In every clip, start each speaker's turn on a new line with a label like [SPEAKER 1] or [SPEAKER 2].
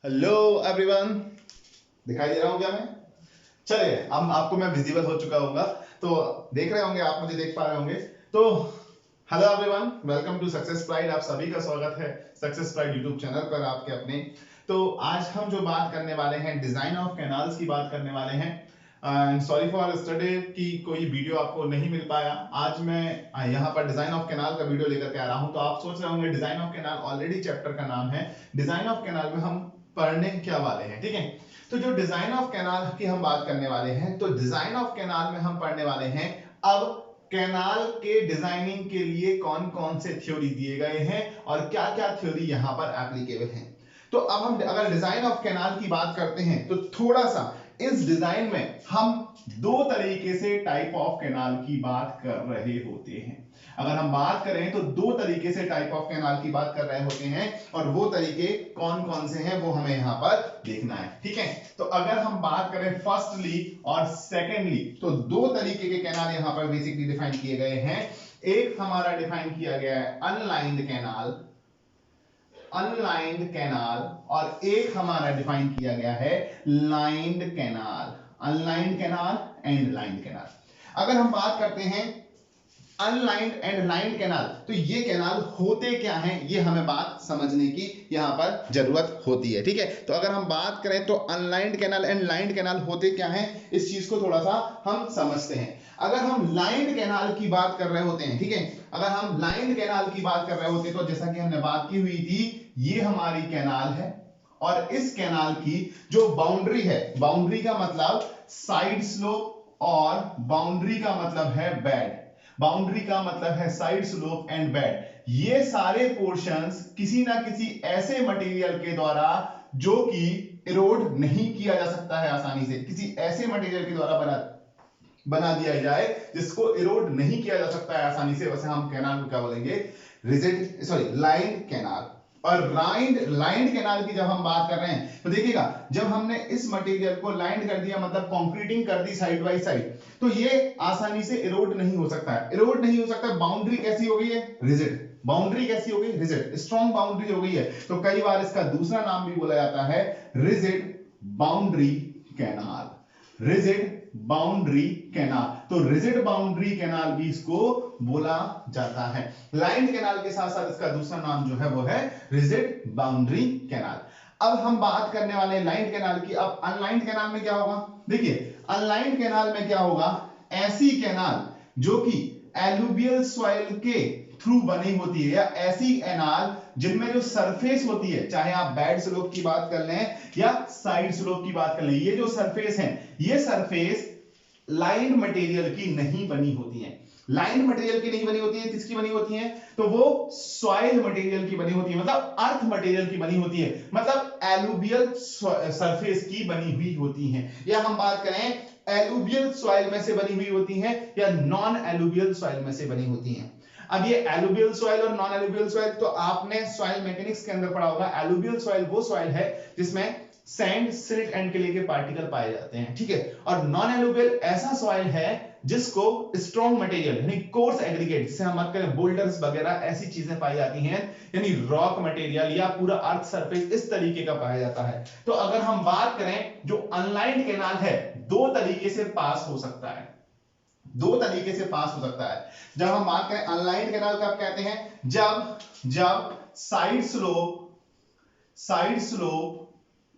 [SPEAKER 1] Hello everyone, दिखाई दे रहा हूँ क्या मैं? चलिए, अब आपको मैं विजिबल हो चुका होगा, तो देख रहे होंगे आप, मुझे देख पा रहे होंगे। तो hello everyone, welcome to success pride. आप सभी का स्वागत है सक्सेस प्राइड यूट्यूब चैनल पर आपके अपने। तो आज हम जो बात करने वाले हैं, डिजाइन ऑफ कैनाल्स की बात करने वाले हैं। सॉरी फॉर यस्टरडे की कोई वीडियो आपको नहीं मिल पाया। आज मैं यहाँ पर डिजाइन ऑफ कैनाल का वीडियो लेकर के आ रहा हूँ। तो आप सोच रहे होंगे design of canal already chapter का नाम है, डिजाइन ऑफ कैनाल में हम पढ़ने क्या वाले हैं, ठीक है। तो जो डिजाइन ऑफ कैनाल की हम बात करने वाले हैं, तो डिजाइन ऑफ कैनाल में हम पढ़ने वाले हैं अब कैनाल के डिजाइनिंग के लिए कौन कौन से थ्योरी दिए गए हैं और क्या क्या थ्योरी यहां पर एप्लीकेबल हैं। तो अब हम अगर डिजाइन ऑफ कैनाल की बात करते हैं, तो थोड़ा सा इस डिजाइन में हम दो तरीके से टाइप ऑफ कैनाल की बात कर रहे होते हैं। अगर हम बात करें तो दो तरीके से टाइप ऑफ कैनाल की बात कर रहे होते हैं, और वो तरीके कौन कौन से हैं वो हमें यहां पर देखना है, ठीक है। तो अगर हम बात करें फर्स्टली और सेकेंडली, तो दो तरीके के कैनाल यहां पर बेसिकली डिफाइन किए गए हैं। एक हमारा डिफाइन किया गया है अनलाइंड कैनाल, अनलाइंड कैनाल, और एक हमारा डिफाइन किया गया है lined canal, unlined canal and lined canal. अगर हम बात करते हैं अनलाइंड एंड लाइंड कैनाल, तो ये कैनाल होते क्या हैं, ये हमें बात समझने की यहां पर जरूरत होती है, ठीक है। तो अगर हम बात करें तो unlined canal and lined canal होते क्या हैं, इस चीज को थोड़ा सा हम समझते हैं। अगर हम लाइंड कैनाल की बात कर रहे होते हैं, ठीक है, अगर हम लाइंड कैनाल की बात कर रहे होते हैं, तो जैसा कि हमने बात की हुई थी, ये हमारी कैनाल है, और इस कैनाल की जो बाउंड्री है, बाउंड्री का मतलब साइड स्लोप और बाउंड्री का मतलब है बेड, बाउंड्री का मतलब है साइड स्लोप एंड बेड, ये सारे पोर्शंस किसी ना किसी ऐसे मटेरियल के द्वारा जो कि इरोड नहीं किया जा सकता है आसानी से, किसी ऐसे मटेरियल के द्वारा बना दिया जाए जिसको इरोड नहीं किया जा सकता है आसानी से, वैसे हम कैनाल को क्या बोलेंगे, रिजिड सॉरी लाइंड कैनाल। और लाइंड कैनाल की जब हम बात कर रहे हैं, तो देखिएगा, जब हमने इस मटेरियल को लाइंड कर दिया, मतलब कंक्रीटिंग कर दी साइड बाय साइड, तो ये आसानी से इरोड नहीं हो सकता है, इरोड नहीं हो सकता। बाउंड्री कैसी हो गई है, रिजिड, बाउंड्री कैसी हो गई, रिजिड, स्ट्रॉन्ग बाउंड्री हो गई है। तो कई बार इसका दूसरा नाम भी बोला जाता है rigid boundary canal, rigid boundary canal. तो रिजिड बाउंड्री कैनाल भी इसको बोला जाता है। लाइंड कैनाल के साथ साथ इसका दूसरा नाम जो है वो है रिजिड बाउंड्री कैनाल। अब हम बात करने वाले हैं लाइंड कैनाल की। अब अनलाइंड कैनाल में क्या होगा, देखिए अनलाइंड कैनाल में क्या होगा, ऐसी कैनाल जो कि एलुवियल सॉइल के थ्रू बनी होती है, या ऐसी कैनाल जिनमें जो सरफेस होती है, चाहे आप बेड स्लोप की बात कर लें या साइड स्लोप की बात कर लें, ये जो सरफेस है, ये सरफेस लाइंड मटेरियल की नहीं बनी होती है। लाइंड मटेरियल की नहीं बनी होती है, किसकी बनी होती है, तो वो सॉइल मटेरियल की बनी होती है, मतलब अर्थ मटेरियल की बनी होती है, मतलब एलुवियल सरफेस की बनी हुई होती है। या हम बात करें एलुवियल सॉइल में से बनी हुई होती है, या नॉन एलुवियल सॉइल में से बनी होती है। अब ये एलुवियल सॉइल और नॉन एलुवियल सॉइल, तो आपने सॉइल मैकेनिक्स के अंदर पढ़ा होगा। एलुवियल सॉइल वो सॉइल है जिसमें सैंड, सिल्ट एंड क्ले के पार्टिकल पाए जाते हैं, ठीक है। और नॉन एलुवियल ऐसा सॉइल है जिसको स्ट्रॉन्ग मटेरियल यानी कोर्स एग्रीगेट, जिसे हम बात करें बोल्डर्स वगैरह ऐसी चीजें पाई जाती हैं, यानी रॉक मटेरियल या पूरा अर्थ सरफेस इस तरीके का पाया जाता है। तो अगर हम बात करें, जो अनलाइंड कैनाल है, दो तरीके से पास हो सकता है, दो तरीके से पास हो सकता है। जब हम बात करें अनलाइंड कैनाल का, कहते हैं जब जब side slope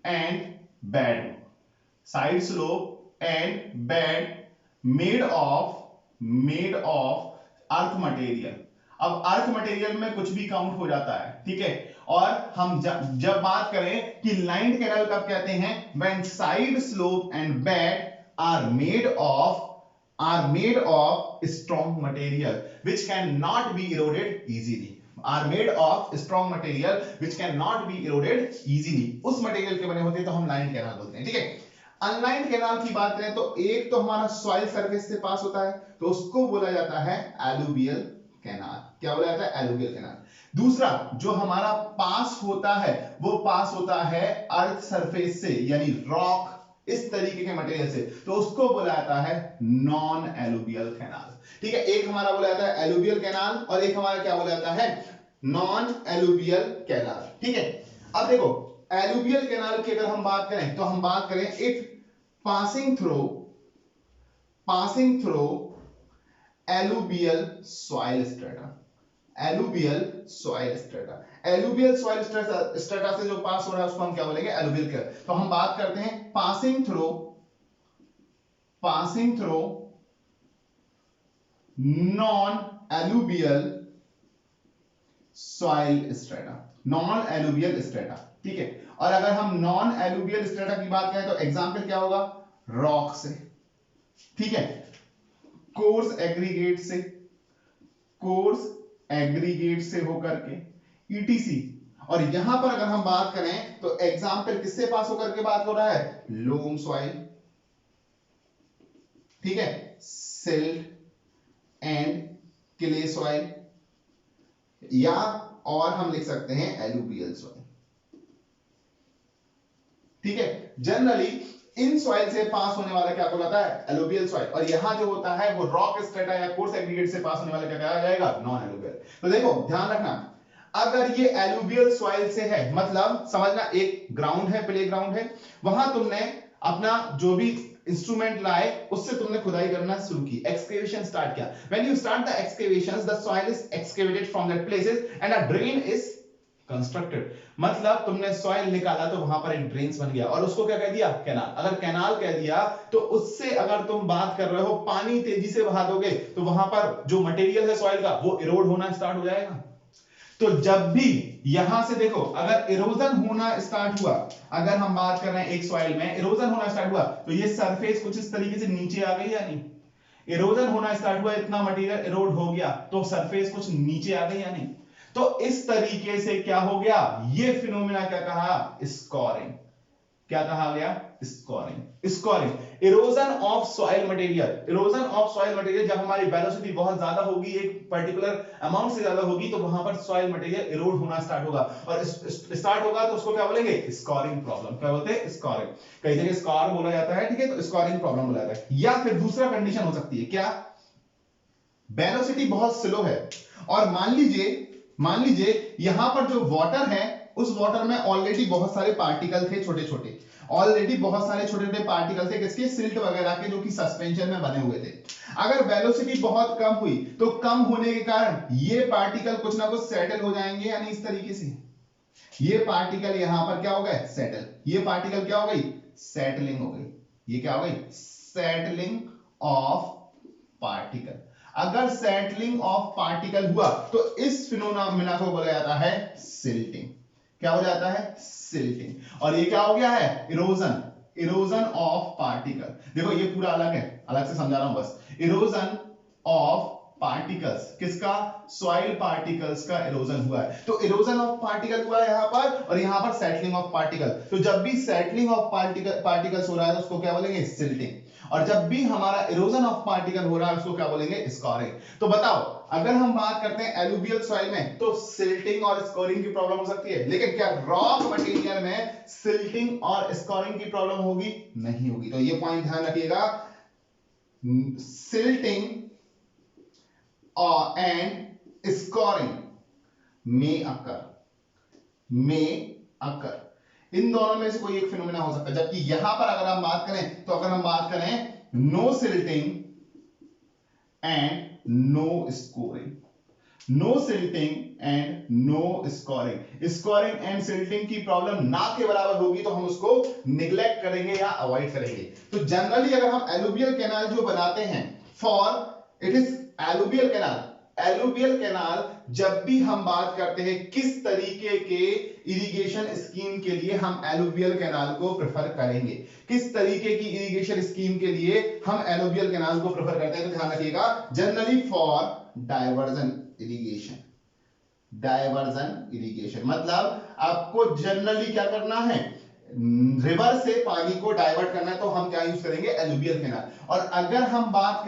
[SPEAKER 1] and bed, side slope and bed made of earth material. अब अर्थ मटेरियल में कुछ भी काउंट हो जाता है, ठीक है। और हम जब बात करें कि लाइंड कैनाल कब कहते हैं, when side slope and bed are made of strong material which cannot be eroded easily, are made of strong material which cannot be eroded easily, उस मटेरियल के बने होते हैं, तो हम लाइंड कैनाल बोलते हैं, ठीक है। अनलाइंड कैनाल की बात करें तो एक तो हमारा सॉइल सरफेस से पास होता है, तो उसको बोला जाता है एलुवियल कैनाल। क्या बोला जाता है, एलुवियल कैनाल। दूसरा जो हमारा पास होता है, वो पास होता है अर्थ सरफेस से, यानी रॉक इस तरीके के मटेरियल से, तो उसको बोला जाता है नॉन एलुवियल कैनाल, ठीक है। एक हमारा बोला जाता है एलुवियल कैनाल, और एक हमारा क्या बोला जाता है, नॉन एलुवियल कैनाल, ठीक है। अब देखो एलुवियल कैनाल की अगर हम बात करें तो हम बात करें it passing through alluvial soil strata. Alluvial soil strata, alluvial soil strata से जो पास हो रहा है उसको हम क्या बोलेंगे? Alluvial canal. तो हम बात करते हैं passing through non alluvial soil strata, non alluvial strata, ठीक है। और अगर हम नॉन एलुवियल स्ट्रेटा की बात करें तो एग्जांपल क्या होगा? रॉक से, ठीक है, कोर्स एग्रीगेट से होकर के ईटीसी। और यहां पर अगर हम बात करें तो एग्जांपल किससे पास होकर के बात हो रहा है? लोम सॉइल, ठीक है, सिल्ट एंड क्ले सॉइल, या और हम लिख सकते हैं एलुवियल सॉइल, ठीक है। जनरली इन सॉइल से पास होने वाला क्या कहलाता है? Alluvial soil. और यहां जो होता है वो रॉक स्ट्रेटा या कोर्स एग्रीगेट से पास होने वाला क्या कहा जाएगा? Non alluvial. तो देखो ध्यान रखना, अगर ये एलुवियल सॉइल से है मतलब समझना एक ग्राउंड है, प्ले ग्राउंड है, वहां तुमने अपना जो भी इंस्ट्रूमेंट लाए उससे तुमने खुदाई करना शुरू की, एक्सकेवेशन स्टार्ट किया। When you start the excavations the soil is excavated from that places and a drain is constructed. मतलब तुमने सॉइल निकाला तो वहां पर एक ड्रेन्स बन गया और उसको क्या कह दिया? कैनाल। अगर कैनाल कह दिया तो उससे अगर तुम बात कर रहे हो पानी तेजी से बहा दोगे तो वहां पर जो मटेरियल है सॉइल का वो इरोड होना स्टार्ट हो जाएगा। तो जब भी यहां से देखो अगर इरोजन होना स्टार्ट हुआ, अगर हम बात कर रहे हैं एक सॉइल में इरोजन होना स्टार्ट हुआ तो ये सरफेस कुछ इस तरीके से नीचे आ गई या नहीं? इरोजन होना स्टार्ट हुआ, इतना मटेरियल इरोड हो गया तो सरफेस कुछ नीचे आ गई या नहीं? तो इस तरीके से क्या हो गया? ये फिनोमेना क्या कहा? स्कोरिंग। क्या कहा गया? Scoring. Erosion of soil material, erosion of soil material जब हमारी वेलोसिटी बहुत ज्यादा होगी, एक पर्टिकुलर अमाउंट से ज्यादा होगी तो वहां पर सॉइल मटेरियल इरोड होना स्टार्ट होगा और स्टार्ट होगा तो उसको क्या बोलेंगे? Scoring problem. क्या बोलते हैं? स्कोरिंग। कई जगह स्कोर बोला जाता है, ठीक है, तो स्कोरिंग प्रॉब्लम बोला जाता है। या फिर दूसरा कंडीशन हो सकती है क्या? वेलोसिटी बहुत स्लो है और मान लीजिए यहां पर जो वाटर है उस वाटर में ऑलरेडी बहुत सारे पार्टिकल थे, छोटे छोटे, ऑलरेडी बहुत सारे छोटे छोटे पार्टिकल थे किसके? सिल्ट वगैरह के, जो कि सस्पेंशन में बने हुए थे। अगर वेलोसिटी बहुत कम हुई तो कम होने के कारण ये पार्टिकल कुछ ना कुछ सेटल हो जाएंगे, यानी इस तरीके से ये पार्टिकल यहां पर क्या हो गए? सेटल। ये पार्टिकल क्या हो गई? सेटलिंग हो गई। ये क्या हो गई? Settling of particle. अगर सेटलिंग ऑफ पार्टिकल हुआ तो इस फिनोमेना को बोला जाता है सिल्टिंग। क्या हो जाता है? सिल्टिंग। और ये क्या हो गया है? Erosion of particle. देखो ये पूरा अलग है, अलग से समझा रहा हूं बस। इरोजन ऑफ पार्टिकल्स, किसका? सॉइल पार्टिकल्स का इरोजन हुआ है। तो इरोजन ऑफ पार्टिकल हुआ है यहां पर, और यहां पर सेटलिंग ऑफ पार्टिकल। तो जब भी सेटलिंग ऑफ पार्टिकल्स हो रहा है तो उसको क्या बोलेंगे? सिल्टिंग। और जब भी हमारा इरोजन ऑफ पार्टिकल हो रहा है उसको क्या बोलेंगे? स्कोरिंग। तो बताओ, अगर हम बात करते हैं एलुवियल सॉइल में तो सिल्टिंग और स्कोरिंग की प्रॉब्लम हो सकती है, लेकिन क्या रॉक मटेरियल में सिल्टिंग और स्कोरिंग की प्रॉब्लम होगी? नहीं होगी। तो ये पॉइंट ध्यान रखिएगा, silting and scoring may occur, इन दोनों में से कोई एक फिनोमेना हो सकता है। जबकि यहां पर अगर हम बात करें तो अगर हम बात करें no silting and no scoring, no silting and no scoring, scoring and silting की प्रॉब्लम ना के बराबर होगी तो हम उसको निग्लेक्ट करेंगे या अवॉइड करेंगे। तो जनरली अगर हम एलुवियल कैनाल जो बनाते हैं for it is alluvial canal, alluvial canal जब भी हम बात करते हैं किस तरीके के इरिगेशन स्कीम के लिए हम एलुवियल कैनाल को प्रेफर करेंगे, किस तरीके की इरिगेशन स्कीम के लिए हम एलुवियल कैनाल को प्रेफर करते हैं, तो ध्यान रखिएगा generally for diversion irrigation. Diversion irrigation मतलब आपको जनरली क्या करना है? रिवर से पानी को डाइवर्ट करना है तो हम क्या यूज करेंगे? Alluvial canal. और अगर हम बात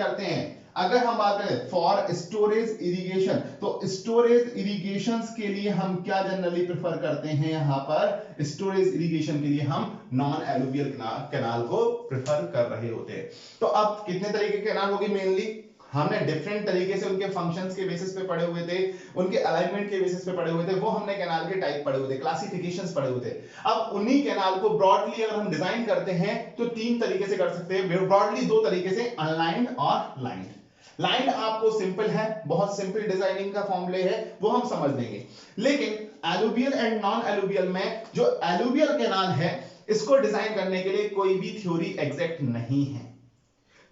[SPEAKER 1] करें फॉर स्टोरेज इरिगेशन, तो स्टोरेज इरिगेशन के लिए हम क्या जनरली प्रेफर करते हैं? यहां पर स्टोरेज इरिगेशन के लिए हम नॉन एलुवियल कैनाल को प्रेफर कर रहे होते हैं। तो अब कितने तरह के कैनाल होगी? मेनली हमने डिफरेंट तरीके से उनके फंक्शंस के बेसिस पे पढ़े हुए थे, उनके अलाइनमेंट के बेसिस पे पढ़े हुए थे, वो हमने कैनाल के टाइप पढ़े हुए थे, क्लासिफिकेशंस पढ़े हुए थे। अब उन्हीं कैनाल को ब्रॉडली अगर हम डिजाइन करते हैं तो तीन तरीके से कर सकते हैं, ब्रॉडली दो तरीके से, अनलाइंड और लाइंड। लाइंड आपको सिंपल है, बहुत सिंपल डिजाइनिंग का फॉर्मूले है, वो हम समझ लेंगे। लेकिन एलुवियल एंड नॉन एलुवियल में जो एलुवियल कैनाल है इसको डिजाइन करने के लिए कोई भी थ्योरी एग्जैक्ट नहीं है,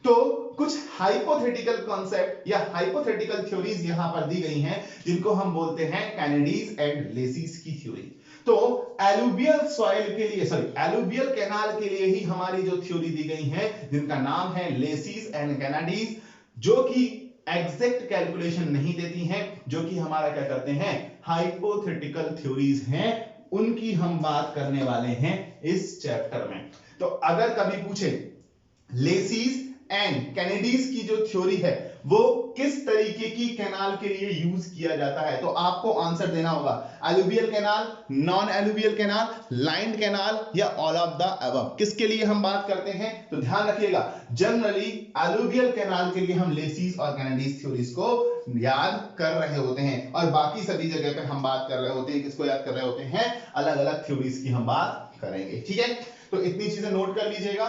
[SPEAKER 1] तो कुछ हाइपोथेटिकल कॉन्सेप्ट या हाइपोथेटिकल थ्योरीज यहां पर दी गई हैं जिनको हम बोलते हैं कैनेडीज एंड लेसीज की थ्योरी। तो एलुवियल सॉइल के लिए, सॉरी एलुवियल कैनाल के लिए ही हमारी जो थ्योरी दी गई है जिनका नाम है लेसीज एंड कैनाडीज, जो कि एग्जैक्ट कैलकुलेशन नहीं देती हैं, जो कि हमारा क्या करते हैं हाइपोथेटिकल थ्योरीज हैं, उनकी हम बात करने वाले हैं इस चैप्टर में। तो अगर कभी पूछे लेसीज एंड कैनेडीज की जो थ्योरी है वो किस तरीके की कैनाल के लिए यूज किया जाता है, तो आपको आंसर देना होगा alluvial canal, non alluvial canal, lined canal या ऑल ऑफ द अबव। किसके लिए हम बात करते हैं तो ध्यान रखिएगा, जनरली एलुवियल कैनाल के लिए हम लेसीज और कैनेडीज थ्योरीज को याद कर रहे होते हैं, और बाकी सभी जगह पे हम बात कर रहे होते हैं, किसको याद कर रहे होते हैं, अलग अलग थ्योरीज की हम बात करेंगे। ठीक है, तो इतनी चीजें नोट कर लीजिएगा,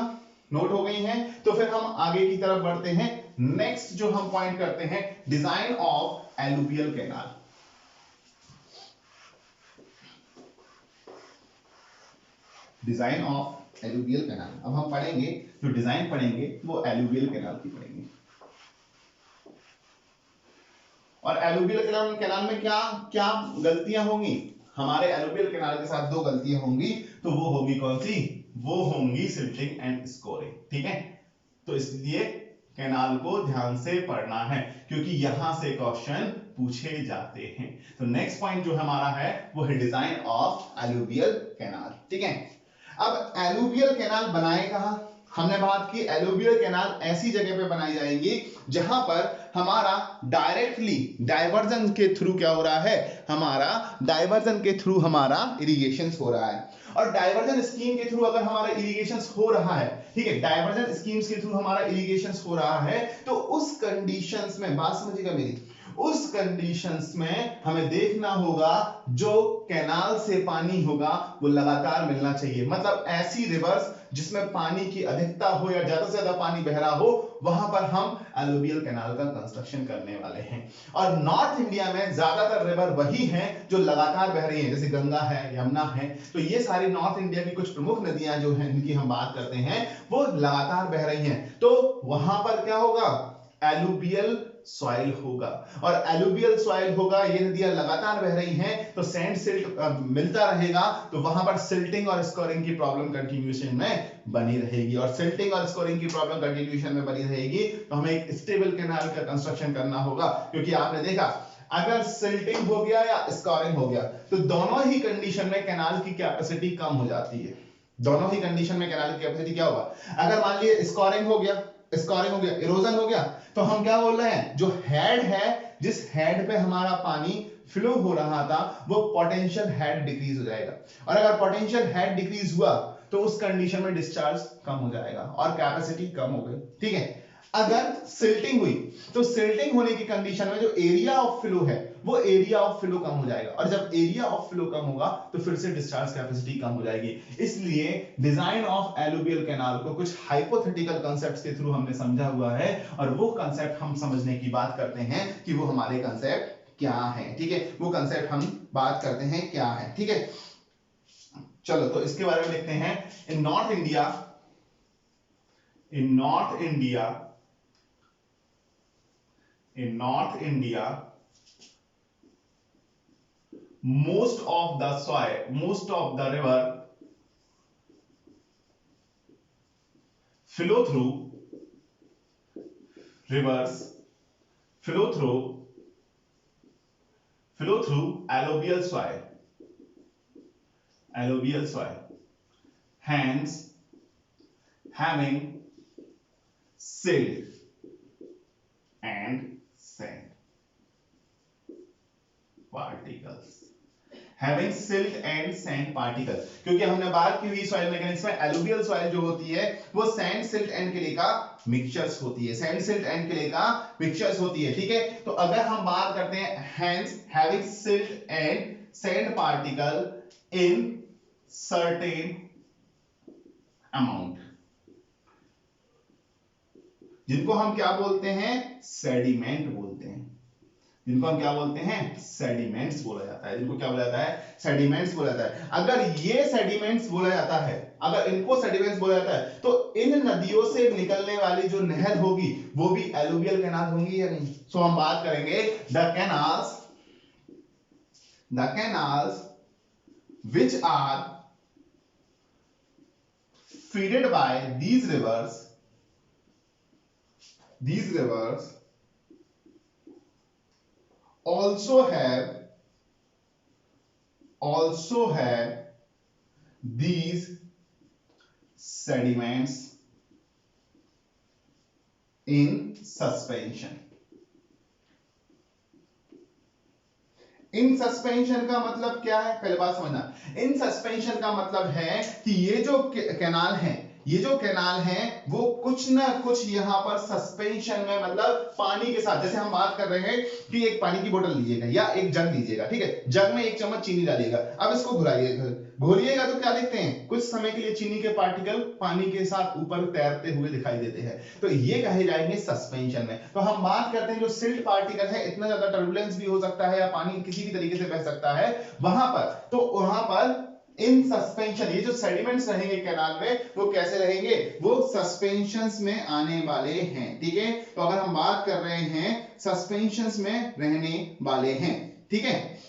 [SPEAKER 1] नोट हो गई हैं। तो फिर हम आगे की तरफ बढ़ते हैं। नेक्स्ट जो हम पॉइंट करते हैं, design of alluvial canal. Design of alluvial canal, अब हम पढ़ेंगे जो डिजाइन पढ़ेंगे वो एलुवियल कैनाल की पढ़ेंगे। और एलुवियल कैनाल में क्या क्या गलतियां होंगी, हमारे एलुवियल कैनाल के साथ दो गलतियां होंगी, तो वो होगी कौन सी, वो होंगी सिल्टिंग एंड स्कोरिंग। ठीक है, तो इसलिए कैनाल को ध्यान से पढ़ना है क्योंकि यहां से क्वेश्चन पूछे जाते हैं। तो नेक्स्ट पॉइंट जो हमारा है वो है डिजाइन ऑफ एलुवियल कैनाल। ठीक है, अब एलुवियल कैनाल बनाए कहां, हमने बात की एलुवियल कैनाल ऐसी जगह पे बनाई जाएगी जहां पर हमारा डायरेक्टली डाइवर्जन के थ्रू क्या हो रहा है, हमारा डाइवर्जन के थ्रू हमारा इरिगेशन हो रहा है। और डाइवर्जन स्कीम के थ्रू अगर हमारा इरिगेशन हो रहा है, ठीक है, डाइवर्जन स्कीम्स के थ्रू हमारा इरिगेशन हो रहा है, तो उस कंडीशंस में बात समझिएगा मेरी, उस कंडीशंस में हमें देखना होगा जो कैनाल से पानी होगा वो लगातार मिलना चाहिए। मतलब ऐसी रिवर्स जिसमें पानी की अधिकता हो या ज्यादा से ज्यादा पानी बह रहा हो, वहां पर हम एलुवियल कैनाल का कंस्ट्रक्शन करने वाले हैं। और नॉर्थ इंडिया में ज्यादातर रिवर वही हैं जो लगातार बह रही हैं, जैसे गंगा है, यमुना है, तो ये सारी नॉर्थ इंडिया की कुछ प्रमुख नदियां जो हैं इनकी हम बात करते हैं वो लगातार बह रही हैं। तो वहां पर क्या होगा, एलुवियल सॉइल होगा, और एलुवियल सॉइल होगा, ये नदियां लगातार बह रही हैं तो सैंड सिल्ट मिलता रहेगा, तो वहां पर सिल्टिंग और स्कोरिंग की प्रॉब्लम कंटिन्यूएशन में बनी रहेगी। और सिल्टिंग और स्कोरिंग की प्रॉब्लम कंटिन्यूएशन में बनी रहेगी तो हमें एक स्टेबल कैनाल का कंस्ट्रक्शन करना होगा, क्योंकि आपने देखा अगर सिल्टिंग हो गया या स्कोरिंग हो गया तो दोनों ही कंडीशन में कैनाल की कैपेसिटी कम हो जाती है। दोनों ही कंडीशन में कैनाल की कैपेसिटी क्या होगा, अगर मान लीजिए स्कोरिंग हो गया, स्कोरिंग हो गया, इरोजन हो गया, तो हम क्या बोल रहे हैं, जो हेड है, जिस हेड पे हमारा पानी फ्लो हो रहा था वो पोटेंशियल हेड डिक्रीज हो जाएगा, और अगर पोटेंशियल हेड डिक्रीज हुआ तो उस कंडीशन में डिस्चार्ज कम हो जाएगा और कैपेसिटी कम हो गई। ठीक है, अगर सिल्टिंग हुई तो सिल्टिंग होने की कंडीशन में जो एरिया ऑफ फ्लो है वो एरिया ऑफ फ्लो कम हो जाएगा, और जब एरिया ऑफ फ्लो कम होगा तो फिर से डिस्चार्ज कैपेसिटी कम हो जाएगी। इसलिए डिजाइन ऑफ एलुवियल कैनाल को कुछ हाइपोथेटिकल कांसेप्ट्स के थ्रू हमने समझा हुआ है, और वो कांसेप्ट हम समझने की बात करते हैं कि वो हमारे कांसेप्ट क्या है। ठीक है, वो कांसेप्ट हम बात करते हैं क्या है। ठीक है, चलो तो इसके बारे में देखते हैं। In North India, in North India, most of the soil, most of the river flow through rivers, flow through alluvial soil, hence having silt and sand particles, having silt and sand particle, क्योंकि हमने बात की हुई soil mechanics में alluvial soil जो होती है वो सैंड सिल्ट एंड क्ले का मिक्सचर्स होती है, सैंड सिल्ट एंड क्ले का मिक्सचर्स होती है, ठीक है। तो अगर हम बात करते हैं hence having silt and sand particle in certain amount, जिनको हम क्या बोलते हैं, सेडिमेंट बोलते हैं, जिनको हम क्या बोलते हैं, सेडिमेंट्स बोला जाता है, जिनको क्या बोला जाता है, सेडिमेंट्स बोला जाता है। अगर ये सेडिमेंट्स बोला जाता है, अगर इनको सेडिमेंट्स बोला जाता है, तो इन नदियों से निकलने वाली जो नहर होगी वो भी एलुवियल कैनाल होंगी या नहीं। सो हम बात करेंगे the canals which are feeded by these rivers also have these sediments in suspension। In suspension का मतलब क्या है, पहले बात समझना। इन सस्पेंशन का मतलब है कि ये जो कैनाल है, ये जो कैनाल है वो कुछ ना कुछ यहां पर सस्पेंशन में, मतलब पानी के साथ, जैसे हम बात कर रहे हैं कि एक पानी की बोतल लीजिएगा या एक जग लीजिएगा, ठीक है, जग में 1 चम्मच चीनी डालिएगा, अब इसको घोलिएगा तो क्या देखते हैं, कुछ समय के लिए चीनी के पार्टिकल पानी के साथ ऊपर तैरते हुए दिखाई देते हैं, तो ये कहे जाएंगे सस्पेंशन में। तो हम बात करते हैं जो सिल्ट पार्टिकल है, इतना ज्यादा टर्बुलेंस भी हो सकता है या पानी किसी भी तरीके से बह सकता है वहां पर, तो वहां पर इन सस्पेंशन, ये जो सेडिमेंट्स रहेंगे कैनाल में वो कैसे रहेंगे, वो सस्पेंशंस में आने वाले हैं, ठीक है। तो अगर हम बात कर रहे हैं सस्पेंशंस में रहने वाले हैं, ठीक है।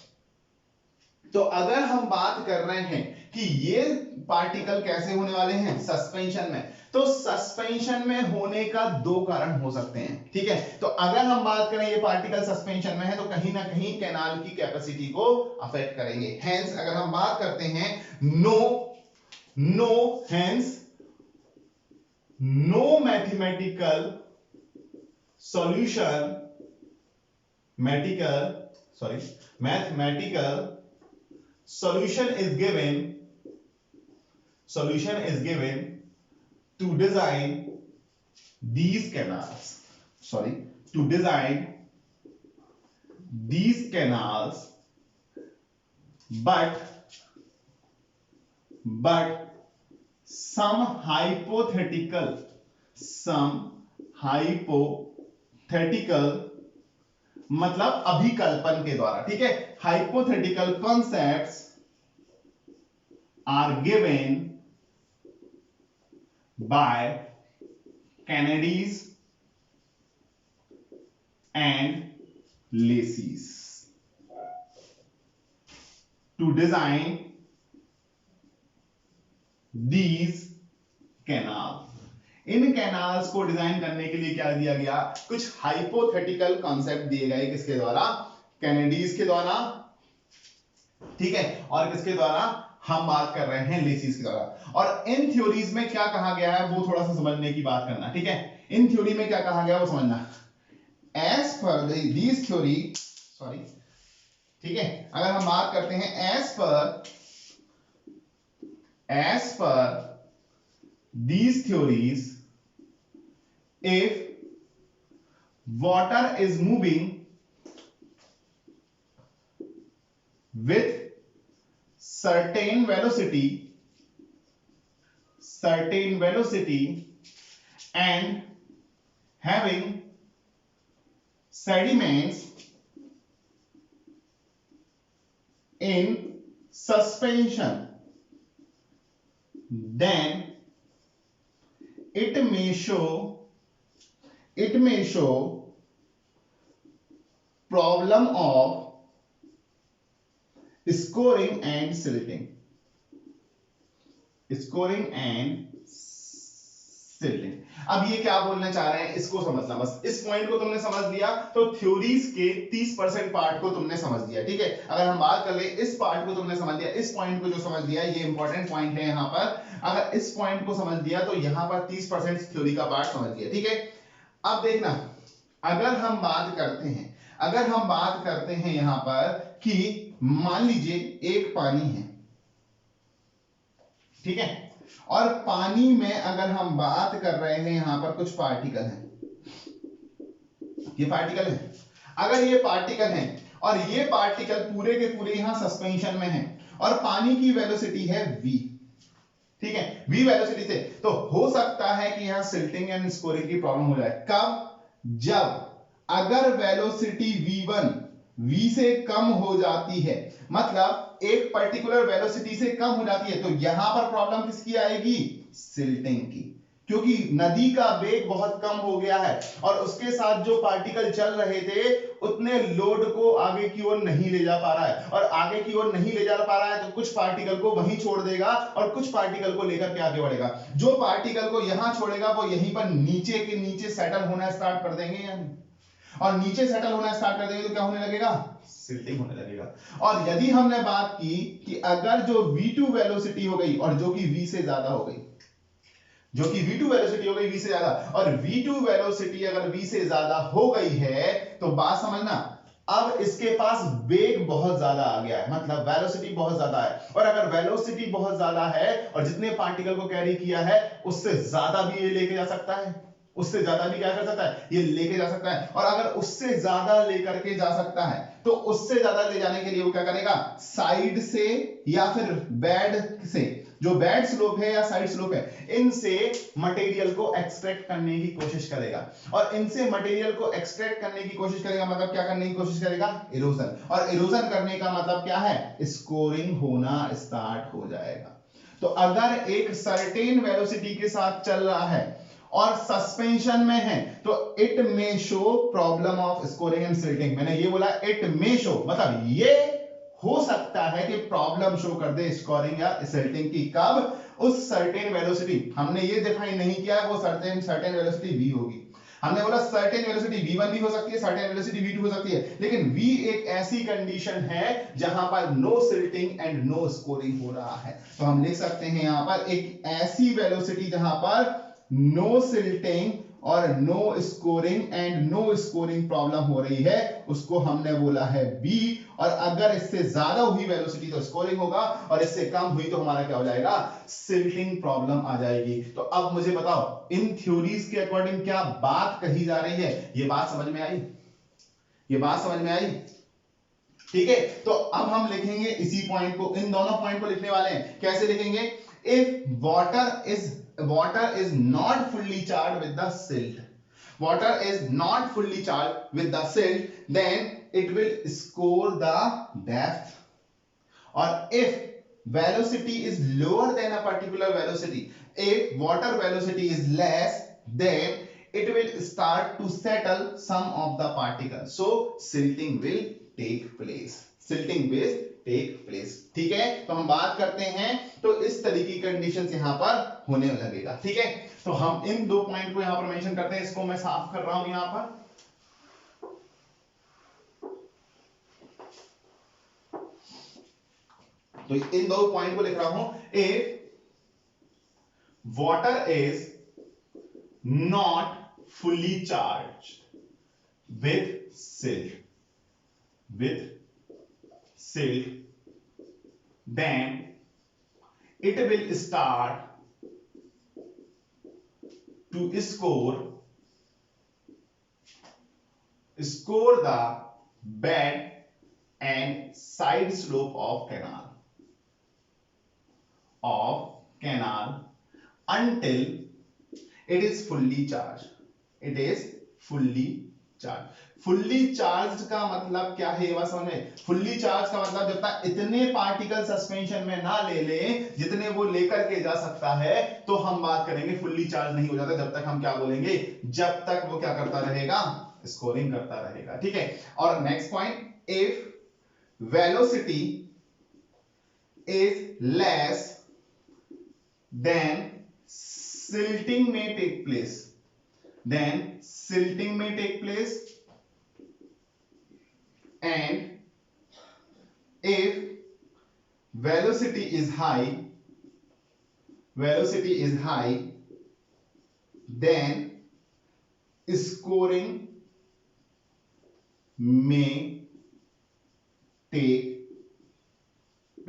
[SPEAKER 1] तो अगर हम बात कर रहे हैं कि ये पार्टिकल कैसे होने वाले हैं, सस्पेंशन में, तो सस्पेंशन में होने का 2 कारण हो सकते हैं, ठीक है। तो अगर हम बात करें ये पार्टिकल सस्पेंशन में है तो कहीं ना कहीं कैनाल की कैपेसिटी को अफेक्ट करेंगे। हेंस अगर हम बात करते हैं no mathematical solution, mathematical solution is given to design these canals, but some hypothetical मतलब अभिकल्पन के द्वारा, ठीक है, hypothetical concepts are given by Kennedy's and Lacey's to design these canal. इन कैनाल्स को डिजाइन करने के लिए क्या दिया गया, कुछ हाइपोथेटिकल कॉन्सेप्ट दिए गए, किसके द्वारा, कैनेडीज के द्वारा, ठीक है, और किसके द्वारा, हम बात कर रहे हैं लेसीज के द्वारा। और इन थ्योरीज में क्या कहा गया है वो थोड़ा सा समझने की बात करना, ठीक है। इन थ्योरी में क्या कहा गया वो समझना। एज पर दीज थ्योरी, ठीक है, अगर हम बात करते हैं as per these theories, if water is moving with certain velocity and having sediments in suspension, then it may show problem of scoring and silting। अब ये क्या बोलना चाह रहे हैं इसको समझना, बस इस पॉइंट को तुमने समझ लिया तो थ्योरीज के 30% पार्ट को तुमने समझ लिया, ठीक है। अगर हम बात कर ले, इस पार्ट को तुमने समझ लिया, इस पॉइंट को जो समझ लिया, ये इंपॉर्टेंट पॉइंट है यहां पर, अगर इस पॉइंट को समझ लिया तो यहां पर 30% थ्योरी का पार्ट समझ लिया, ठीक है। अब देखना, अगर हम बात करते हैं यहां पर कि मान लीजिए एक पानी है, ठीक है, और पानी में अगर हम बात कर रहे हैं यहां पर कुछ पार्टिकल हैं, ये पार्टिकल है, अगर ये पार्टिकल हैं और ये पार्टिकल पूरे के पूरे यहां सस्पेंशन में हैं और पानी की वेलोसिटी है v, ठीक है, v वेलोसिटी से, तो हो सकता है कि यहां सिल्टिंग एंड स्कोरिंग की प्रॉब्लम हो जाए। कब? जब अगर वेलोसिटी v1 v से कम हो जाती है, मतलब एक पर्टिकुलर वेलोसिटी से कम हो जाती है, तो यहां पर प्रॉब्लम किसकी आएगी? सिल्टिंग की, क्योंकि नदी का वेग बहुत कम हो गया है और उसके साथ जो पार्टिकल चल रहे थे उतने लोड को आगे की ओर नहीं ले जा पा रहा है, और आगे की ओर नहीं ले जा पा रहा है तो कुछ पार्टिकल को वहीं छोड़ देगा और कुछ पार्टिकल को लेकर के आगे बढ़ेगा। जो पार्टिकल को यहां छोड़ेगा वो यहीं पर नीचे के नीचे सेटल होना स्टार्ट कर देंगे, यानी और नीचे सेटल होना स्टार्ट कर देंगे तो क्या होने लगेगा? सिल्टिंग होने लगेगा। और यदि हमने बात की कि अगर जो v2 वेलोसिटी हो गई और जो कि v से ज्यादा हो गई, जो कि v2 वेलोसिटी हो गई v से ज्यादा, और v2 वेलोसिटी अगर v से ज्यादा हो गई है तो बात समझना, अब इसके पास वेग बहुत ज्यादा आ गया है, मतलब वेलोसिटी बहुत ज्यादा है, और अगर वेलोसिटी बहुत ज्यादा है और जितने पार्टिकल को कैरी किया है उससे ज्यादा भी ये लेके जा सकता है, उससे ज्यादा भी क्या कर सकता है? ये लेके जा सकता है। और अगर उससे ज्यादा लेकर के जा सकता है तो उससे ज्यादा ले जाने के लिए वो क्या करेगा? साइड से या फिर बेड से, जो बेड स्लोप है या साइड स्लोप है, इनसे मटेरियल को एक्सट्रैक्ट करने की कोशिश करेगा, और इनसे मटेरियल को एक्सट्रैक्ट करने की कोशिश करेगा, मतलब क्या करने की कोशिश करेगा? इरोजन। और इरोजन करने का मतलब क्या है? स्कोरिंग होना स्टार्ट हो जाएगा। तो अगर एक सर्टेन वेलोसिटी के साथ चल रहा है और सस्पेंशन में है तो it may show problem of scoring and silting. मैंने ये बोला इट मे शो, मतलब ये हो सकता है कि प्रॉब्लम शो कर दे स्कोरिंग या सिल्टिंग की। कब? उस सर्टेन वेलोसिटी, हमने ये डिफाइन नहीं किया वो सर्टेन वेलोसिटी v होगी, हमने बोला सर्टेन वेलोसिटी v1 भी हो सकती है, सर्टेन वेलोसिटी v2 हो सकती है, लेकिन v एक ऐसी कंडीशन है जहां पर no silting and no scoring हो रहा है। तो हम लिख सकते हैं यहां पर एक ऐसी वेलोसिटी जहां पर नो सिल्टिंग और no scoring and no scoring problem हो रही है, उसको हमने बोला है बी। और अगर इससे ज्यादा हुई वेलोसिटी तो स्कोरिंग होगा, और इससे कम हुई तो हमारा क्या हो जाएगा? सिल्टिंग प्रॉब्लम आ जाएगी। तो अब मुझे बताओ इन थ्योरीज के अकॉर्डिंग क्या बात कही जा रही है? ये बात समझ में आई? ये बात समझ में आई? ठीक है, तो अब हम लिखेंगे इसी पॉइंट को, इन दोनों पॉइंट को लिखने वाले हैं। कैसे लिखेंगे? If water is not fully charged with the silt, water is not fully charged with the silt, then it will score the depth. Or if velocity is lower than a particular velocity, if water velocity is less, then it will start to settle some of the particles, so silting will take place, silting will take place। ठीक है, तो हम बात करते हैं तो इस तरीके की कंडीशंस यहां पर होने लगेगा। ठीक है, तो हम इन दो पॉइंट को यहां पर मेंशन करते हैं, इसको मैं साफ कर रहा हूं यहां पर। तो इन दो पॉइंट को लिख रहा हूं, if water is not fully charged with silt, then it will start to score the bed and side slope of canal until it is fully charged, it is fully charged। Fully charge का मतलब क्या है, ये बात समझ में? Fully charge का मतलब जब तक इतने पार्टिकल सस्पेंशन में ना ले ले जितने वो लेकर के जा सकता है, तो हम बात करेंगे फुल्ली चार्ज नहीं हो जाता। जब तक हम क्या बोलेंगे? जब तक वो क्या करता रहेगा? स्कोरिंग करता रहेगा। ठीक है, और next point, if velocity is less than silting may take place, then silting may take place, and if velocity is high, then scoring may take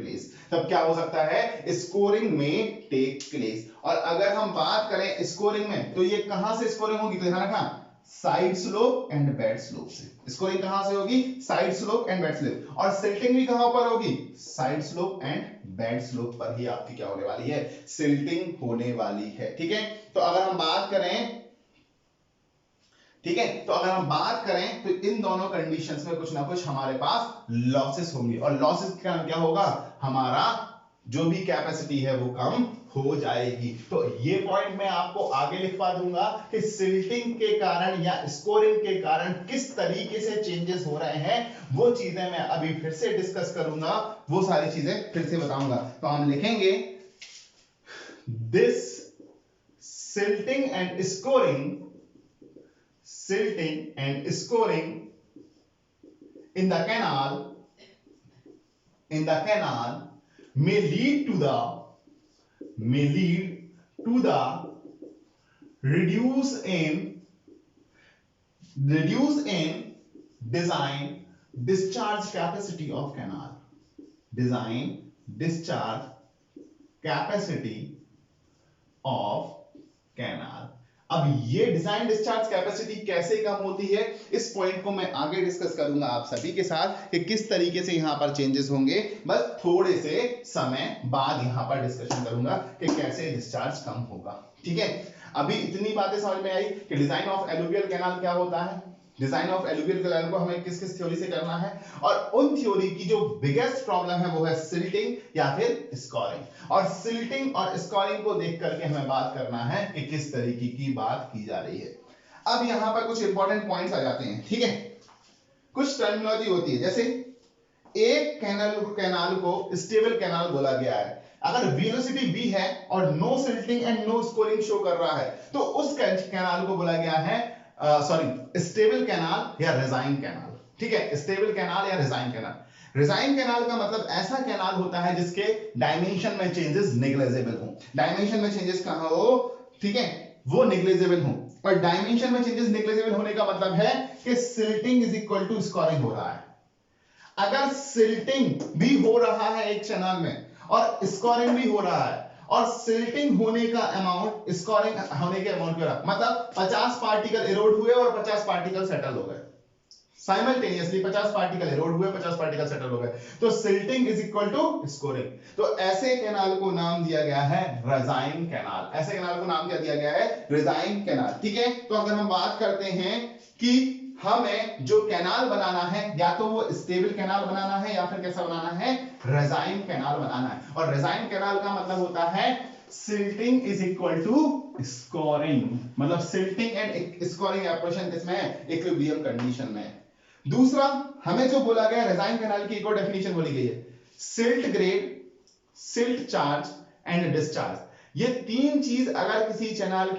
[SPEAKER 1] place. तब क्या हो सकता है, स्कोरिंग में टेक प्लेस। और अगर हम बात करें स्कोरिंग में, तो ये कहां से स्कोरिंग होगी, तो ध्यान रखना, side slope and bed slope से। स्कोरिंग कहां से होगी, side slope and bed slope. और सिल्टिंग भी कहां पर होगी, side slope and bed slope पर ही आपकी क्या होने वाली है, सिल्टिंग होने वाली है। ठीक है, तो अगर हम बात करें, ठीक है, तो अगर हम बात करें तो इन दोनों कंडीशंस में कुछ ना कुछ हमारे पास लॉसेस होंगे, और लॉसेस के कारण क्या होगा, हमारा जो भी कैपेसिटी है वो कम हो जाएगी। तो ये पॉइंट मैं आपको आगे लिखवा दूंगा कि सिल्टिंग के कारण या स्कोरिंग के कारण किस तरीके से चेंजेस हो रहे हैं, वो चीजें मैं अभी फिर से डिस्कस करूंगा, वो सारी चीजें फिर से बताऊंगा। तो हम लिखेंगे this silting and scoring in the canal may lead to the reduce in design discharge capacity of canal। अब ये डिजाइन डिस्चार्ज कैपेसिटी कैसे कम होती है, इस पॉइंट को मैं आगे डिस्कस करूंगा आप सभी के साथ कि किस तरीके से यहां पर चेंजेस होंगे। बस थोड़े से समय बाद यहां पर डिस्कशन करूंगा कि कैसे डिस्चार्ज कम होगा। ठीक है, अभी इतनी बातें समझ में आई कि डिजाइन ऑफ एलुवियल कैनाल क्या होता है, डिजाइन ऑफ एलुवियल कैनाल को हमें किस किस थ्योरी से करना है, और उन थ्योरी की जो बिगेस्ट प्रॉब्लम है वो है सिल्टिंग या फिर स्कोरिंग। और सिल्टिंग और स्कोरिंग को देख करके हमें बात करना है कि किस तरीके की बात की जा रही है। अब यहां पर कुछ इंपॉर्टेंट पॉइंट्स आ जाते हैं। ठीक है, कुछ टर्मिनोलॉजी होती है, जैसे एक कैनाल को स्टेबल कैनाल बोला गया है। अगर वेलोसिटी v है और no silting and no scoring show कर रहा है, तो उस कैनाल को बोला गया है स्टेबल कैनाल या रिजाइन कैनाल। ठीक है, स्टेबल कैनाल या रिजाइन कैनाल। रिजाइन कैनाल का मतलब ऐसा कैनाल होता है जिसके डायमेंशन में चेंजेस नेग्लिजिबल हो। डायमेंशन में चेंजेस कहां हो, ठीक है, वो नेग्लिजिबल हो। और डायमेंशन में चेंजेस नेग्लिजिबल होने का मतलब है कि silting is equal to scoring हो रहा है। अगर सिल्टिंग भी हो रहा है एक चैनल में और स्कोरिंग भी हो रहा है, और सिल्टिंग होने का अमाउंट स्कोरिंग होने के अमाउंट के बराबर, मतलब 50 पार्टिकल इरोड हुए और 50 पार्टिकल सेटल हो गए साइमल्टेनियसली, 50 पार्टिकल इरोड हुए, 50 पार्टिकल सेटल हो गए, तो silting is equal to scoring. तो ऐसे कैनाल को नाम दिया गया है रिजाइन कैनाल। ऐसे कैनाल को नाम क्या दिया गया है, रिजाइन कैनाल। ठीक है, तो अगर हम बात करते हैं कि हमें जो कैनाल बनाना है, या तो वो स्टेबल कैनाल बनाना है या फिर कैसा बनाना है, रिजाइन कैनाल बनाना है। और रिजाइन कैनाल का मतलब होता है silting is equal to scoring, मतलब सिल्टिंग एंड स्कोरिंग ऑपरेशन किसमें, इक्विलिब्रियम कंडीशन में। दूसरा, हमें जो बोला गया रिजाइन कैनाल की एक और डेफिनेशन बोली गई है, silt grade, silt charge and discharge. ये तीन चीज अगर किसी कैनाल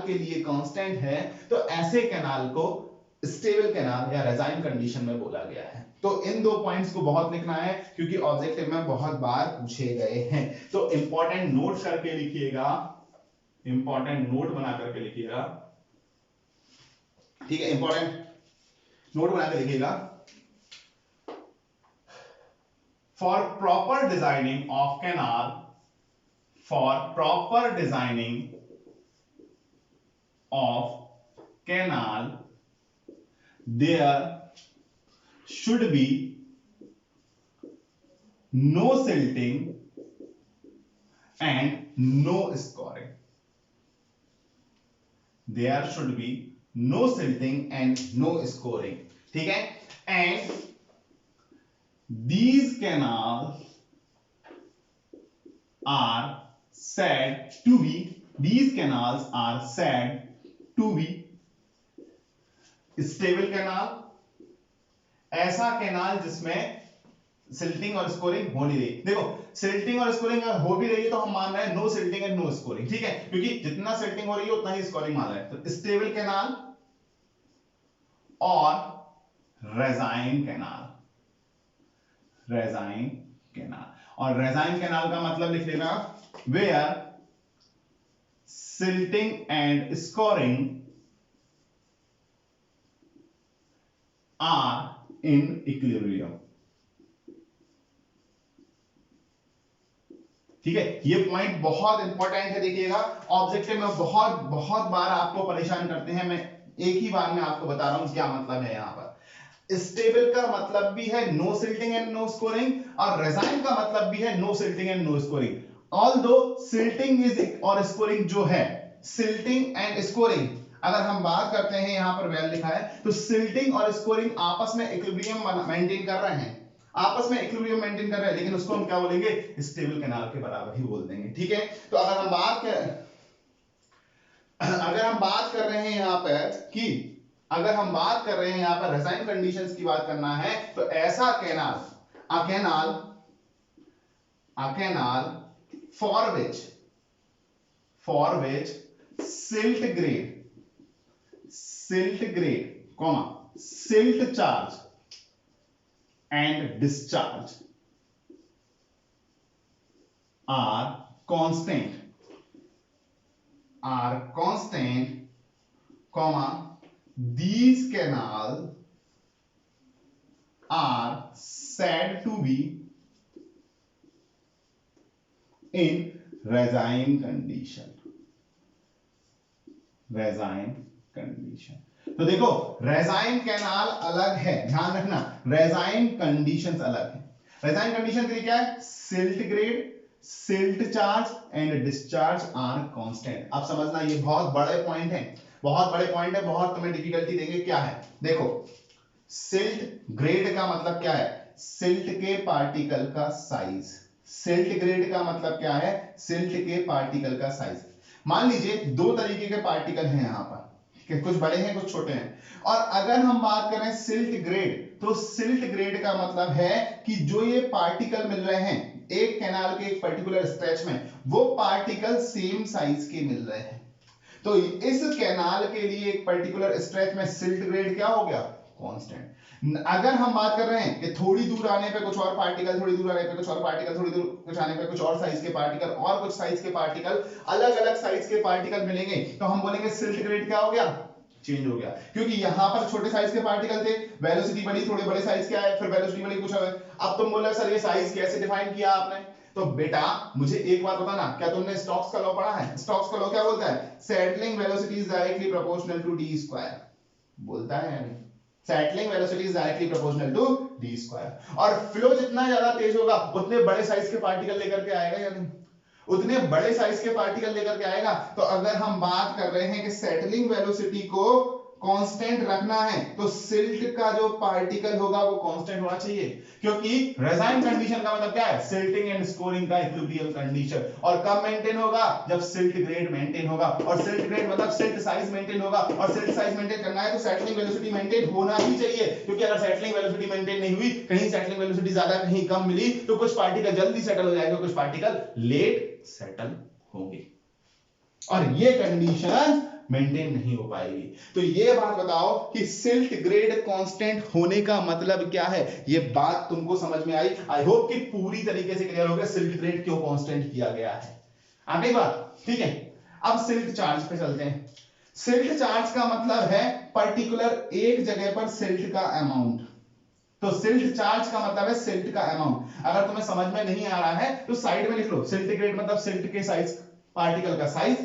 [SPEAKER 1] के लिए कांस्टेंट है, तो ऐसे कैनाल को स्टेबल कैनाल या रिजाइन कंडीशन में बोला गया है। तो इन दो पॉइंट्स को बहुत लिखना है क्योंकि ऑब्जेक्टिव में बहुत बार पूछे गए हैं। तो इंपॉर्टेंट नोट करके लिखिएगा, इंपॉर्टेंट नोट बना करके लिखिएगा। ठीक है, इंपॉर्टेंट नोट बना के लिखिएगा। For proper designing of canal, there should be no silting and no scoring. There should be no silting and no scoring. ठीक है, and these canals are said to be stable canal, ऐसा canal जिसमें silting और scoring हो नहीं रही। देखो, silting और स्कोरिंग हो भी रही है तो हम मान रहे हैं no silting and no scoring. ठीक है, क्योंकि जितना सिल्टिंग हो रही है उतना ही स्कोरिंग मान रहे हैं। तो स्टेबल कैनाल और रिजाइन कैनाल, और रिजाइन कैनाल का मतलब लिख लेना, where silting and scoring are in equilibrium, ठीक है, ये पॉइंट बहुत इंपॉर्टेंट है, देखिएगा ऑब्जेक्टिव में बहुत बहुत बार आपको परेशान करते हैं, मैं एक ही बार में आपको बता रहा हूं क्या मतलब है। यहां पर स्टेबल का मतलब भी है no silting and no scoring, और रेजाइन का मतलब भी है no silting and no scoring. Although silting is और स्कोरिंग जो है, सिल्टिंग एंड स्कोरिंग अगर हम बात करते हैं, यहां पर वेल लिखा है, तो सिल्टिंग और स्कोरिंग आपस में इक्विलिब्रियम मेंटेन कर रहे हैं, आपस में इक्विलिब्रियम मेंटेन कर रहे हैं, लेकिन उसको हम क्या बोलेंगे, स्टेबल कैनाल के बराबर ही बोल देंगे। ठीक है, तो अगर हम बात कर रहे हैं यहां पर कि अगर हम बात कर रहे हैं यहां पर रेजाइन कंडीशंस की बात करना है, तो ऐसा canal, a canal for which silt grade comma silt charge and discharge are constant comma these canals are said to be in regime condition. तो देखो रेजाइन कैनाल अलग है, ध्यान रखना, रेजाइन कंडीशंस अलग है। रेजाइन कंडीशन के लिए क्या है, silt grade, silt charge and discharge are constant. अब समझना, ये बहुत बड़े पॉइंट है, बहुत तुम्हें डिफिकल्टी देंगे। क्या है, देखो सिल्ट ग्रेड का मतलब क्या है, सिल्ट के पार्टिकल का साइज। सिल्ट ग्रेड का मतलब क्या है, सिल्ट के पार्टिकल का साइज। मान लीजिए दो तरीके के पार्टिकल हैं यहां पर, कुछ बड़े हैं कुछ छोटे हैं, और अगर हम बात करें सिल्ट ग्रेड, तो सिल्ट ग्रेड का मतलब है कि जो ये पार्टिकल मिल रहे हैं एक कैनाल के एक पर्टिकुलर स्ट्रेच में, वो पार्टिकल सेम साइज के मिल रहे हैं। तो इस कैनाल के लिए एक पर्टिकुलर स्ट्रेच में सिल्ट ग्रेड क्या हो गया, कांस्टेंट। अगर हम बात कर रहे हैं कि थोड़ी दूर आने पे कुछ और पार्टिकल, थोड़ी दूर आने पे कुछ और पार्टिकल, थोड़ी दूर कुछ आने पे कुछ और साइज के पार्टिकल, और कुछ साइज के पार्टिकल, अलग अलग साइज के पार्टिकल मिलेंगे, तो हम बोलेंगे सिल्ट ग्रेड क्या हो गया, चेंज हो गया। क्योंकि यहां पर छोटे साइज के पार्टिकल थे, वेलोसिटी बड़ी, थोड़े बड़े साइज के आए, फिर वेलोसिटी बड़ी, कुछ अब तुम बोल रहे सर ये साइज कैसे डिफाइन किया आपने, तो बेटा मुझे एक बात बताना, क्या तुमने स्टोक्स का लॉ पढ़ा है? स्टोक्स का लॉ क्या बोलता है, settling velocity is directly proportional to D square, बोलता है यानी settling velocity is directly proportional to D square. और फ्लो जितना ज्यादा तेज होगा उतने बड़े साइज के पार्टिकल लेकर के आएगा या नहीं, उतने बड़े साइज के पार्टिकल लेकर के आएगा। तो अगर हम बात कर रहे हैं कि सेटलिंग वेलोसिटी को कांस्टेंट रखना है, तो सिल्ट का जो पार्टिकल होगा वो कांस्टेंट होना चाहिए, क्योंकि रेजाइन कंडीशन का मतलब क्या है, सिल्टिंग एंड स्कोरिंग का इक्विलिब्रियम कंडीशन। और कब मेंटेन होगा, जब सिल्ट ग्रेड मेंटेन होगा, और सिल्ट ग्रेड मतलब सिल्ट साइज मेंटेन होगा, और सिल्ट साइज मेंटेन करना है तो सेटलिंग वेलोसिटी मेंटेन होना ही चाहिए, क्योंकि अगर सेटलिंग वेलोसिटी मेंटेन नहीं हुई, कहीं सेटलिंग वेलोसिटी ज्यादा कहीं कम मिली, तो कुछ पार्टिकल जल्दी सेटल हो जाएंगे, कुछ पार्टिकल लेट सेटल होंगे, और ये कंडीशन मेंटेन नहीं हो पाएगी। तो ये बात बताओ कि सिल्ट ग्रेड कांस्टेंट होने का मतलब क्या है, ये बात तुमको समझ में आई? आई होप कि पूरी तरीके से क्लियर हो गया सिल्ट ग्रेड क्यों कांस्टेंट किया गया है। आगे बात, ठीक है। अब सिल्ट चार्ज पे चलते हैं। सिल्ट चार्ज का मतलब है पर्टिकुलर एक जगह पर सिल्ट का अमाउंट। तो सिल्ट चार्ज का मतलब है सिल्ट का अमाउंट। अगर तुम्हें समझ में नहीं आ रहा है तो साइड में लिख लो, सिल्ट ग्रेड मतलब सिल्ट के साइज, पार्टिकल का साइज।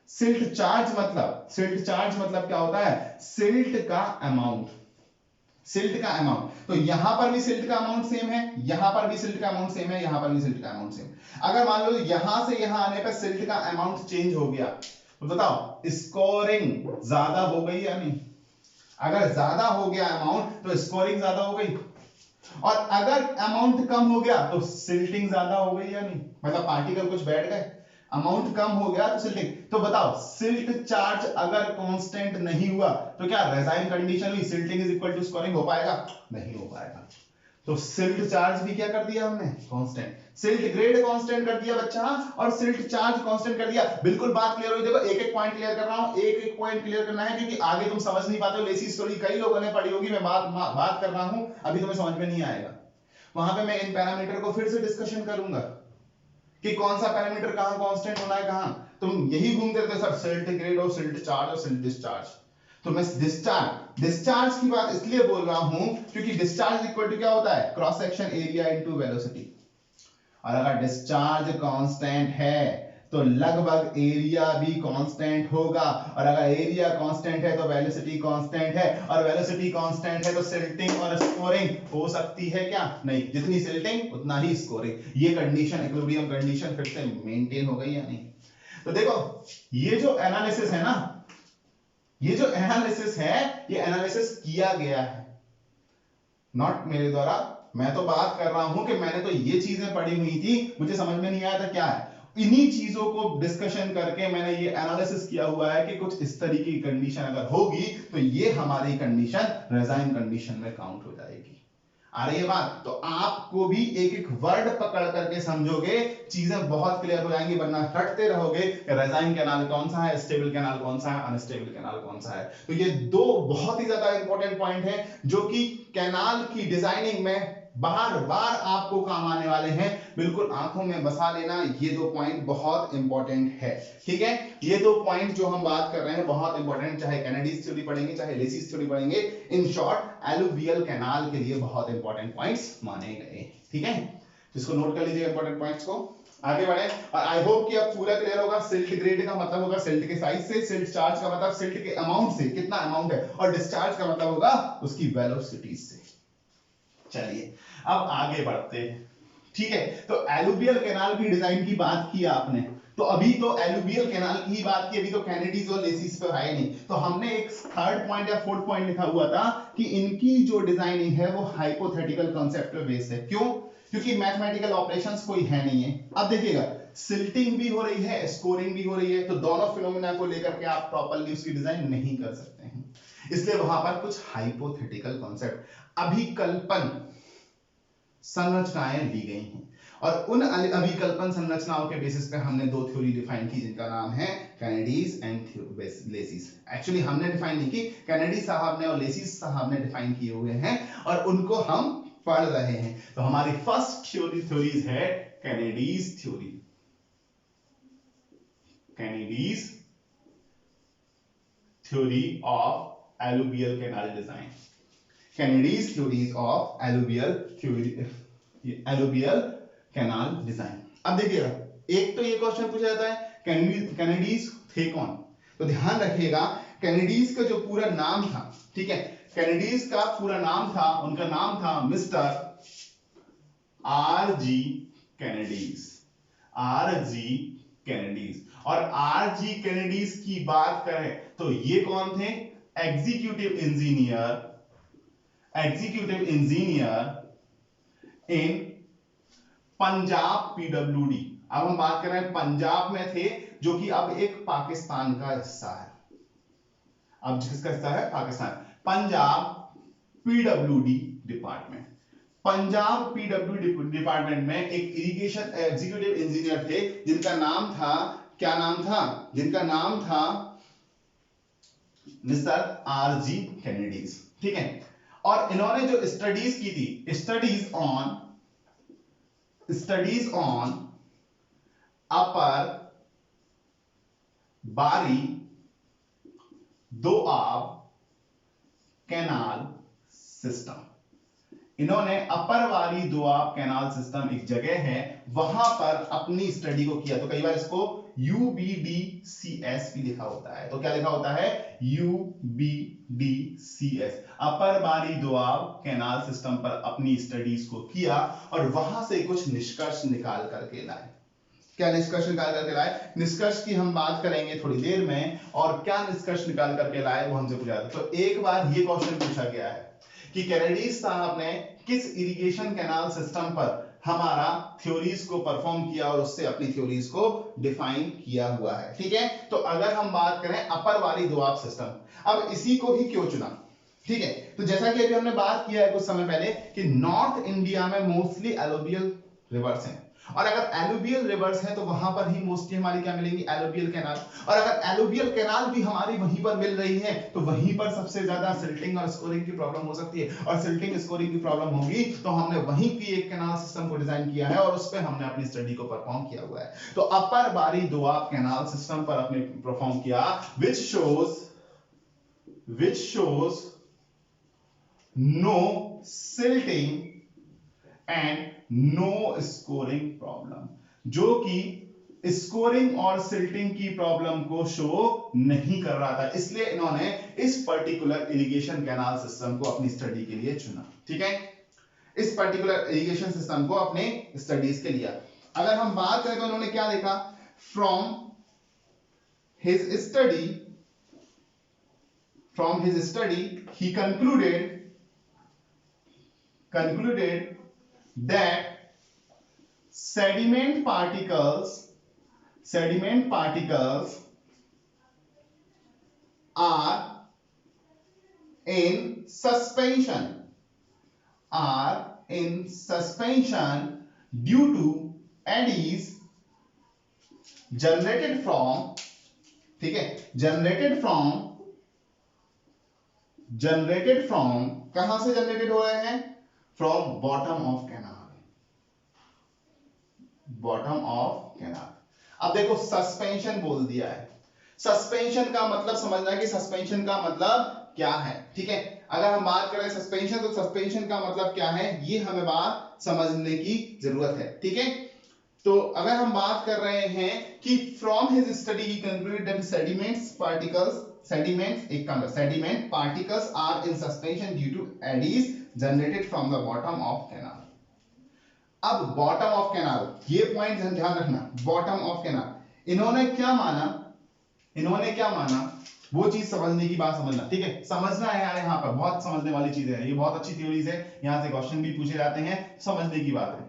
[SPEAKER 1] सिल्ट चार्ज मतलब क्या होता है, सिल्ट का अमाउंट, सिल्ट का अमाउंट। तो यहां पर भी सिल्ट का अमाउंट सेम है, यहां पर भी सिल्ट का अमाउंट सेम है, यहां पर भी सिल्ट का अमाउंट सेम। अगर मान लो यहां से यहां आने पर सिल्ट का अमाउंट चेंज हो गया, तो बताओ स्कोरिंग ज्यादा हो गई या नहीं? अगर ज्यादा हो गया अमाउंट तो स्कोरिंग ज्यादा हो गई, और अगर अमाउंट कम हो गया तो सिल्टिंग ज्यादा हो गई या नहीं? मतलब पार्टिकल कुछ बैठ गए, अमाउंट कम हो गया तो सिल्टिंग। तो बताओ सिल्ट चार्ज अगर कांस्टेंट नहीं हुआ तो क्या रेजाइन कंडीशन हुई, silting is equal to scoring हो पाएगा? नहीं हो पाएगा। तो सिल्ट चार्ज भी क्या कर दिया हमने, कांस्टेंट। सिल्ट ग्रेड कांस्टेंट कर दिया बच्चा, और सिल्ट चार्ज कांस्टेंट कर दिया। बिल्कुल बात क्लियर हुई? देखो एक एक पॉइंट क्लियर कर रहा हूं, एक एक पॉइंट क्लियर करना है, क्योंकि आगे तुम समझ नहीं पाते हो। लेसी स्टोरी कई लोगों ने पढ़ी होगी, मैं बात कर रहा हूं, अभी तुम्हें समझ में नहीं आएगा। वहां पे मैं इन पैरामीटर को फिर से डिस्कशन करूंगा कि कौन सा पैरामीटर कहां कांस्टेंट होना है, कहां। तुम यही घूमते रहते सर, सिल्ट ग्रेड और सिल्ट चार्ज और सिल्ट डिस्चार्ज। तो मैं डिस्चार्ज की बात इसलिए बोल रहा हूं क्योंकि डिस्चार्ज इक्वल टू क्या होता है, cross section area into velocity. और अगर डिस्चार्ज कांस्टेंट है तो लगभग एरिया भी कांस्टेंट होगा, और अगर एरिया कांस्टेंट है तो वेलोसिटी कांस्टेंट है, और वेलोसिटी कांस्टेंट है तो सिल्टिंग और स्कोरिंग हो सकती है क्या? नहीं, जितनी सिल्टिंग उतना ही स्कोरिंग। ये कंडीशन, इक्विलिब्रियम कंडीशन फिर से मेंटेन हो गई या नहीं? तो देखो ये जो एनालिसिस है ना, ये जो एनालिसिस है, ये एनालिसिस किया गया है, नॉट मेरे द्वारा। मैं तो बात कर रहा हूं कि मैंने तो ये चीजें पढ़ी हुई थी, मुझे समझ में नहीं आया था क्या है, इन्हीं चीजों को डिस्कशन करके मैंने ये एनालिसिस किया हुआ है कि कुछ इस तरीके की कंडीशन अगर होगी तो ये हमारी कंडीशन रेजाइन कंडीशन में काउंट हो जाएगी। आ रही है बात? तो आपको भी एक एक वर्ड पकड़ करके समझोगे, चीजें बहुत क्लियर हो जाएंगी, वरना रटते रहोगे कि रेजाइन कैनाल कौन सा है, स्टेबल कैनाल कौन सा है, अनस्टेबल कैनाल कौन सा है। तो ये दो बहुत ही ज्यादा इंपॉर्टेंट पॉइंट है जो कि कैनाल की डिजाइनिंग में बार बार आपको काम आने वाले हैं, बिल्कुल आंखों में बसा लेना। ये दो पॉइंट बहुत इंपॉर्टेंट है, ठीक है? ये दो पॉइंट जो हम बात कर रहे हैं बहुत इंपॉर्टेंट, चाहे कैनेडीज थ्योरी पढ़ेंगे चाहे लेसिस थ्योरी पढ़ेंगे, इन शॉर्ट एलुवियल कैनाल के लिए बहुत इंपॉर्टेंट पॉइंट्स माने गए, ठीक है? जिसको नोट कर लीजिए इंपॉर्टेंट पॉइंट्स को। आगे बढ़े, और आई होप कि अब पूरा क्लियर होगा। सिल्ट ग्रेड का मतलब होगा सिल्ट के साइज से, सिल्ट चार्ज का मतलब सिल्ट के अमाउंट से, कितना अमाउंट है, और डिस्चार्ज का मतलब होगा उसकी वेलोसिटी से। चलिए अब आगे बढ़ते हैं, ठीक है? तो एलुवियल कैनाल की डिजाइन की बात की आपने, तो अभी तो एलुवियल कैनाल की ही बात की, अभी तो कैनेडीज और लेसिस पे आए नहीं। तो हमने एक थर्ड पॉइंट या फोर्थ पॉइंट लिखा हुआ था कि इनकी जो डिजाइनिंग है वो हाइपोथेटिकल कांसेप्ट पे बेस्ड है। क्यों? क्योंकि मैथमेटिकल ऑपरेशंस कोई है नहीं है। अब देखिएगा, सिल्टिंग भी हो रही है, स्कोरिंग भी हो रही है, तो दोनों फिनोमेना को लेकर के आप प्रॉपर्ली उसकी डिजाइन नहीं कर सकते हैं, इसलिए वहां पर कुछ हाइपोथेटिकल कॉन्सेप्ट, अभिकल्पन संरचनाएं ली गई हैं, और उन अभिकल्पन संरचनाओं के बेसिस पे हमने दो थ्योरी डिफाइन की जिनका नाम है कैनेडीज एंड लेसिस। एक्चुअली हमने डिफाइन नहीं की, कैनेडी साहब ने और लेसिस साहब ने डिफाइन किए हुए हैं, और उनको हम पढ़ रहे हैं। तो हमारी फर्स्ट थ्योरीज है Kennedy's theory, Kennedy's theory of alluvial canal design, Kennedy's theories of alluvial canal design. अब देखिएगा, एक तो ये क्वेश्चन पूछा जाता है कैनेडीज थे कौन? तो ध्यान रखिएगा, कैनेडीज का जो पूरा नाम था, ठीक है, कैनेडीज का पूरा नाम था, उनका नाम था मिस्टर आर.जी. कैनेडीज, आर.जी. कैनेडीज। और आर.जी. कैनेडीज की बात करें तो ये कौन थे? एग्जीक्यूटिव इंजीनियर इन पंजाब पीडब्ल्यूडी। अब हम बात कर रहे हैं पंजाब में थे, जो कि अब एक पाकिस्तान का हिस्सा है। अब किसका हिस्सा है? Pakistan. Punjab PWD department, Punjab PW department में एक इरिगेशन एग्जीक्यूटिव इंजीनियर थे जिनका नाम था, क्या नाम था? जिनका नाम था मिस्टर आर.जी. कैनेडीज, ठीक है? और इन्होंने जो स्टडीज की थी, स्टडीज ऑन अपर बारी दोआब कैनाल सिस्टम। इन्होंने अपर बारी दोआब कैनाल सिस्टम, एक जगह है वहां पर अपनी स्टडी को किया। तो कई बार इसको UBDCS भी लिखा होता है। तो क्या लिखा होता है? UBDCS, अपर बारी दोआब कैनाल सिस्टम पर अपनी स्टडीज को किया, और वहां से कुछ निष्कर्ष निकाल करके लाए। क्या निष्कर्ष निकाल करके लाए? निष्कर्ष की हम बात करेंगे थोड़ी देर में, और क्या निष्कर्ष निकाल करके लाए वो हमसे पूछा। तो एक बार ये क्वेश्चन पूछा गया है कि कैनेडीज साहब ने किस इरिगेशन कैनाल सिस्टम पर हमारा थ्योरीज को परफॉर्म किया और उससे अपनी थ्योरीज को डिफाइन किया हुआ है, ठीक है? तो अगर हम बात करें अपर बारी दोआब सिस्टम, अब इसी को ही क्यों चुना, ठीक है? तो जैसा कि अभी हमने बात किया है कुछ समय पहले कि नॉर्थ इंडिया में मोस्टली एलुवियल रिवर्स हैं, और अगर एलुवियल रिवर्स है तो वहां पर ही मोस्टली हमारी क्या मिलेंगी? Alluvial canal. और अगर एलुवियल कैनाल भी हमारी वहीं पर मिल रही है तो वहीं पर सबसे ज्यादा सिल्टिंग और स्कोरिंग की प्रॉब्लम हो सकती है, और सिल्टिंग स्कोरिंग की प्रॉब्लम होगी तो हमने वहीं की एक कैनाल सिस्टम को डिजाइन किया है और उस पर हमने अपनी स्टडी को परफॉर्म किया हुआ है। तो अपर बारी दोआब कैनाल सिस्टम पर अपने परफॉर्म किया, which shows no silting and no scoring problem, जो कि स्कोरिंग और सिल्टिंग की प्रॉब्लम को शो नहीं कर रहा था, इसलिए इन्होंने इस पर्टिकुलर इरिगेशन कैनाल सिस्टम को अपनी स्टडी के लिए चुना। ठीक है, इस पर्टिकुलर इरिगेशन सिस्टम को अपने स्टडीज के लिए। अगर हम बात करें तो इन्होंने क्या देखा, from his study he concluded that sediment particles are in suspension due to eddies generated from, ठीक है, generated from कहां से जनरेटेड हो रहे हैं, फ्रॉम बॉटम ऑफ कैनाल। अब देखो सस्पेंशन बोल दिया है, सस्पेंशन का मतलब समझना है कि सस्पेंशन का मतलब क्या है। ठीक है, अगर हम बात करें सस्पेंशन, तो सस्पेंशन का मतलब क्या है ये हमें बात समझने की जरूरत है। ठीक है, तो अगर हम बात कर रहे हैं कि from his study he concluded that sediment particles are in suspension due to eddies generated from the bottom of canal। अब बॉटम ऑफ कैनाल, ये पॉइंट ध्यान रखना, बॉटम ऑफ कैनाल इन्होंने क्या माना वो चीज समझने की बात समझना। ठीक है, समझना है यार, यहाँ पर बहुत समझने वाली चीजें हैं, ये बहुत अच्छी थ्योरीज है, यहाँ से क्वेश्चन भी पूछे जाते हैं, समझने की बात है।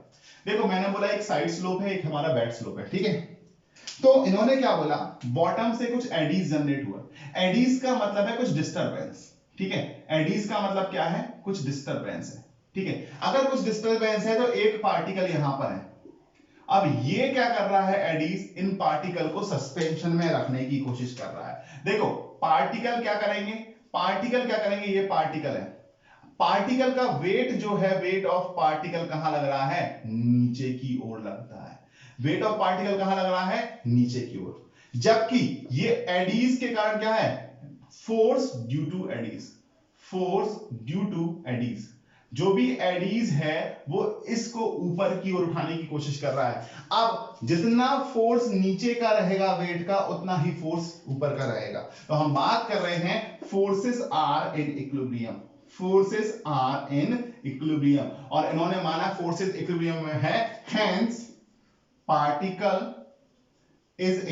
[SPEAKER 1] देखो मैंने बोला एक साइड स्लोप है, एक हमारा बेड स्लोप है। ठीक है, तो इन्होंने क्या बोला, बॉटम से कुछ एडीज जनरेट हुआ। एडीज का मतलब है कुछ डिस्टरबेंस। ठीक है, एडीज का मतलब क्या है, कुछ डिस्टरबेंस है। ठीक है, अगर कुछ डिस्टरबेंस है तो एक पार्टिकल यहां पर है। अब ये क्या कर रहा है, एडीज इन पार्टिकल को सस्पेंशन में रखने की कोशिश कर रहा है। देखो पार्टिकल क्या करेंगे, ये पार्टिकल है, पार्टिकल का वेट जो है, वेट ऑफ पार्टिकल कहां लग रहा है, नीचे की ओर लगता है। वेट ऑफ पार्टिकल कहां लग रहा है, नीचे की ओर, जबकि ये एडीज के कारण क्या है, फोर्स ड्यू टू एडीज, जो भी एडीज है वो इसको ऊपर की ओर उठाने की कोशिश कर रहा है। अब जितना फोर्स नीचे का रहेगा वेट का, उतना ही फोर्स ऊपर का रहेगा। तो हम बात कर रहे हैं फोर्सेस आर इन इक्विलिब्रियम, और इन्होंने माना फोर्सेस इक्विलिब्रियम में है, hence particle is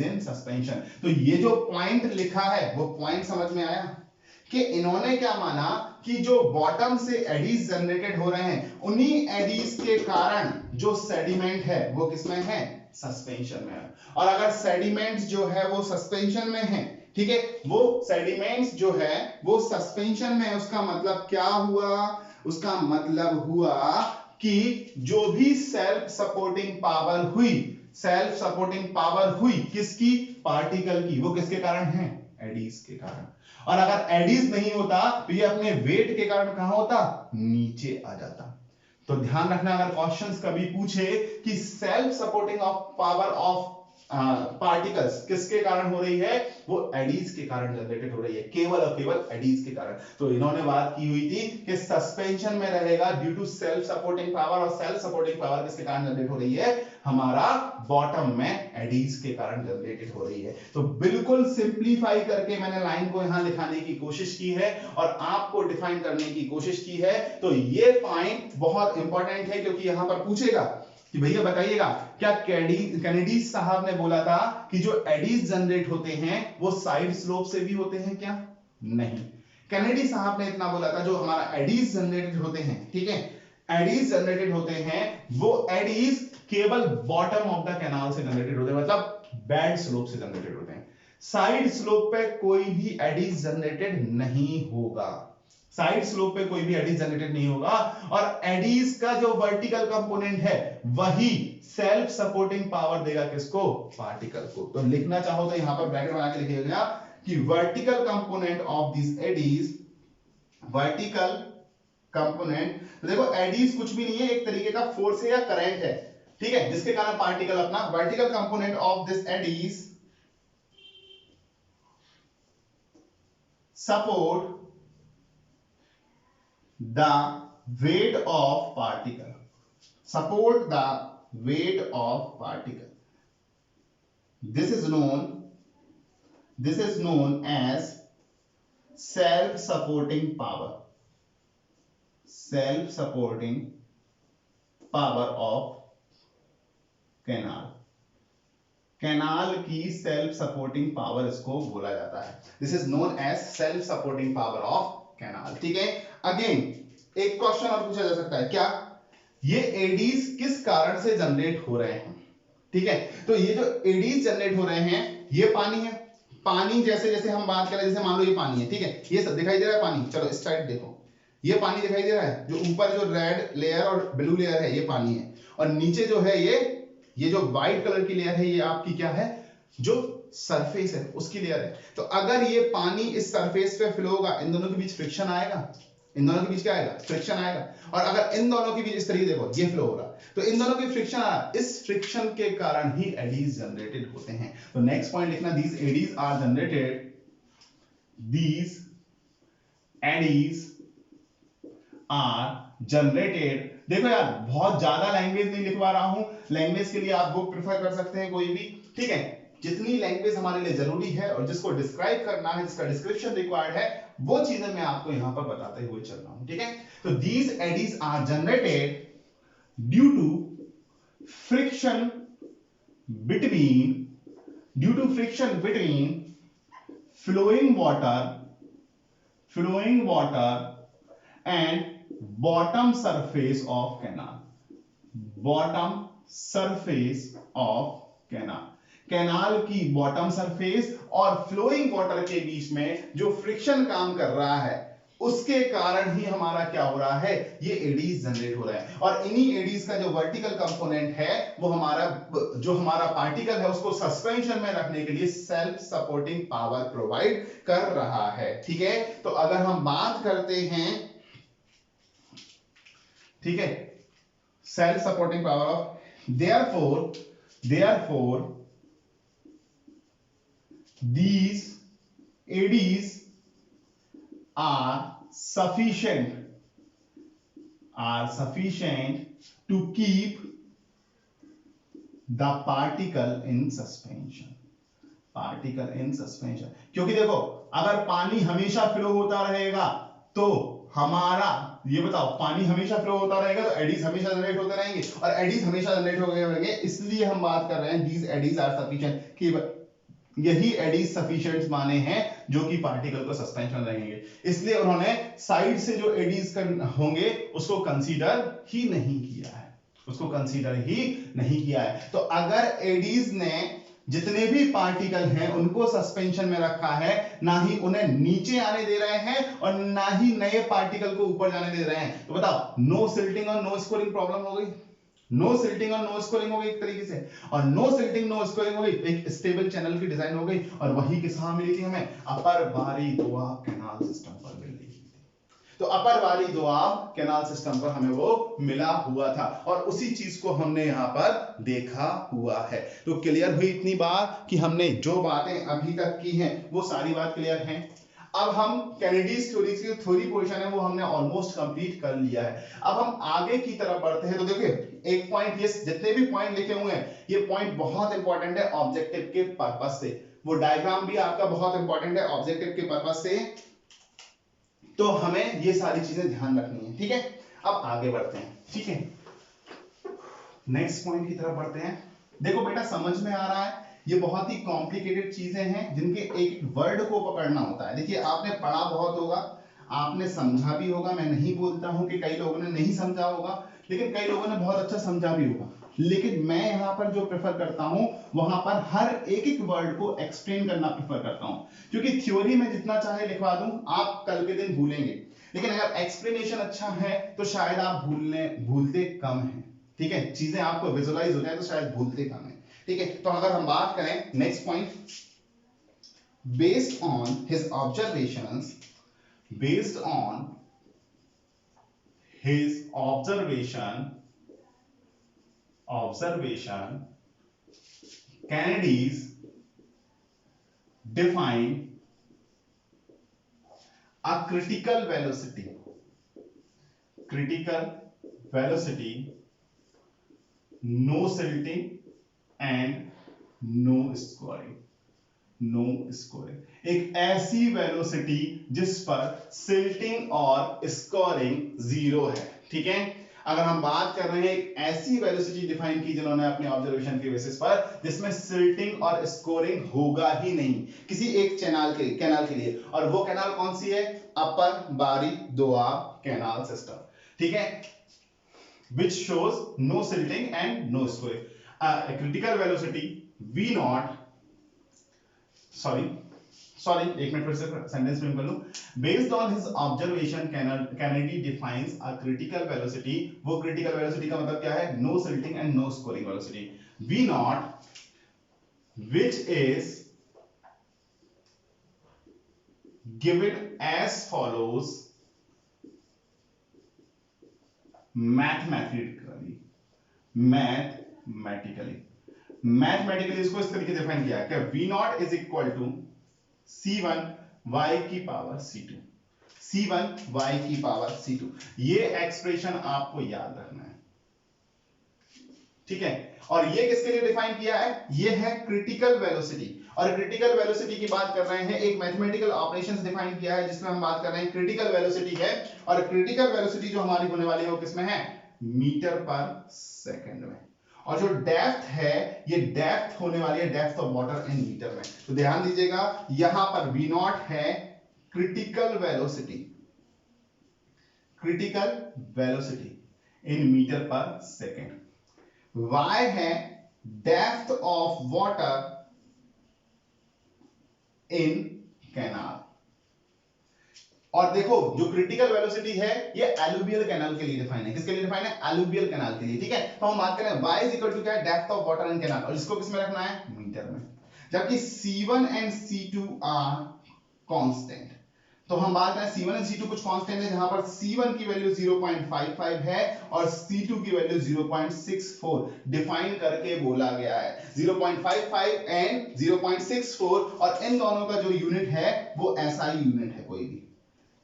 [SPEAKER 1] in suspension, तो ये जो पॉइंट लिखा है वो पॉइंट समझ में आया कि इन्होंने क्या माना कि जो बॉटम से एडीज जनरेटेड हो रहे हैं, उन्हीं एडीज के कारण जो सेडिमेंट है वो किसमें है, सस्पेंशन में है। और अगर सेडिमेंट्स जो है वो सस्पेंशन में है, ठीक है, वो सेडिमेंट्स जो है वो सस्पेंशन में है, उसका मतलब क्या हुआ, उसका मतलब हुआ कि जो भी सेल्फ सपोर्टिंग पावर हुई किसकी, पार्टिकल की, वो किसके कारण है, एडीज के कारण। और अगर एडीज नहीं होता तो ये अपने वेट के कारण कहां होता, नीचे आ जाता। तो ध्यान रखना, अगर क्वेश्चंस कभी पूछे कि self supporting of power of particles किसके कारण हो रही है, वो एडीज के कारण जनरेटेड हो रही है, केवल और केवल एडीज के कारण। तो इन्होंने बात की हुई थी कि सस्पेंशन में रहेगा due to self supporting power, और सेल्फ सपोर्टिंग पावर किसके कारण जनरेट हो रही है, हमारा बॉटम में एडीज के कारण जनरेटेड हो रही है। तो बिल्कुल सिंपलीफाई करके मैंने लाइन को यहां लिखाने की कोशिश की है और आपको डिफाइन करने की कोशिश की है। तो ये पॉइंट बहुत इंपॉर्टेंट है, क्योंकि यहां पर पूछेगा कि भैया बताइएगा, क्या कैनेडी साहब ने बोला था कि जो एडीज जनरेट होते हैं वो साइड स्लोप से भी होते हैं क्या, नहीं। कैनेडी साहब ने इतना बोला था, जो हमारा एडीज जनरेटेड होते हैं, ठीक है, एडीज जनरेटेड होते हैं, वो एडीज केवल बॉटम ऑफ द कैनाल से जनरेटेड होते हैं, मतलब बैड स्लोप से जनरेटेड होते हैं। साइड स्लोप पे कोई भी एडीज जनरेटेड नहीं होगा, साइड स्लोप पे कोई भी एडीज जनरेटेड नहीं होगा। और एडीज का जो वर्टिकल कंपोनेंट है वही सेल्फ सपोर्टिंग पावर देगा किसको, पार्टिकल को। तो लिखना चाहो तो यहां पर ब्रैकेट बना के लिखिएगा कि vertical component of this eddies, vertical component, तो देखो एडीज कुछ भी नहीं है, एक तरीके का फोर्स है या करंट है, ठीक है, जिसके कारण पार्टिकल अपना, vertical component of this eddies support the weight of particle, support the weight of particle. This is known as self supporting power, self supporting power of canal. Canal की self supporting power इसको बोला जाता है। This is known as self supporting power of canal. ठीक है, again एक question और पूछा जा सकता है, क्या ये एडीज किस कारण से जनरेट हो रहे हैं? ठीक है, तो ये जो एडीज जनरेट हो रहे हैं, ये पानी है। पानी जैसे जैसे हम बात करें, जैसे मान लो ये पानी है, ठीक है, ये सब दिखाई दे रहा है पानी। चलो इस साइड देखो, ये पानी दिखाई दे रहा है, जो ऊपर जो रेड लेयर और ब्लू लेयर है ये पानी है, और नीचे जो है ये जो व्हाइट कलर की लेयर है ये आपकी क्या है, जो सरफेस है उसकी लेयर है। तो अगर ये पानी इस सरफेस पे फ्लो होगा, इन दोनों के बीच फ्रिक्शन आएगा, इन दोनों के बीच क्या आएगा, फ्रिक्शन आएगा। और अगर इन दोनों के बीच इस तरीके देखो ये फ्लो हो रहा, तो इन दोनों के फ्रिक्शन आ रहा, इस फ्रिक्शन के कारण ही एडीज जनरेटेड होते हैं। तो नेक्स्ट पॉइंट लिखना, these eddies are generated, these eddies are generated। देखो यार बहुत ज्यादा लैंग्वेज नहीं लिखवा रहा हूं, लैंग्वेज के लिए आप बुक प्रेफर कर सकते हैं कोई भी, ठीक है। जितनी लैंग्वेज हमारे लिए जरूरी है और जिसको डिस्क्राइब करना है, जिसका डिस्क्रिप्शन रिक्वायर्ड है, वो चीजें मैं आपको यहां पर बताते हुए चल रहा हूं, ठीक है। तो these eddies are generated due to friction between flowing water and bottom surface of canal, bottom surface of canal। Canal की बॉटम सरफेस और फ्लोइंग वाटर के बीच में जो फ्रिक्शन काम कर रहा है, उसके कारण ही हमारा क्या हो रहा है, ये एडीज जनरेट हो रहा है। और इन्हीं एडीज का जो वर्टिकल कंपोनेंट है, वो हमारा पार्टिकल है, उसको सस्पेंशन में रखने के लिए सेल्फ सपोर्टिंग पावर प्रोवाइड कर रहा है, ठीक है। तो अगर हम बात करते हैं, ठीक है, self supporting power of, therefore these eddies are sufficient to keep the particle in suspension, क्योंकि देखो अगर पानी हमेशा फ्लो होता रहेगा तो हमारा, ये बताओ, पानी हमेशा फ्लो होता रहेगा तो एडीज हमेशा जनरेट होते रहेंगे, और एडीज हमेशा जनरेट होते रहेंगे, इसलिए हम बात कर रहे हैं these eddies are sufficient, कि यही एडीज सफिशिएंट माने हैं जो कि पार्टिकल को सस्पेंशन रहेंगे। इसलिए उन्होंने साइड से जो एडीज होंगे उसको कंसीडर ही नहीं किया है, तो अगर एडीज ने जितने भी पार्टिकल हैं उनको सस्पेंशन में रखा है, ना ही उन्हें नीचे आने दे रहे हैं और ना ही नए पार्टिकल को ऊपर जाने दे रहे हैं, तो बताओ नो सिल्टिंग और नो स्कोरिंग प्रॉब्लम हो गई, नो सिल्टिंग और नो स्कोरिंग हो गई एक तरीके से, और नो सिल्टिंग नो स्कोरिंग हो गई, एक स्टेबल चैनल की डिजाइन हो गई, और वही किसमें मिली थी हमें, अपर बारी दोआब कैनाल सिस्टम पर मिल रही थी। तो अपर बारी दोआब कैनाल सिस्टम पर हमें वो मिला हुआ था, और उसी चीज को हमने यहां पर देखा हुआ है। तो क्लियर हुई इतनी बात कि हमने जो बातें अभी तक की हैं वो सारी बात क्लियर हैं। अब हम कैनेडीज थ्योरी की थ्योरी पोर्शन है वो हमने ऑलमोस्ट कंप्लीट कर लिया है। अब हम आगे की तरफ बढ़ते हैं। तो देखिए एक पॉइंट, ये जितने भी पॉइंट लिखे हुए हैं ये पॉइंट बहुत इंपॉर्टेंट है ऑब्जेक्टिव के पर्पस से, वो डायग्राम भी आपका बहुत इंपॉर्टेंट है ऑब्जेक्टिव के पर्पस से, तो हमें ये सारी चीजें ध्यान रखनी है, ठीक है। अब आगे बढ़ते हैं, ठीक है, नेक्स्ट पॉइंट की तरफ बढ़ते हैं। देखो बेटा समझ में आ रहा है, ये बहुत ही कॉम्प्लिकेटेड चीजें हैं जिनके एक एक वर्ड को पकड़ना होता है। देखिए आपने पढ़ा बहुत होगा, आपने समझा भी होगा, मैं नहीं बोलता हूं कि कई लोगों ने नहीं समझा होगा, लेकिन कई लोगों ने बहुत अच्छा समझा भी होगा, लेकिन मैं यहां पर जो प्रेफर करता हूं वहां पर हर एक एक वर्ड को एक्सप्लेन करना प्रेफर करता हूं, क्योंकि थ्योरी में जितना चाहे लिखवा दूं आप कल के दिन भूलेंगे, लेकिन अगर एक्सप्लेनेशन अच्छा है तो शायद आप भूलते कम हैं, ठीक है, चीजें आपको विजुअलाइज हो जाए तो शायद भूलते कम है, ठीक है। तो अगर हम बात करें next point, based on his observations Kennedys define a critical velocity critical velocity, no silting and no scoring. No scoring, एक ऐसी वेलोसिटी जिस पर सिल्टिंग और स्कोरिंग जीरो है। ठीक है, अगर हम बात कर रहे हैं एक ऐसी वेलोसिटी डिफाइन की जिन्होंने अपने ऑब्जर्वेशन के बेसिस पर जिसमें सिल्टिंग और स्कोरिंग होगा ही नहीं किसी एक कैनाल के लिए, और वो कैनाल कौन सी है? अपर बारी दोआब कैनाल सिस्टम। ठीक है, which shows no silting and no scoring. A critical velocity v naught, एक मिनट फिर से सेंटेंस फ्रेम कर लूं। Based on his observation Kennedy defines a critical velocity, वो क्रिटिकल वेलोसिटी का मतलब क्या है? No silting and no scoring velocity, v naught which is given as follows mathematically इसको इस तरीके से डिफाइन किया कि v naught is equal to c1 y की पावर c2, c1 y की पावर c2। ये एक्सप्रेशन आपको याद रखना है। ठीक है, और ये किसके लिए डिफाइन किया है? ये है क्रिटिकल वेलोसिटी, और क्रिटिकल वेलोसिटी की बात कर रहे हैं, एक मैथमेटिकल ऑपरेशंस डिफाइन किया है जिसमें हम बात कर रहे हैं क्रिटिकल वेलोसिटी है, और क्रिटिकल वेलोसिटी जो हमारी होने वाली है वो किसमें है? मीटर पर सेकंड में। और जो डेप्थ है, ये डेप्थ होने वाली है depth of water in meter में। तो ध्यान दीजिएगा, यहां पर v नॉट है critical velocity in meter per second, y है depth of water in canal. और देखो जो क्रिटिकल वेलोसिटी है ये एलुवियल कैनाल के लिए डिफाइन है। किसके लिए डिफाइन है? एलुवियल कैनाल के लिए। ठीक है, तो हम बात करें y इज इक्वल टू क्या है? Depth of water in canal, और इसको किसमें रखना है? मीटर में। जबकि c1 and c2 are constant, तो हम बात करें c1 एंड c2 कुछ कांस्टेंट है, जहां पर c1 की वैल्यू 0.55 है और c2 की वैल्यू 0.64 डिफाइन करके बोला गया है। 0.55 एंड 0.64, और इन दोनों का जो यूनिट है वो SI यूनिट है। कोई भी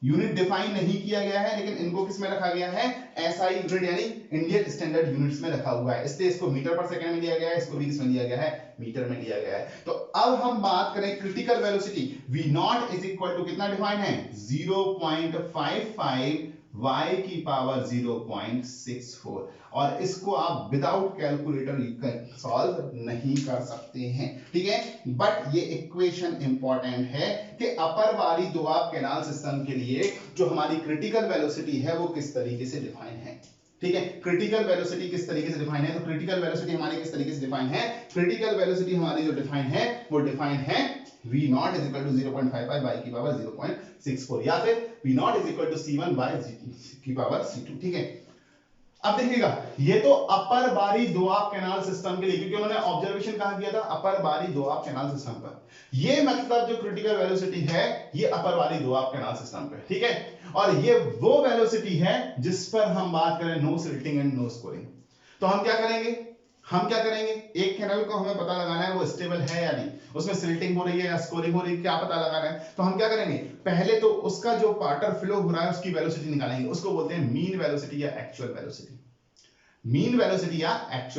[SPEAKER 1] यूनिट डिफाइन नहीं किया गया है, लेकिन इनको किस में रखा गया है? SI यूनिट यानी इंडियन स्टैंडर्ड यूनिट्स में रखा हुआ है, इसलिए इसको मीटर पर सेकंड में लिया गया है, इसको भी किसमें लिया गया है? मीटर में लिया गया है। तो अब हम बात करें critical velocity, v naught is equal to कितना डिफाइन है? 0.55 y की पावर 0.64, और इसको आप विदाउट कैलकुलेटर सॉल्व नहीं कर सकते हैं। ठीक है, बट ये इक्वेशन इंपॉर्टेंट है कि अपर बारी दोआब कैनाल सिस्टम के लिए जो हमारी क्रिटिकल वेलोसिटी है वो किस तरीके से डिफाइन है। ठीक है, क्रिटिकल वेलोसिटी किस तरीके से डिफाइन है? तो क्रिटिकल वेलोसिटी हमारी किस तरीके से डिफाइन है? क्रिटिकल वेलोसिटी हमारी जो डिफाइन है वो डिफाइन है v naught is equal to 0.55 y की पावर 0.64, या फिर v naught is equal to c1 y की पावर c2। ठीक है, अब देखिएगा ये तो अपर बारी दोआब कैनाल सिस्टम के लिए, क्योंकि उन्होंने ऑब्जर्वेशन कहां किया था? अपर बारी दोआब कैनाल सिस्टम पर। ये मतलब जो क्रिटिकल वेलोसिटी है ये अपर बारी दोआब कैनाल सिस्टम पे। ठीक है, और ये वो वेलोसिटी है जिस पर हम बात करें no silting and no scoring. तो हम क्या करेंगे? एक कैनाल को हमें पता लगाना है वो स्टेबल है या नहीं, उसमें सिल्टिंग हो रही है या स्कोरिंग हो रही है, क्या पता लगाना है। तो हम क्या करेंगे? पहले तो उसका जो वाटर फ्लो हो रहा है उसकी वेलोसिटी निकालेंगे, उसको बोलते हैं मीन वेलोसिटी या एक्चुअल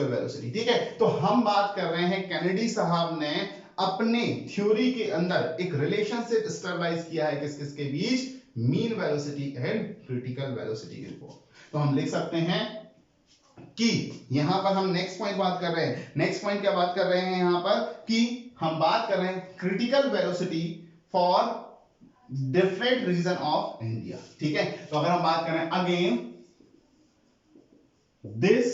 [SPEAKER 1] वेलोसिटी। ठीक है, तो हम बात कर रहे हैं कैनेडी साहब ने अपने थ्योरी के अंदर एक रिलेशनशिप स्टेबलाइज किया है किस किस के बीच? Mean velocity and critical velocity के ऊपर। तो हम लिख सकते हैं कि यहां पर हम नेक्स्ट पॉइंट बात कर रहे हैं। नेक्स्ट पॉइंट क्या बात कर रहे हैं यहां पर? कि हम बात कर रहे हैं critical velocity for different region of India. ठीक है, तो अगर हम बात करें again, this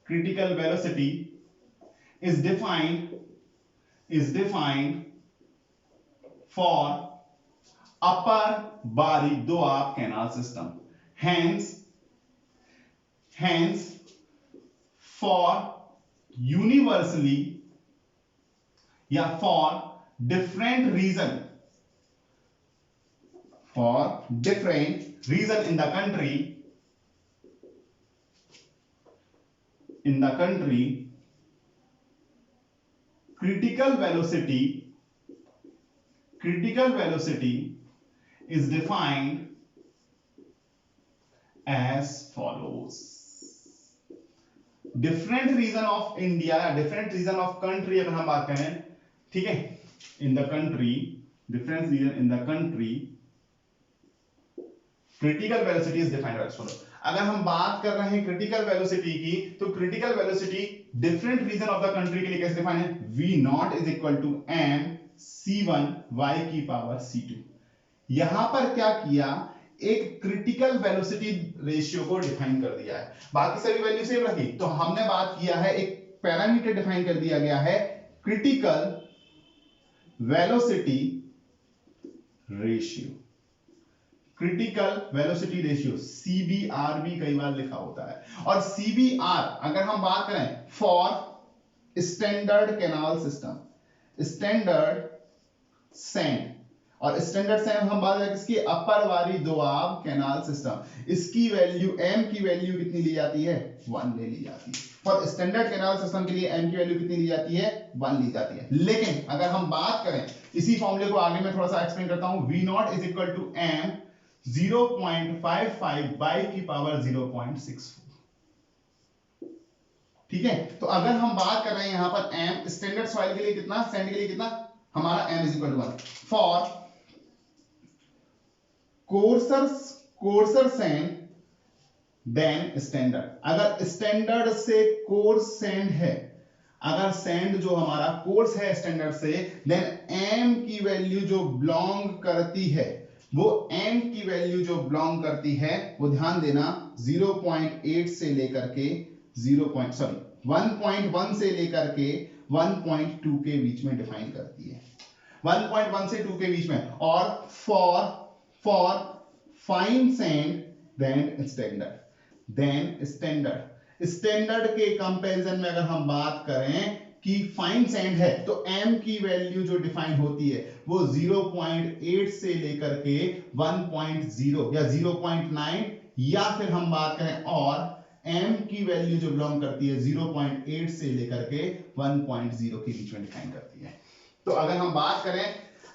[SPEAKER 1] critical velocity is defined for upper bari doab canal system, hence for universally या for different reason in the country, critical velocity is defined as follows. Different region of India या different region of country अगर हम बात करें, ठीक है, in the country, different region in the country, critical velocity is defined as follow. अगर हम बात कर रहे हैं क्रिटिकल वेलोसिटी की, तो critical velocity different region of the country के लिए कैसे डिफाइन है? v naught is equal to m c1 y की पावर c2। यहां पर क्या किया, एक क्रिटिकल वेलोसिटी रेशियो को डिफाइन कर दिया है, बाकी सभी वैल्यू सेम रखी। तो हमने बात किया है, एक पैरामीटर डिफाइन कर दिया गया है, critical velocity ratio. Critical velocity ratio CBR भी कई बार लिखा होता है। और CBR अगर हम बात करें for standard canal system, standard sand, और स्टैंडर्ड सैंड हम बात करें किसकी? अपर वारी दोआब कैनाल सिस्टम, इसकी वैल्यू m की वैल्यू कितनी ली जाती है? 1 ले ली जाती है। फॉर स्टैंडर्ड कैनाल सिस्टम के लिए m की वैल्यू कितनी ली जाती है? 1 ली जाती है। लेकिन अगर हम बात करें, इसी फॉर्मूले को आगे मैं थोड़ा सा एक्सप्लेन करता हूं, v naught is equal to m 0.55 by की पावर 0.64। ठीक है, तो अगर हम बात कर रहे हैं यहां पर m स्टैंडर्ड सॉइल के लिए कितना, सैंड के लिए कितना, हमारा m is equal to 1। For coarser sand then standard, अगर स्टैंडर्ड से कोर्स सैंड है, अगर सैंड जो हमारा कोर्स है स्टैंडर्ड से, देन m की वैल्यू जो बिलोंग करती है, वो m की वैल्यू जो बिलोंग करती है, वो ध्यान देना 0.8 से लेकर के 1.1 से लेकर के 1.2 के बीच में डिफाइन करती है, 1.1 से 2 के बीच में। और for fine sand then standard के कंपैरिजन में अगर हम बात करें कि फाइन सैंड है, तो m की वैल्यू जो डिफाइन होती है वो 0.8 से लेकर के 1.0 या 0.9, या फिर हम बात करें और m की वैल्यू जो बिलोंग करती है 0.8 से लेकर के 1.0 के बीच में डिफाइन करती है। तो अगर हम बात करें,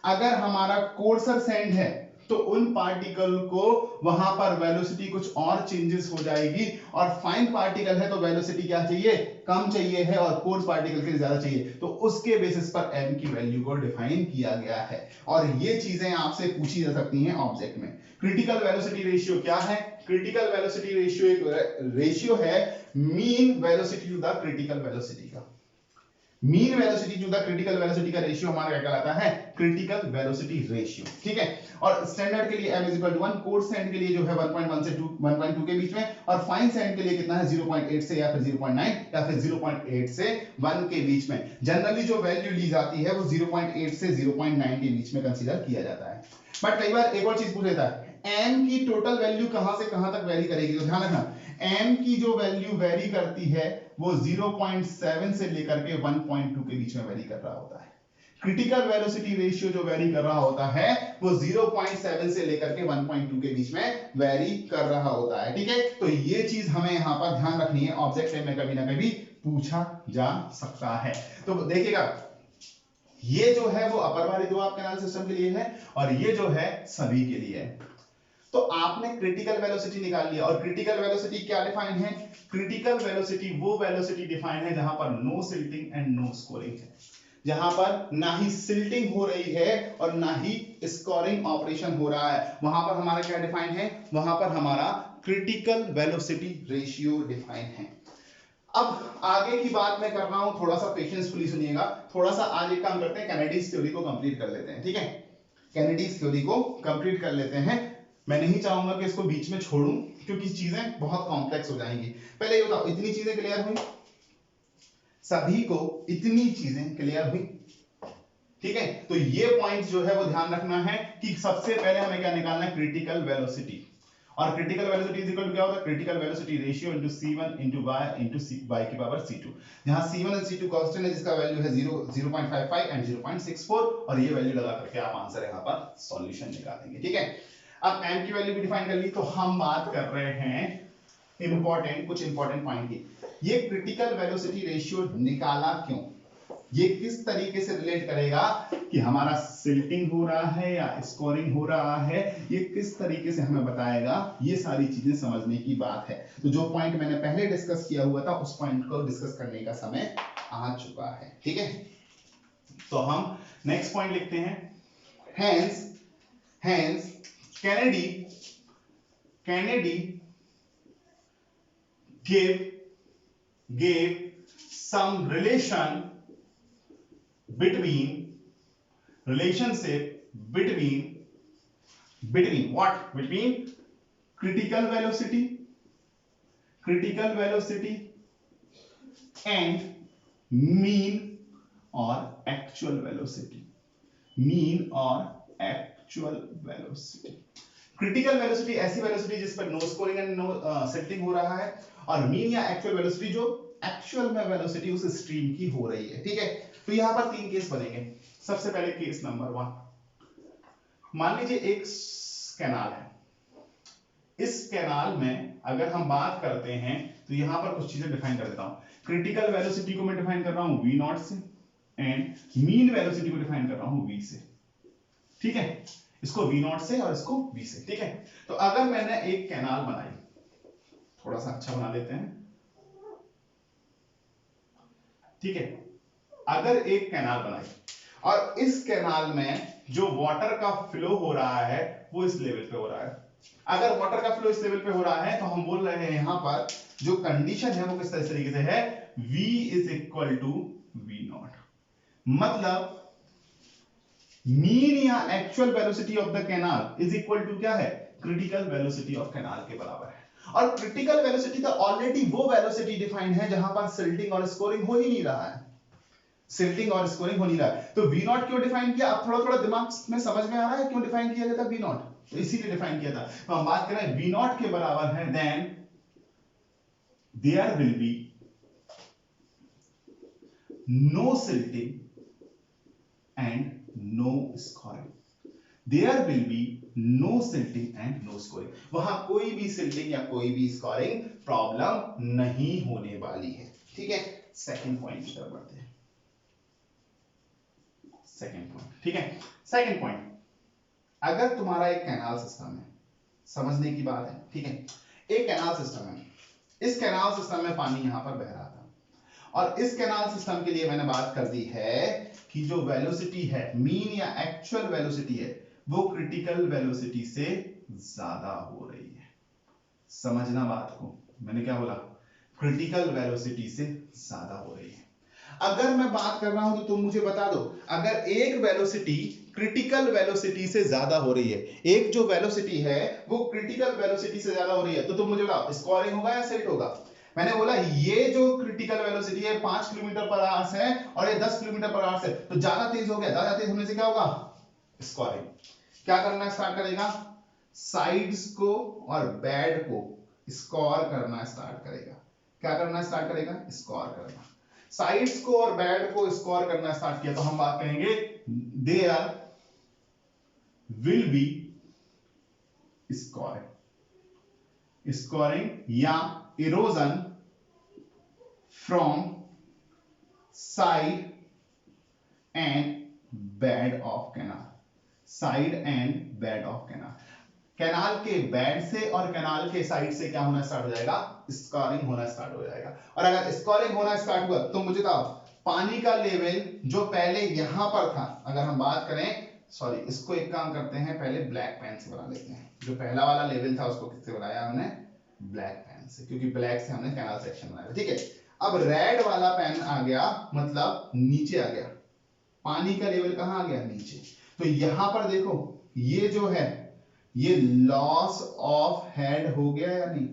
[SPEAKER 1] अगर हमारा कोर्सर सैंड है, तो उन पार्टिकल को वहां पर वेलोसिटी कुछ और चेंजेस हो जाएगी, और फाइन पार्टिकल है तो वेलोसिटी क्या चाहिए? कम चाहिए है, और कोर्स पार्टिकल के लिए ज्यादा चाहिए। तो उसके बेसिस पर m की वैल्यू को डिफाइन किया गया है, और ये चीजें आपसे पूछी जा सकती हैं ऑब्जेक्ट में। क्रिटिकल वेलोसिटी रेशियो क्या है? क्रिटिकल वेलोसिटी रेशियो एक रेशियो है mean velocity to the critical velocity का। Mean velocity to the critical velocity का रेशियो हमारा क्या कहलाता है? Critical velocity ratio. ठीक है, और स्टैंडर्ड के लिए m is equal to 1, coarse sand के लिए जो है 1.1 से 1.2 के बीच में, और फाइन सैंड के लिए कितना है? 0.8 से या फिर 0.9 या फिर 0.8 से 1 के बीच में। जनरली जो वैल्यू ली जाती है वो 0.8 से 0.9 के बीच में कंसीडर किया जाता है। बट कई बार एक और चीज पूछ लेता है, m की टोटल वैल्यू कहां से कहां तक वेरी करेगी? तो ध्यान रखना, m की जो वैल्यू वेरी करती है वो 0.7 से लेकर के 1.2 के बीच में वेरी कर रहा होता है। क्रिटिकल वेलोसिटी रेशियो जो वेरी कर रहा होता है वो 0.7 से लेकर के 1.2 के बीच में वेरी कर रहा होता है। ठीक है, तो ये चीज हमें यहां पर ध्यान रखनी है, ऑब्जेक्ट में कभी ना कभी पूछा जा सकता है। तो देखिएगा, ये जो है वो अपर वाली दोआब कैनाल सिस्टम के लिए है, और ये जो है सभी के लिए है। तो आपने क्रिटिकल वेलोसिटी निकाल लिया, और क्रिटिकल वेलोसिटी क्या डिफाइन है? क्रिटिकल वेलोसिटी वो वेलोसिटी डिफाइन है जहां पर no silting and no scoring है, जहां पर ना ही सिल्टिंग हो रही है और ना ही स्कोरिंग ऑपरेशन हो रहा है, वहां पर हमारा क्या डिफाइन है? वहां पर हमारा क्रिटिकल वेलोसिटी रेशियो डिफाइन है। अब आगे की बात मैं कर रहा हूं, थोड़ा सा पेशेंसफुली सुनिएगा। थोड़ा सा आज एक काम करते हैं, कैनेडीज थ्योरी को कंप्लीट कर लेते हैं। ठीक है, कैनेडीज थ्योरी को कंप्लीट कर लेते हैं। मैं नहीं चाहूंगा कि इसको बीच में छोड़ूं, क्योंकि चीजें बहुत कॉम्प्लेक्स हो जाएंगी। पहले ये बताओ, इतनी चीजें क्लियर हुई? सभी को इतनी चीजें क्लियर हुई? ठीक है, तो ये पॉइंट जो है वो ध्यान रखना है कि सबसे पहले हमें क्या निकालना है? Critical velocity. और critical velocity is equal to क्या होता है? Critical velocity ratio into c1 into y into y की पावर c2, जहां c1 और c2 कांस्टेंट है, जिसका वैल्यू है 0.55 एंड 0.64, और ये वैल्यू लगा करके आप आंसर यहां पर सॉल्यूशन निकालेंगे। ठीक है, अब m की वैल्यू भी डिफाइन कर ली, तो हम बात कर रहे हैं कुछ इंपॉर्टेंट पॉइंट की। ये क्रिटिकल वेलोसिटी रेशियो निकाला क्यों? ये किस तरीके से रिलेट करेगा कि हमारा सिल्टिंग हो रहा है या स्कोरिंग हो रहा है, ये किस तरीके से हमें बताएगा, ये सारी चीजें समझने की बात है। तो जो पॉइंट मैंने पहले डिस्कस किया हुआ था उस पॉइंट को डिस्कस करने का समय आ चुका है। ठीक है, तो हम नेक्स्ट पॉइंट लिखते हैं। Hence Kennedy gave some relationship between what? Between critical velocity and mean or actual velocity. Critical velocity ऐसी वेलोसिटी जिस पर no scoring and no silting हो रहा है, और मीन या एक्चुअल वेलोसिटी जो एक्चुअल में वेलोसिटी उस स्ट्रीम की हो रही है। ठीक है, तो यहां पर 3 केस बनेंगे। सबसे पहले केस नंबर 1, मान लीजिए एक कैनाल है। इस कैनाल में अगर हम बात करते हैं तो यहां पर कुछ चीजें डिफाइन कर देता हूं। क्रिटिकल वेलोसिटी को मैं डिफाइन कर रहा हूं v नॉट से, एंड मीन वेलोसिटी को डिफाइन कर रहा हूं v से। ठीक है, इसको v नॉट से और इसको v से। ठीक है, तो अगर मैंने एक कैनाल बनाई, थोड़ा सा अच्छा बना लेते हैं। ठीक है, अगर एक कैनाल बनाई और इस कैनाल में जो वाटर का फ्लो हो रहा है वो इस लेवल पे हो रहा है। अगर वाटर का फ्लो इस लेवल पे हो रहा है तो हम बोल रहे हैं यहां पर जो कंडीशन है वो किस तरीके से है, v is equal to v naught. मतलब मीन या actual velocity of the canal is equal to क्या है, क्रिटिकल वेलोसिटी ऑफ कैनाल के बराबर है। और क्रिटिकल वेलोसिटी तो ऑलरेडी वो वेलोसिटी डिफाइंड है जहां पर सिल्टिंग और स्कोरिंग हो ही नहीं रहा है, सिल्टिंग और स्कोरिंग हो नहीं रहा है। तो v नॉट क्यों डिफाइन किया, अब थोड़ा थोड़ा दिमाग में समझ में आ रहा है क्यों डिफाइन किया गया था v नॉट, तो इसीलिए डिफाइन किया था। तो हम बात करें v नॉट के बराबर है, then there will be no silting and no scoring. There will be no silting and no scoring, वहां कोई भी सिल्टिंग या कोई भी स्कोरिंग प्रॉब्लम नहीं होने वाली है। ठीक है, सेकंड पॉइंट की तरफ बढ़ते हैं। सेकंड पॉइंट, ठीक है, सेकंड पॉइंट, अगर तुम्हारा एक कैनाल सिस्टम है, समझने की बात है। ठीक है, एक कैनाल सिस्टम है, इस कैनाल सिस्टम में पानी यहां पर बह रहा था, और इस कैनाल सिस्टम के लिए मैंने बात कर दी है कि जो वेलोसिटी है, मीन या एक्चुअल वेलोसिटी है, वो क्रिटिकल वेलोसिटी से ज्यादा हो रही है। समझना बात को, मैंने क्या बोला, क्रिटिकल वेलोसिटी से ज्यादा हो रही है। अगर मैं बात कर रहा हूं तो तुम मुझे बता दो, अगर एक वेलोसिटी क्रिटिकल वेलोसिटी से ज्यादा हो रही है, एक जो वेलोसिटी है वो क्रिटिकल वेलोसिटी से ज्यादा हो रही है, तो तुम मुझे बताओ स्कोरिंग होगा या सिल्ट होगा। मैंने बोला ये जो क्रिटिकल वेलोसिटी है 5 किलोमीटर पर आवर है और ये 10 किलोमीटर पर आवर है, तो ज्यादा तेज हो गया, ज्यादा तेज होने से क्या होगा, स्कोरिंग। क्या करना स्टार्ट करेगा, साइड्स को और बेड को स्कोर करना स्टार्ट करेगा। क्या करना स्टार्ट करेगा, स्कोर करना। साइड्स को और बेड को स्कोर करना स्टार्ट किया तो हम बात करेंगे देयर विल बी स्कोरिंग या erosion from side and bed of canal. Side and bed of canal, canal के बेड से और कैनाल के साइड से क्या होना स्टार्ट हो जाएगा, स्कोरिंग होना स्टार्ट हो जाएगा। और अगर स्कोरिंग होना स्टार्ट हुआ तो मुझे बताओ पानी का लेवल जो पहले यहां पर था, अगर हम बात करें, सॉरी इसको एक काम करते हैं, पहले ब्लैक पेन से बना लेते हैं। जो पहला वाला लेवल था उसको किससे बनाया हमने, ब्लैक पेन से, क्योंकि ब्लैक से हमने कैनाल सेक्शन बनाया। ठीक है, अब रेड वाला पेन आ गया, मतलब नीचे आ गया, पानी का लेवल कहां आ गया, नीचे। तो यहां पर देखो ये जो है ये लॉस ऑफ हेड हो गया या नहीं,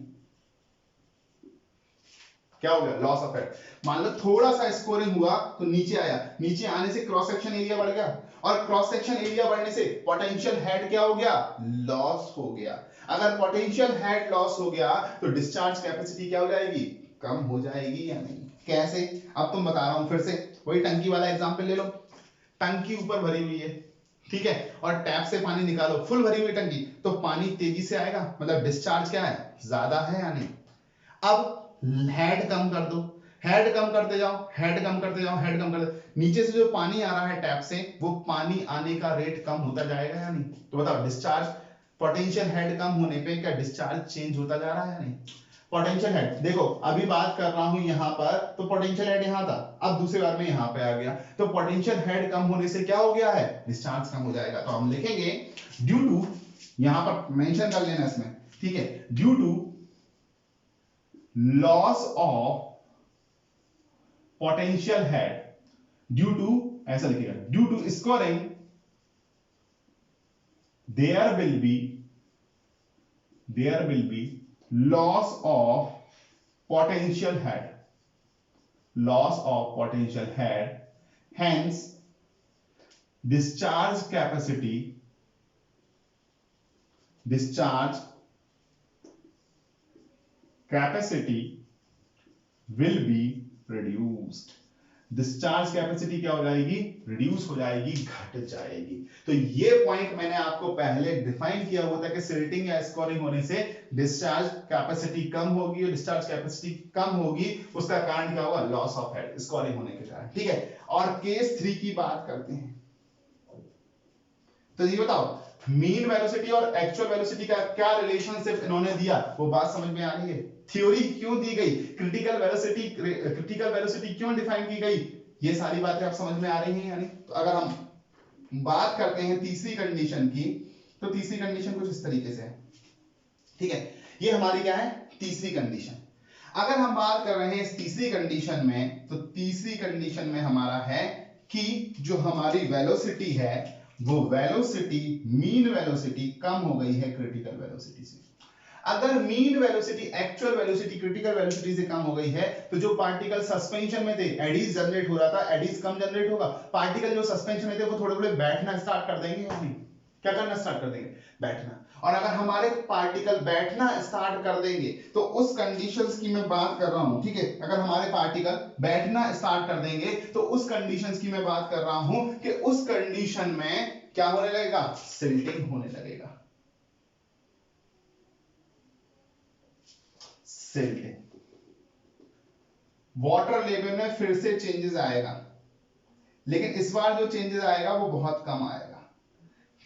[SPEAKER 1] क्या हो गया, लॉस ऑफ हेड। मान लो थोड़ा सा स्कोरिंग हुआ तो नीचे आया, नीचे आने से क्रॉस सेक्शन एरिया बढ़ गया, और क्रॉस सेक्शन एरिया बढ़ने से पोटेंशियल हेड क्या हो गया, लॉस हो गया। अगर पोटेंशियल हेड लॉस हो गया तो डिस्चार्ज कैपेसिटी क्या हो जाएगी, कम हो जाएगी या नहीं। कैसे, अब तुम बता रहा हूं फिर से, वही टंकी वाला एग्जांपल ले लो। टंकी ऊपर भरी हुई है, ठीक है, और टैप से पानी निकालो, फुल भरी हुई टंकी, तो पानी तेजी से आएगा, मतलब डिस्चार्ज क्या है, ज्यादा है या नहीं। अब हेड कम कर दो, हेड कम करते जाओ, हेड कम करते जाओ, हेड कम करते, नीचे से जो पानी आ रहा है टैप से, वो पानी आने का रेट कम होता जाएगा या नहीं? तो बताओ डिस्चार्ज, पोटेंशियल हेड कम होने पे क्या डिस्चार्ज चेंज होता जा रहा है या नहीं? पोटेंशियल हेड देखो, अभी बात कर रहा हूं यहां पर, तो पोटेंशियल हेड यहां था, अब दूसरी बार में यहां पे आ गया, तो पोटेंशियल हेड कम होने से क्या हो गया है? डिस्चार्ज कम हो जाएगा। तो हम लिखेंगे ड्यू टू, यहां पर मेंशन कर लेना इसमें, ठीक है, due to loss of potential head, due to, ऐसा लिखेगा, due to scoring there will be loss of potential head, loss of potential head, hence discharge capacity will be reduced। Discharge capacity क्या हो जाएगी? रिड्यूस हो जाएगी, घट जाएगी। तो ये पॉइंट मैंने आपको पहले डिफाइन किया हुआ था कि सिल्टिंग या स्कोरिंग होने से डिस्चार्ज कैपेसिटी कम होगी, और डिस्चार्ज कैपेसिटी कम होगी उसका कारण क्या होगा? लॉस ऑफ हेड, स्कोरिंग होने के कारण, ठीक है। और केस 3 की बात करते हैं, तो ये बताओ मीन वेलोसिटी और एक्चुअल वेलोसिटी का क्या रिलेशनशिप इन्होंने दिया, वो बात समझ में आ रही है? थ्योरी क्यों दी गई, क्रिटिकल वेलोसिटी क्यों डिफाइन की गई, ये सारी बातें आप समझ में आ रही हैं यानी? तो अगर हम बात करते हैं तीसरी कंडीशन की, तो तीसरी कंडीशन कुछ इस तरीके से है, ठीक है। ये हमारी क्या है? तीसरी कंडीशन। अगर हम बात कर रहे हैं इस तीसरी कंडीशन में, तो तीसरी कंडीशन में हमारा है कि जो हमारी वेलोसिटी है, वो वेलोसिटी, मीन वेलोसिटी कम हो गई है क्रिटिकल वेलोसिटी से। अगर mean velocity actual velocity critical velocity से कम हो गई है, तो जो पार्टिकल सस्पेंशन में थे, एडीज जनरेट हो रहा था, एडीज कम जनरेट होगा, पार्टिकल जो सस्पेंशन में थे वो थोड़े थोड़े बैठना स्टार्ट कर देंगे या नहीं? क्या करना स्टार्ट कर देंगे? बैठना। और अगर हमारे पार्टिकल बैठना स्टार्ट कर देंगे, तो उस कंडीशंस की मैं बात कर रहा हूं, ठीक है। अगर हमारे पार्टिकल बैठना स्टार्ट कर देंगे, तो उस कंडीशंस की मैं बात कर रहा हूं कि उस कंडीशन में क्या होने लगेगा? सिल्टिंग होने लगेगा, सिल्टिंग। वाटर लेवल में फिर से चेंजेस आएगा, लेकिन इस बार जो चेंजेस आएगा वो बहुत कम आएगा,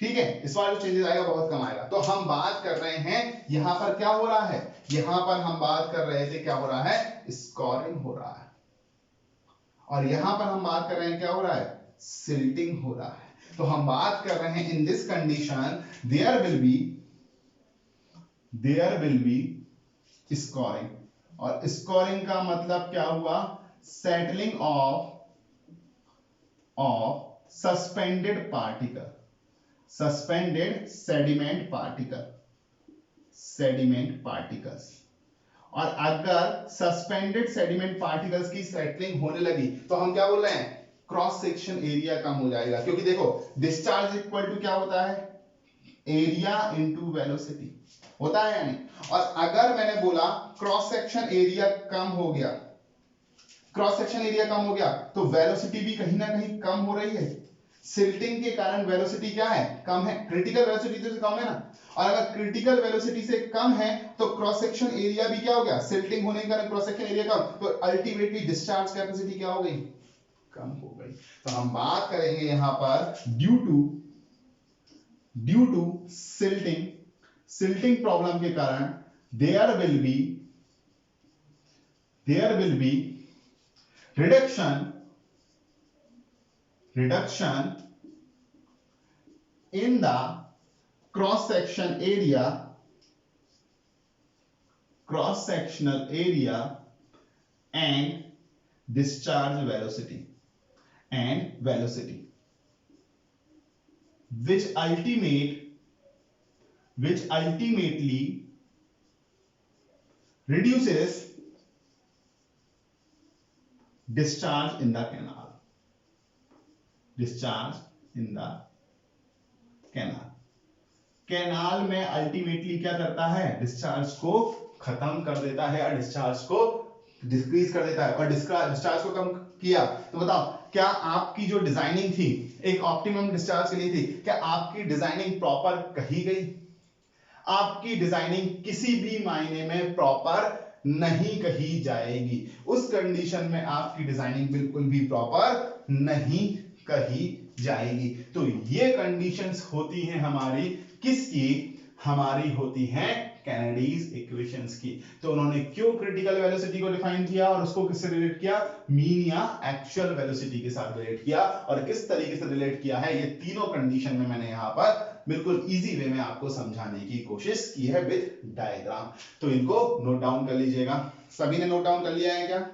[SPEAKER 1] ठीक है। इस बार जो चेंजेस आएगा बहुत कम आएगा। तो हम बात कर रहे हैं यहां पर क्या हो रहा है, यहां पर हम बात कर रहे थे क्या हो रहा है? स्कोरिंग हो रहा है। और यहां पर हम बात कर रहे हैं क्या हो रहा है? सिल्टिंग हो रहा है। तो हम बात कर रहे हैं in this condition there will be scoring. और स्कोरिंग का मतलब क्या हुआ? Settling of suspended particle, suspended sediment particles. और अगर सस्पेंडेड सेडिमेंट पार्टिकल्स की सेटलिंग होने लगी, तो हम क्या बोल रहे हैं? क्रॉस सेक्शन एरिया कम हो जाएगा। क्योंकि देखो डिस्चार्ज इक्वल टू क्या होता है? एरिया इनटू वेलोसिटी होता है यानी। और अगर मैंने बोला क्रॉस सेक्शन एरिया कम हो गया, क्रॉस सेक्शन एरिया कम हो गया, तो वेलोसिटी भी कहीं ना कहीं कम हो रही है। सिल्टिंग के कारण वेलोसिटी क्या है? कम है। क्रिटिकल वेलोसिटी तो कम है ना। और अगर क्रिटिकल वेलोसिटी से कम है, तो क्रॉस सेक्शन एरिया भी क्या हो गया? सिल्टिंग होने के कारण क्रॉस सेक्शन एरिया कम, तो अल्टीमेटली डिस्चार्ज कैपेसिटी क्या हो गई? कम हो गई। तो हम बात करेंगे यहां पर ड्यू टू सिल्टिंग प्रॉब्लम के कारण there will be reduction in the cross-sectional area and discharge velocity which ultimately reduces discharge in the canal। Canal में अल्टीमेटली क्या करता है? डिस्चार्ज को खत्म कर देता है, और डिस्चार्ज को डिक्रीज कर देता है। और डिस्चार्ज को कम किया तो बताओ क्या आपकी जो डिजाइनिंग थी एक ऑप्टिमम डिस्चार्ज के लिए थी, क्या आपकी डिजाइनिंग प्रॉपर कही गई? आपकी डिजाइनिंग किसी भी मायने में प्रॉपर नहीं कही जाएगी। उस कंडीशन में आपकी डिजाइनिंग बिल्कुल भी प्रॉपर नहीं कही जाएगी। तो ये कंडीशंस होती हैं हमारी किसकी, हमारी होती हैं कैनेडीज इक्वेशंस की। तो उन्होंने क्यों क्रिटिकल वेलोसिटी को डिफाइन किया और उसको किससे रिलेट किया, मीन या एक्चुअल वेलोसिटी के साथ रिलेट किया, और किस तरीके से रिलेट किया है, ये तीनों कंडीशन में मैंने यहां पर बिल्कुल इजी वे में आपको समझाने की कोशिश की है विद डायग्राम। तो इनको नोट डाउन कर लीजिएगा। सभी ने नोट डाउन कर लिया है क्या,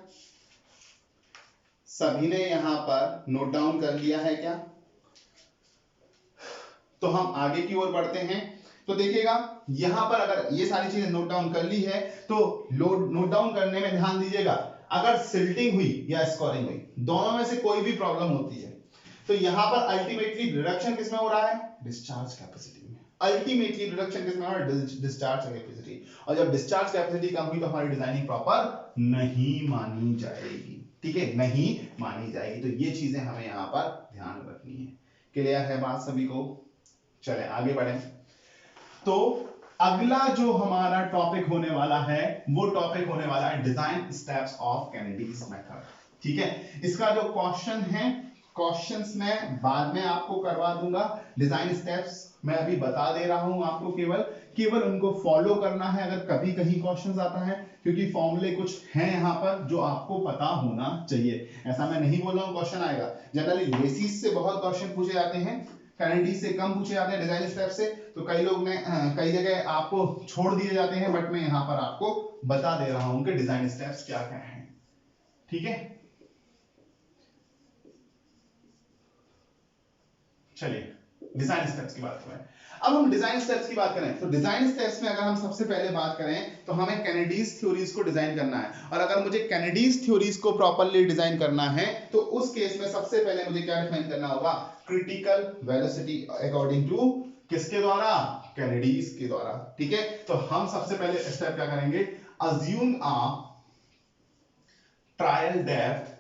[SPEAKER 1] सभी ने यहां पर नोट डाउन कर लिया है क्या? तो हम आगे की ओर बढ़ते हैं। तो देखिएगा यहां पर अगर ये सारी चीजें नोट डाउन कर ली है तो नोट डाउन करने में ध्यान दीजिएगा, अगर सिल्टिंग हुई या स्कोरिंग हुई, दोनों में से कोई भी प्रॉब्लम होती है तो यहां पर अल्टीमेटली रिडक्शन किसमें हो रहा है, डिस्चार्ज कैपेसिटी में। अल्टीमेटली रिडक्शन किसमें हो रहा है, डिस्चार्ज कैपेसिटी। और जब डिस्चार्ज कैपेसिटी कम हुई तो हमारी डिजाइनिंग प्रॉपर नहीं मानी जाएगी, ठीक है, नहीं मानी जाएगी। तो ये चीजें हमें यहां पर ध्यान रखनी है। क्लियर है बात सभी को? चले आगे बढ़े। तो अगला जो हमारा टॉपिक होने वाला है वो टॉपिक होने वाला है डिजाइन स्टेप्स ऑफ कैनेडीज मेथड, ठीक है। इसका जो क्वेश्चन है, क्वेश्चंस मैं बाद में आपको करवा दूंगा, डिजाइन स्टेप्स मैं अभी बता दे रहा हूं आपको, केवल उनको फॉलो करना है अगर कभी कहीं क्वेश्चंस आता है, क्योंकि फॉर्मूले कुछ हैं यहां पर जो आपको पता होना चाहिए। ऐसा मैं नहीं बोल रहा हूं क्वेश्चन आएगा, जनरली बेसिस से बहुत क्वेश्चन पूछे जाते हैं, कैनेडीज से कम पूछे जाते हैं, डिजाइन स्टेप से तो कई लोग ने कई जगह आपको छोड़ दिए जाते हैं, बट मैं यहां पर आपको बता दे रहा हूं कि डिजाइन स्टेप्स क्या क्या हैं, ठीक है। चलिए डिजाइन स्टेप्स की बात करें। अब हम डिजाइन स्टेप्स की बात करें तो डिजाइन स्टेप्स में अगर हम सबसे पहले बात करें तो हमें कैनेडीज थ्योरीज को डिजाइन करना है, और अगर मुझे कैनेडीज थ्योरीज को प्रॉपर्ली डिजाइन करना है तो उस केस में सबसे पहले मुझे क्या डिफाइन करना होगा, क्रिटिकल वेलोसिटी अकॉर्डिंग टू किसके द्वारा, कैनेडीज के द्वारा, ठीक है। तो हम सबसे पहले स्टेप क्या करेंगे, assume a trial depth,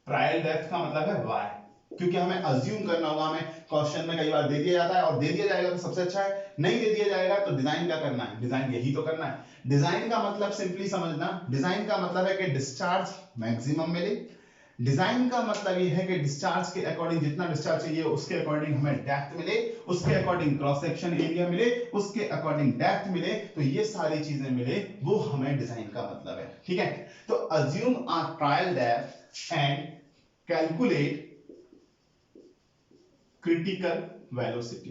[SPEAKER 1] trial depth का मतलब है y, क्योंकि हमें अज्यूम करना होगा, हमें क्वेश्चन में कई बार दे दिया जाता है और दे दिया जाएगा तो सबसे अच्छा है, नहीं दे दिया जाएगा तो डिजाइन क्या करना है, डिजाइन यही तो करना है। डिजाइन का मतलब सिंपली समझना, डिजाइन का मतलब है कि डिस्चार्ज मैक्सिमम मिले, डिजाइन का मतलब ये है कि डिस्चार्ज के अकॉर्डिंग जितना डिस्चार्ज चाहिए उसके अकॉर्डिंग हमें डेप्थ मिले, उसके अकॉर्डिंग क्रॉस सेक्शन एरिया मिले, उसके अकॉर्डिंग डेप्थ मिले, तो ये सारी चीजें मिले, वो हमें डिजाइन का मतलब है, ठीक है। तो assume a trial depth and calculate critical velocity,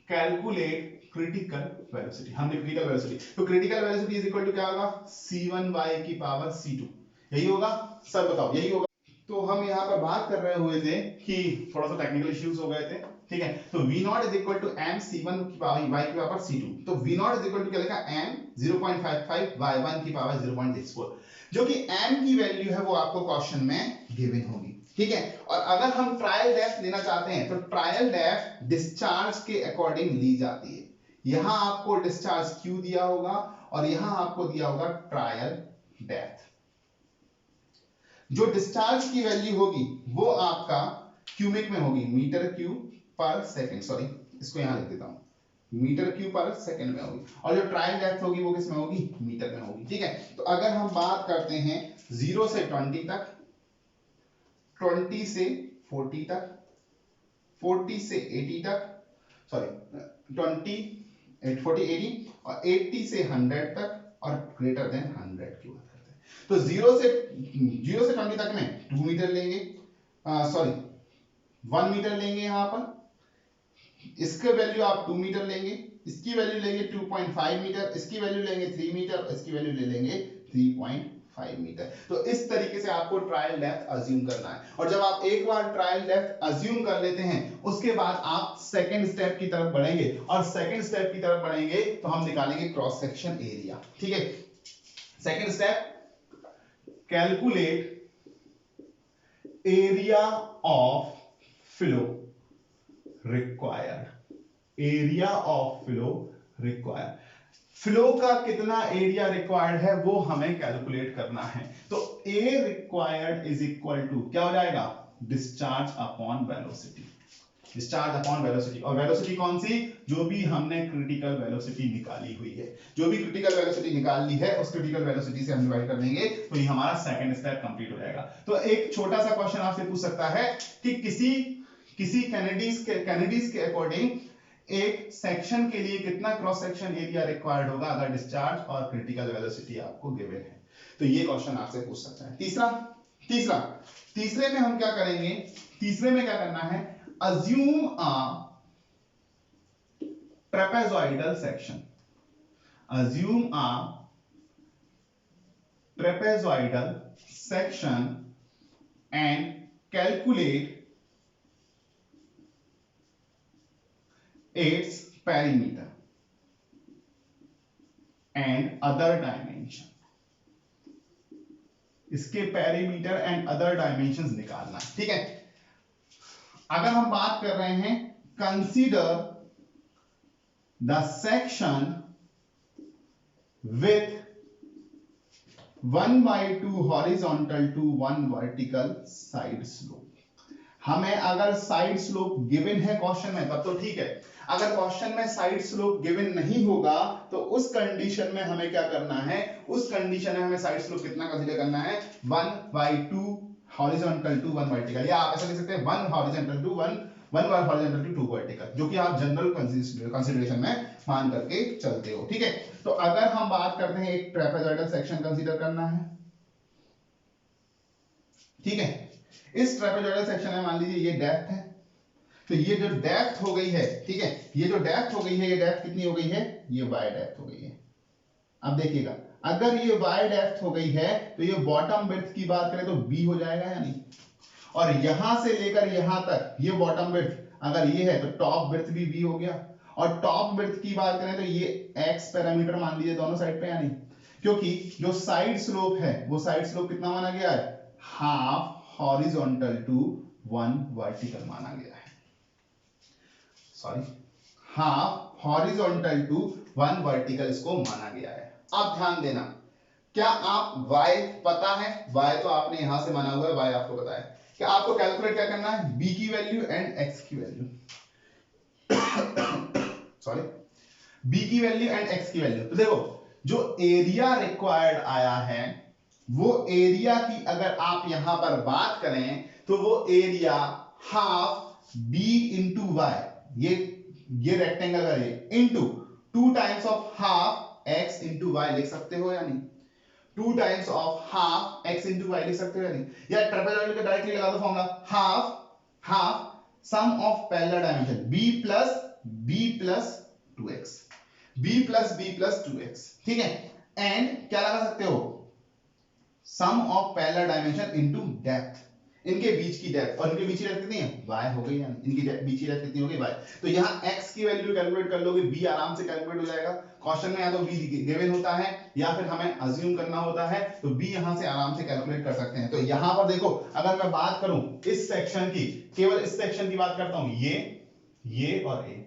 [SPEAKER 1] calculate critical velocity, हमने क्रिटिकल वेलोसिटी, तो critical velocity is equal to क्या होगा, c1 by की पावर c2, यही होगा सर, बताओ यही होगा। तो हम यहाँ पर बात कर रहे हुए थे कि थोड़ा सा टेक्निकल इश्यूज हो गए थे, ठीक है। तो v naught is equal to m c1 की पावर y की पावर c2, तो v naught is equal to क्या लिखा, m 0.55 y1 की पावर 0.64, जो कि m की वैल्यू है वो आपको क्वेश्चन में गिवन होगी, ठीक है। और अगर हम ट्रायल डेप्थ लेना चाहते हैं तो ट्रायल डेप्थ डिस्चार्ज के अकॉर्डिंग ली जाती है। यहां आपको डिस्चार्ज Q दिया होगा और यहां आपको दिया होगा ट्रायल डेप्थ। जो डिस्चार्ज की वैल्यू होगी वो आपका क्यूबिक में होगी, मीटर क्यूब पर सेकंड, सॉरी इसको यहां लिख देता हूं, मीटर क्यूब पर सेकंड में होगी, और जो ट्रायल डेप्थ होगी वो किस में होगी, मीटर में होगी, ठीक है। तो अगर हम बात करते हैं 0 से 20 तक, 20 से 40 तक, 40 से 80 तक, सॉरी 20 40 80 और 80 से 100 तक और ग्रेटर देन 100 की बात करते हैं। तो 0 से 20 तक में 2 मीटर लेंगे, सॉरी 1 मीटर लेंगे, यहां पर इसका वैल्यू आप 2 मीटर लेंगे, इसकी वैल्यू लेंगे 2.5 मीटर, इसकी वैल्यू लेंगे 3 मीटर, इसकी वैल्यू ले लेंगे 3.5 मीटर। तो इस तरीके से आपको ट्रायल डेप्थ अज्यूम करना है, और जब आप एक बार ट्रायल डेप्थ अज्यूम कर लेते हैं उसके बाद आप सेकंड स्टेप की तरफ बढ़ेंगे, और सेकंड स्टेप की तरफ बढ़ेंगे तो हम निकालेंगे क्रॉस सेक्शन एरिया, ठीक है। Second step, calculate area of flow required, area of flow required, flow का कितना एरिया रिक्वायर्ड है वो हमें कैलकुलेट करना है। तो ए रिक्वायर्ड इज इक्वल टू क्या हो जाएगा, discharge upon velocity, discharge upon velocity, और वेलोसिटी कौन सी, जो भी हमने क्रिटिकल वेलोसिटी निकाली हुई है, जो भी क्रिटिकल वेलोसिटी निकाल ली है उस क्रिटिकल वेलोसिटी से हम डिवाइड कर देंगे, तो ये हमारा सेकंड स्टेप कंप्लीट हो जाएगा। तो एक छोटा सा क्वेश्चन आपसे पूछ सकता है कि किसी किसी कैनेडीज के अकॉर्डिंग एक सेक्शन के लिए कितना क्रॉस सेक्शन एरिया रिक्वायर्ड होगा अगर डिस्चार्ज और क्रिटिकल वेलोसिटी आपको गिवन है, तो ये क्वेश्चन आपसे पूछ सकता है। तीसरे में हम क्या करेंगे, तीसरे में क्या करना है, assume a trapezoidal section, assume a trapezoidal section and calculate its perimeter and other dimension, इसके पेरीमीटर एंड अदर डायमेंशंस निकालना है, ठीक है। अगर हम बात कर रहे हैं, consider the section with 1/2 horizontal to 1 vertical side slope, हमें अगर साइड स्लोप गिवन है क्वेश्चन में तब तो ठीक है, अगर क्वेश्चन में साइड स्लोप गिवन नहीं होगा तो उस कंडीशन में हमें क्या करना है, उस कंडीशन में हमें साइड स्लोप कितना कंसीडर करना है, 1/2 हॉरिजॉन्टल टू 1 वर्टिकल, या आप ऐसा लिख सकते हैं 1 हॉरिजॉन्टल टू 2 वर्टिकल, जो कि आप जनरल कंसीडरेशन में मान करके चलते हो, ठीक है। तो अगर हम बात करते हैं एक ट्रेपेजॉइडल सेक्शन कंसीडर करना है, ठीक है, इस ट्रेपेजॉइडल सेक्शन में मान लीजिए ये डेप्थ है, तो ये जो डेप्थ हो गई है, ठीक है, ये जो डेप्थ हो गई है, ये डेप्थ कितनी हो गई है, ये y डेप्थ हो गई है। अब देखिएगा, अगर ये y डेप्थ हो गई है तो ये बॉटम विड्थ की बात करें तो b हो जाएगा या नहीं, और यहां से लेकर यहां तक ये बॉटम विड्थ अगर ये है तो टॉप विड्थ भी b हो गया, और टॉप विड्थ की बात करें तो ये x पैरामीटर मान लीजिए दोनों साइड पे या नहीं, क्योंकि जो साइड स्लोप है वो साइड स्लोप कितना माना गया है, हाफ हॉरिजॉन्टल टू 1 वर्टिकल माना गया है, sorry half horizontal to 1 vertical इसको माना गया है। अब ध्यान देना, क्या आप y पता है, y तो आपने यहां से माना हुआ है, y आपको पता है, क्या आपको कैलकुलेट क्या करना है, b की वैल्यू एंड x की वैल्यू, सॉरी b की वैल्यू एंड x की वैल्यू। तो देखो जो एरिया रिक्वायर्ड आया है वो एरिया की अगर आप यहां पर बात करें तो वो area half b into y, ये रेक्टेंगल का ये into 2 times of half x into y लिख सकते हो या नहीं, 2 times of half x into y लिख सकते हो या नहीं, या ट्रेपेजॉइडल का डायरेक्टली लगा दो formula, half sum of parallel dimension b plus 2x, b plus 2x, ठीक है, एंड क्या लगा सकते हो, sum of parallel dimension into depth, इनके बीच की डेप्थ, और इनके बीच की डेप्थ कितनी है, y हो गई, यानी इनकी बीच की डेप्थ कितनी हो गई, y, तो यहां x की वैल्यू कैलकुलेट कर लोगे, b आराम से कैलकुलेट हो जाएगा, क्वेश्चन में या तो b गिवन होता है या फिर हमें अज्यूम करना होता है, तो b यहां से आराम से कैलकुलेट कर सकते हैं। तो यहां पर देखो, अगर मैं बात करूं इस सेक्शन की, केवल इस सेक्शन की बात करता हूं, ये और a,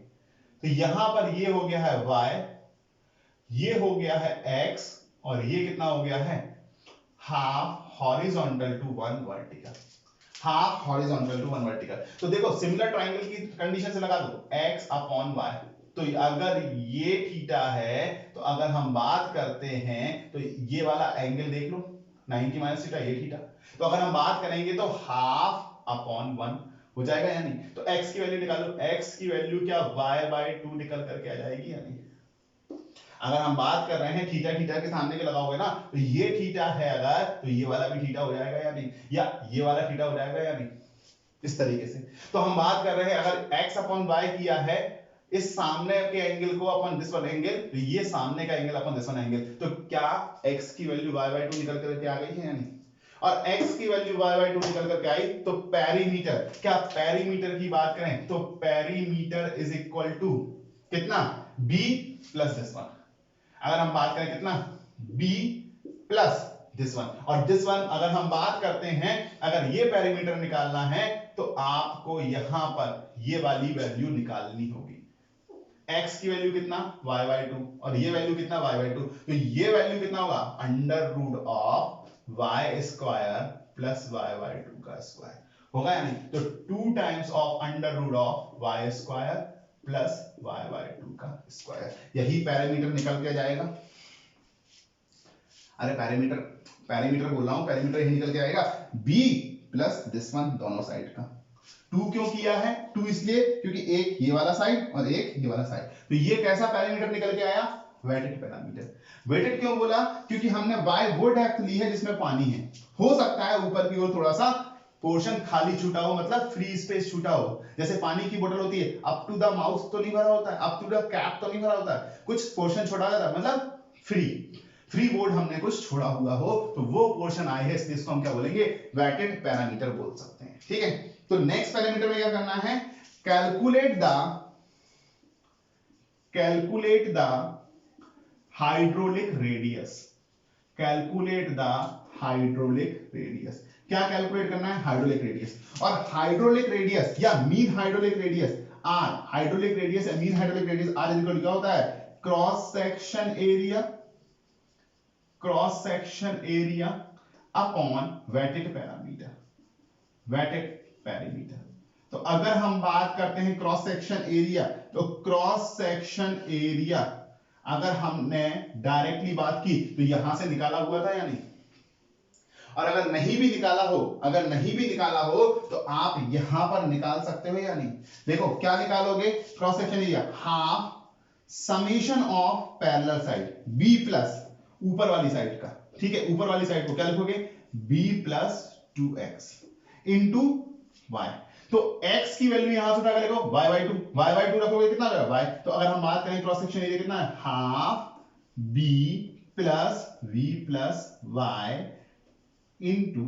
[SPEAKER 1] तो यहां पर ये हो गया है y, ये हो गया है x, और ये कितना हो गया है, half horizontal to 1 vertical, half horizontal to 1 vertical. तो देखो सिमिलर ट्रायंगल की कंडीशन से लगा दो x अपॉन y, तो अगर ये थीटा है तो अगर हम बात करते हैं तो ये वाला एंगल देख लो 90 माइनस थीटा, ये थीटा, तो अगर हम बात करेंगे तो हाफ अपॉन 1 हो जाएगा या नहीं, तो x की वैल्यू निकालो, x की वैल्यू क्या y/2 निकल करके आ जाएगी या नहीं। अगर हम बात कर रहे हैं थीटा के सामने के लगाओगे ना, तो ये थीटा है अगर, तो ये वाला भी थीटा हो जाएगा या नहीं, या ये वाला थीटा हो जाएगा या नहीं, इस तरीके से। तो हम बात कर रहे हैं अगर x अपॉन y किया है इस सामने के एंगल को अपन दिस वन एंगल, तो ये सामने का angle upon this one angle, तो क्या x की वैल्यू y/2 निकल करके आ गई है या नहीं, और x की वैल्यू y/2 निकल करके आई, तो पेरीमीटर, क्या पेरीमीटर की बात करें तो पेरीमीटर इज इक्वल टू कितना, b प्लस दिस वन, अगर हम बात करें कितना, b प्लस दिस वन, और दिस वन अगर हम बात करते हैं, अगर ये पेरीमीटर निकालना है तो आपको यहां पर ये वाली वैल्यू निकालनी होगी, x की वैल्यू कितना y/2, और ये वैल्यू कितना y/2, तो ये वैल्यू कितना होगा under root of y square plus y/2 का स्क्वायर, होगा या नहीं? तो 2 times of under root of y square plus y by 2 का स्क्वायर, यही पैरामीटर निकल के जाएगा। अरे पैरामीटर बोल रहा हूं, पैरामीटर यही निकल के आएगा, b प्लस दिस वन दोनों साइड का। 2 क्यों किया है? 2 इसलिए क्योंकि एक ये वाला साइड और एक ये वाला साइड, तो ये कैसा पैरामीटर निकल के आया? Wetted parameter. वेटेड क्यों बोला? क्योंकि हमने y वो डेप्थ ली है जिसमें पानी है। हो सकता है ऊपर की ओर थोड़ा सा पोर्शन खाली छूटा हो, मतलब फ्री स्पेस छूटा हो, जैसे पानी की बोतल होती है, अप टू द माउथ तो नहीं भरा होता है, अप टू द कैप तो नहीं भरा होता है, कुछ पोर्शन छोड़ा होता है, मतलब फ्री बोर्ड हमने कुछ छोड़ा हुआ हो तो वो पोर्शन आए है, इसलिए इसको हम क्या बोलेंगे? वेटेड पैरामीटर बोल सकते हैं। ठीक है, तो नेक्स्ट पैरामीटर में क्या करना है? Calculate the hydraulic radius. Calculate the hydraulic radius. क्या कैलकुलेट करना है? Hydraulic radius. और हाइड्रोलिक रेडियस या mean hydraulic radius R, hydraulic radius या mean hydraulic radius R equal क्या होता है? Cross section area upon wetted parameter. तो अगर हम बात करते हैं क्रॉस सेक्शन एरिया, तो क्रॉस सेक्शन एरिया अगर हमने डायरेक्टली बात की तो यहां से निकाला हुआ था या नहीं? और अगर नहीं भी निकाला हो तो आप यहां पर निकाल सकते हो या नहीं? देखो क्या निकालोगे? Cross section area half summation of parallel side b plus ऊपर वाली साइड का। ठीक है, ऊपर वाली साइड को क्या लिखोगे? b plus 2x into y। तो x की वैल्यू यहां से उठा कर लिखो y बाई 2 रखोगे, कितना आ जाएगा? y। तो अगर हम बात करें क्रॉस सेक्शन एरिया कितना है? Half b plus v plus y into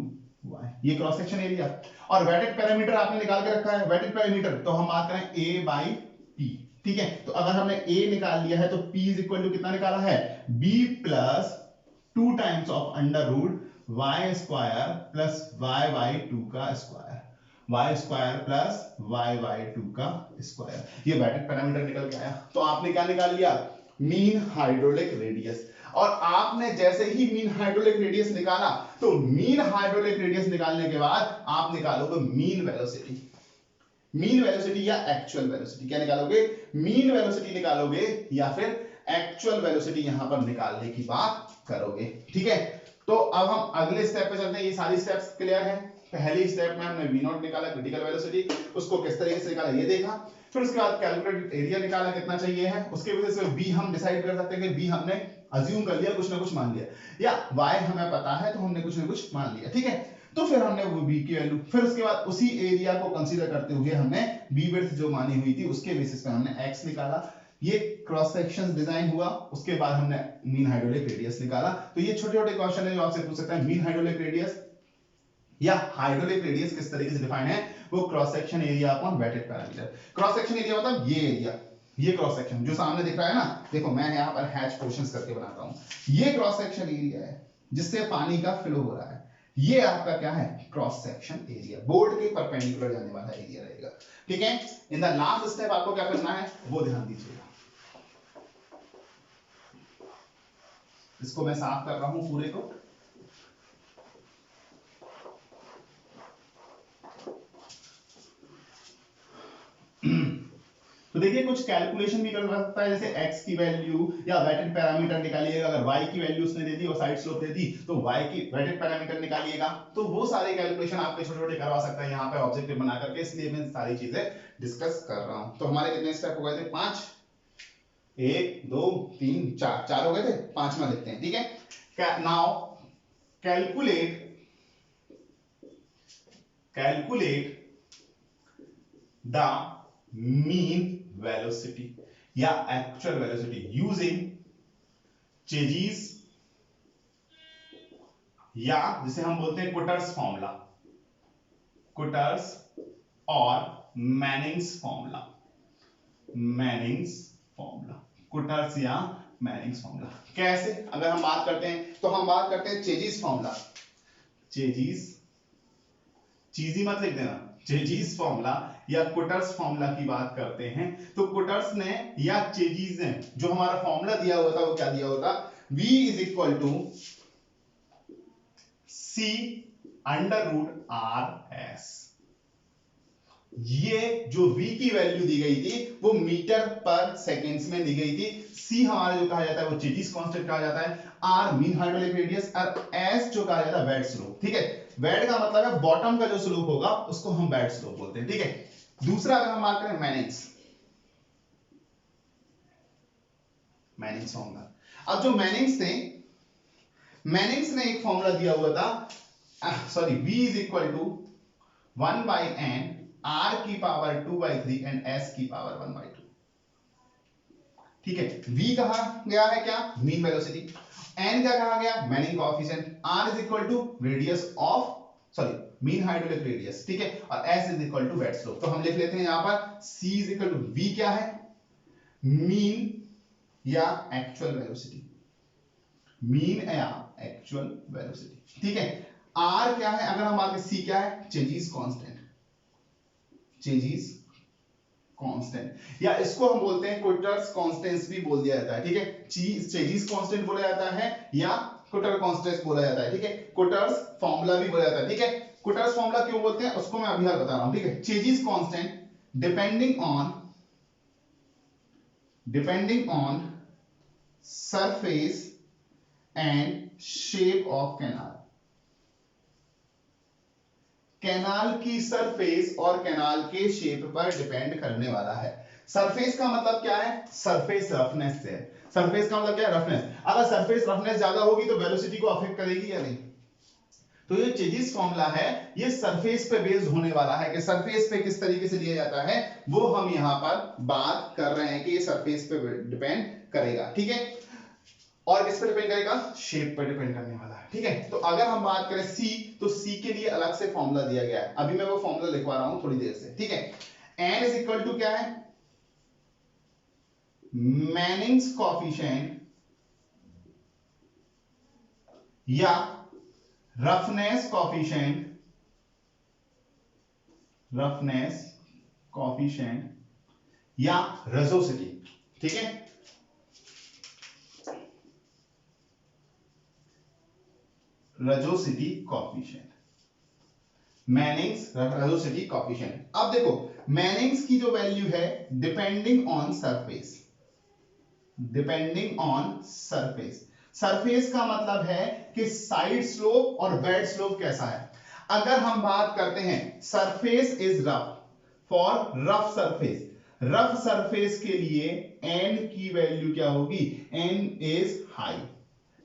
[SPEAKER 1] y, ये क्रॉस सेक्शन एरिया। और वेटेड पैरामीटर आपने निकाल के रखा है, वेटेड पैरामीटर, तो हम बात करें a बाई p। ठीक है, तो अगर हमने a निकाल लिया है तो p इज इक्वल टू कितना निकाला है? b plus 2 times of under root y square plus y by 2 का square, y square plus y by 2 का स्क्वायर, ये वेटेड पैरामीटर निकल के आया। तो आपने क्या निकाल लिया? Mean hydraulic radius. और आपने जैसे ही मीन हाइड्रोलिक रेडियस निकाला, तो मीन हाइड्रोलिक रेडियस निकालने के बाद आप निकालोगे मीन वेलोसिटी या एक्चुअल वेलोसिटी। क्या निकालोगे? मीन वेलोसिटी निकालोगे या फिर एक्चुअल वेलोसिटी यहां पर निकालने की बात करोगे। ठीक है, तो अब हम अगले स्टेप पे चलते हैं। ये सारी स्टेप्स क्लियर है। पहली स्टेप में हमने v0 निकाला, क्रिटिकल वेलोसिटी, उसको किस तरीके से निकाला ये देखा। फिर उसके बाद कैलकुलेटेड एरिया निकाला कितना चाहिए है, उसके वजह से b हम डिसाइड कर सकते हैं कि b हमने अज्यूम कर लिया, कुछ ना कुछ मान लिया, या y हमें पता है तो हमने कुछ ना कुछ मान लिया। ठीक है, तो फिर हमने वो b की वैल्यू, फिर उसके बाद उसी एरिया को कंसीडर करते हुए हमने b विड्थ जो मानी हुई थी उसके बेसिस पे हमने x निकाला। ये क्रॉस सेक्शन डिजाइन हुआ, उसके बाद हमने मीन हाइड्रोलिक रेडियस निकाला। तो ये छोटे छोटे क्वेश्चन है जो आपसे पूछ सकता है। मीन हाइड्रोलिक रेडियस या हाइड्रोलिक रेडियस किस तरीके से डिफाइन है? वो cross section area upon wetted parameter. Cross section area मतलब ये एरिया, ये क्रॉस सेक्शन जो सामने दिख रहा है ना, देखो मैं यहाँ पर हैच पोर्शंस करके बनाता हूँ, ये क्रॉस सेक्शन एरिया है जिससे पानी का फ्लो हो रहा है, ये आपका क्या है? क्रॉस सेक्शन एरिया, बोर्ड के परपेंडिकुलर जाने वाला एरिया रहेगा। ठीक है, इन द लास्ट स्टेप आपको क्या करना है वो ध्यान दीजिएगा। इसको मैं साफ कर रहा हूं पूरे को। तो देखिए कुछ कैलकुलेशन भी कर सकता है, जैसे x की वैल्यू या वेटेड पैरामीटर निकालिएगा। अगर y की वैल्यू उसने दे दी और साइड स्लोप दे दी तो y की वेटेड पैरामीटर निकालिएगा। तो वो सारे कैलकुलेशन आपके छोटे छोटे करवा सकता है यहाँ पे ऑब्जेक्टिव बना करके, इसलिए मैं सारी चीजें डिस्कस कर रहा हूं। तो हमारे कितने स्टेप हो गए थे? 5, 1 2 3 4, 4 हो गए थे, 5वां देखते हैं। ठीक है, now calculate the mean velocity या एक्चुअल वेलोसिटी यूजिंग चेजीज, या जिसे हम बोलते हैं कुटर्स फॉर्मूला, कुटर्स और मैनिंग्स फॉर्मूला, कुटर्स या मैनिंग्स फॉर्मूला। कैसे? अगर हम बात करते हैं तो हम बात करते हैं चेजीज फॉर्मूला, चीजी मत लिख देना, चेजीज फॉर्मूला या कुटर्स फॉर्मूला की बात करते हैं। तो कुटर्स ने या चेजीज ने जो हमारा फॉर्मूला दिया हुआ था वो क्या दिया होता? v is equal to c under root R S. ये जो v की वैल्यू दी गई थी वो मीटर पर सेकेंड्स में दी गई थी। c हमारा जो कहा जाता है वो चेजिस कांस्टेंट कहा जाता है। r मीन हाइड्रोलिक रेडियस और s जो कहा जाता है वेट स्लोप। ठीक है, वेट का मतलब है बॉटम का जो स्लोप होगा उसको हम वेट स्लोप बोलते हैं। ठीक है, दूसरा अगर हम बात करें मैनिंग्स, मैनिंग्स फॉर्मूला। अब जो मैनिंग्स थे, मैनिंग्स ने एक फॉर्मूला दिया हुआ था, sorry v is equal to 1 by N r की पावर 2 बाई 3 एंड s की पावर 1 बाई 2। ठीक है, v कहा गया है क्या, मीन वेलोसिटी, n क्या कहा गया, Manning coefficient, r is equal to radius of, sorry mean hydraulic radius. ठीक है, और s is equal to wet slope. तो हम लिख लेते हैं यहां पर c is equal to v क्या है, मीन या एक्चुअल वेलोसिटी, मीन या एक्चुअल वेलोसिटी। ठीक है, r क्या है, अगर हम बात करें c क्या है, चेंजिस कांस्टेंट, चेंजिस कांस्टेंट, या इसको हम बोलते हैं कुटर्स कांस्टेंट भी बोल दिया जाता है। ठीक है, चेंजिस कांस्टेंट बोला जाता है या कुटर कांस्टेंट बोला जाता है। ठीक है, कुटर्स फार्मूला भी बोला जाता है। ठीक है, कुटर्स फार्मूला क्यों बोलते हैं उसको मैं अभी बता रहा हूं। ठीक है, changes constant depending on surface and shape of canal, canal की सरफेस और कैनाल के शेप पर डिपेंड करने वाला है। सरफेस का मतलब क्या है, सरफेस रफनेस से है। सरफेस का मतलब क्या है, रफनेस। अगर सरफेस रफनेस ज्यादा होगी तो वेलोसिटी को अफेक्ट करेगी या नहीं। तो ये चेजिस फॉर्मूला है, ये सरफेस पे बेस्ड होने वाला है कि सरफेस पे किस तरीके से लिया जाता है वो हम यहां पर बात कर रहे हैं कि ये सरफेस पे डिपेंड करेगा। ठीक है, और किस पे डिपेंड करेगा, शेप पर डिपेंड करने वाला है। ठीक है, तो अगर हम बात करें सी, तो सी के लिए अलग से फॉर्मूला दिया गया है, अभी मैं वो फॉर्मूला लिखवा रहा हूं थोड़ी देर से। ठीक है, एन इज इक्वल टू क्या है, मैनिंग्स कॉफिशिएंट या रफनेस कॉफिशिएंट, रफनेस कॉफिशिएंट या रेसोसिटी। ठीक है, रेसोसिटी कॉफिशिएंट, मैनिंग्स रेसोसिटी कॉफिशिएंट। अब देखो मैनिंग्स की जो वैल्यू है depending on surface, depending on surface, surface का मतलब है कि साइड स्लोप और बेड स्लोप कैसा है। अगर हम बात करते हैं surface is rough, for rough surface, rough surface के लिए n की वैल्यू क्या होगी, n इज हाई,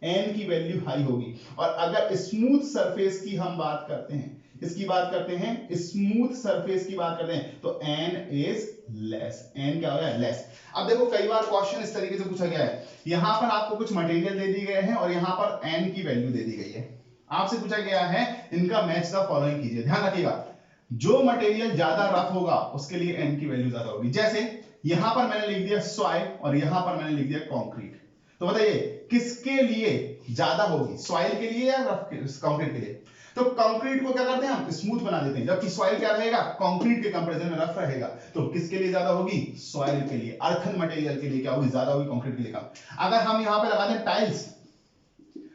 [SPEAKER 1] n की वैल्यू हाई होगी। और अगर स्मूथ सरफेस की हम बात करते हैं, इसकी बात करते हैं, स्मूथ सरफेस की बात करते हैं तो n इज लेस, n क्या होगा, लेस। अब देखो कई बार क्वेश्चन इस तरीके से पूछा गया है, यहां पर आपको कुछ मटेरियल दे दी गए हैं और यहां पर n की वैल्यू दे दी गई है, आपसे पूछा गया है इनका मैच द फॉलोइंग कीजिए। ध्यान रखिएगा, जो मटेरियल ज्यादा रफ होगा उसके लिए n की वैल्यू ज्यादा होगी। जैसे यहां पर मैंने लिख दिया सॉइल और यहां पर मैंने लिख दिया कंक्रीट, तो बताइए किसके लिए ज्यादा होगी, सॉइल के लिए या कंक्रीट के लिए। तो कंक्रीट को क्या करते हैं हम, स्मूथ बना देते हैं, जबकि सॉइल क्या रहेगा, कंक्रीट के कंपैरिजन में रफ रहेगा। तो किसके लिए ज्यादा होगी, सॉइल के लिए, अर्थन मटेरियल के लिए क्या होगी, ज्यादा होगी, कंक्रीट के लिए कम। अगर हम यहां पे लगा दें टाइल्स,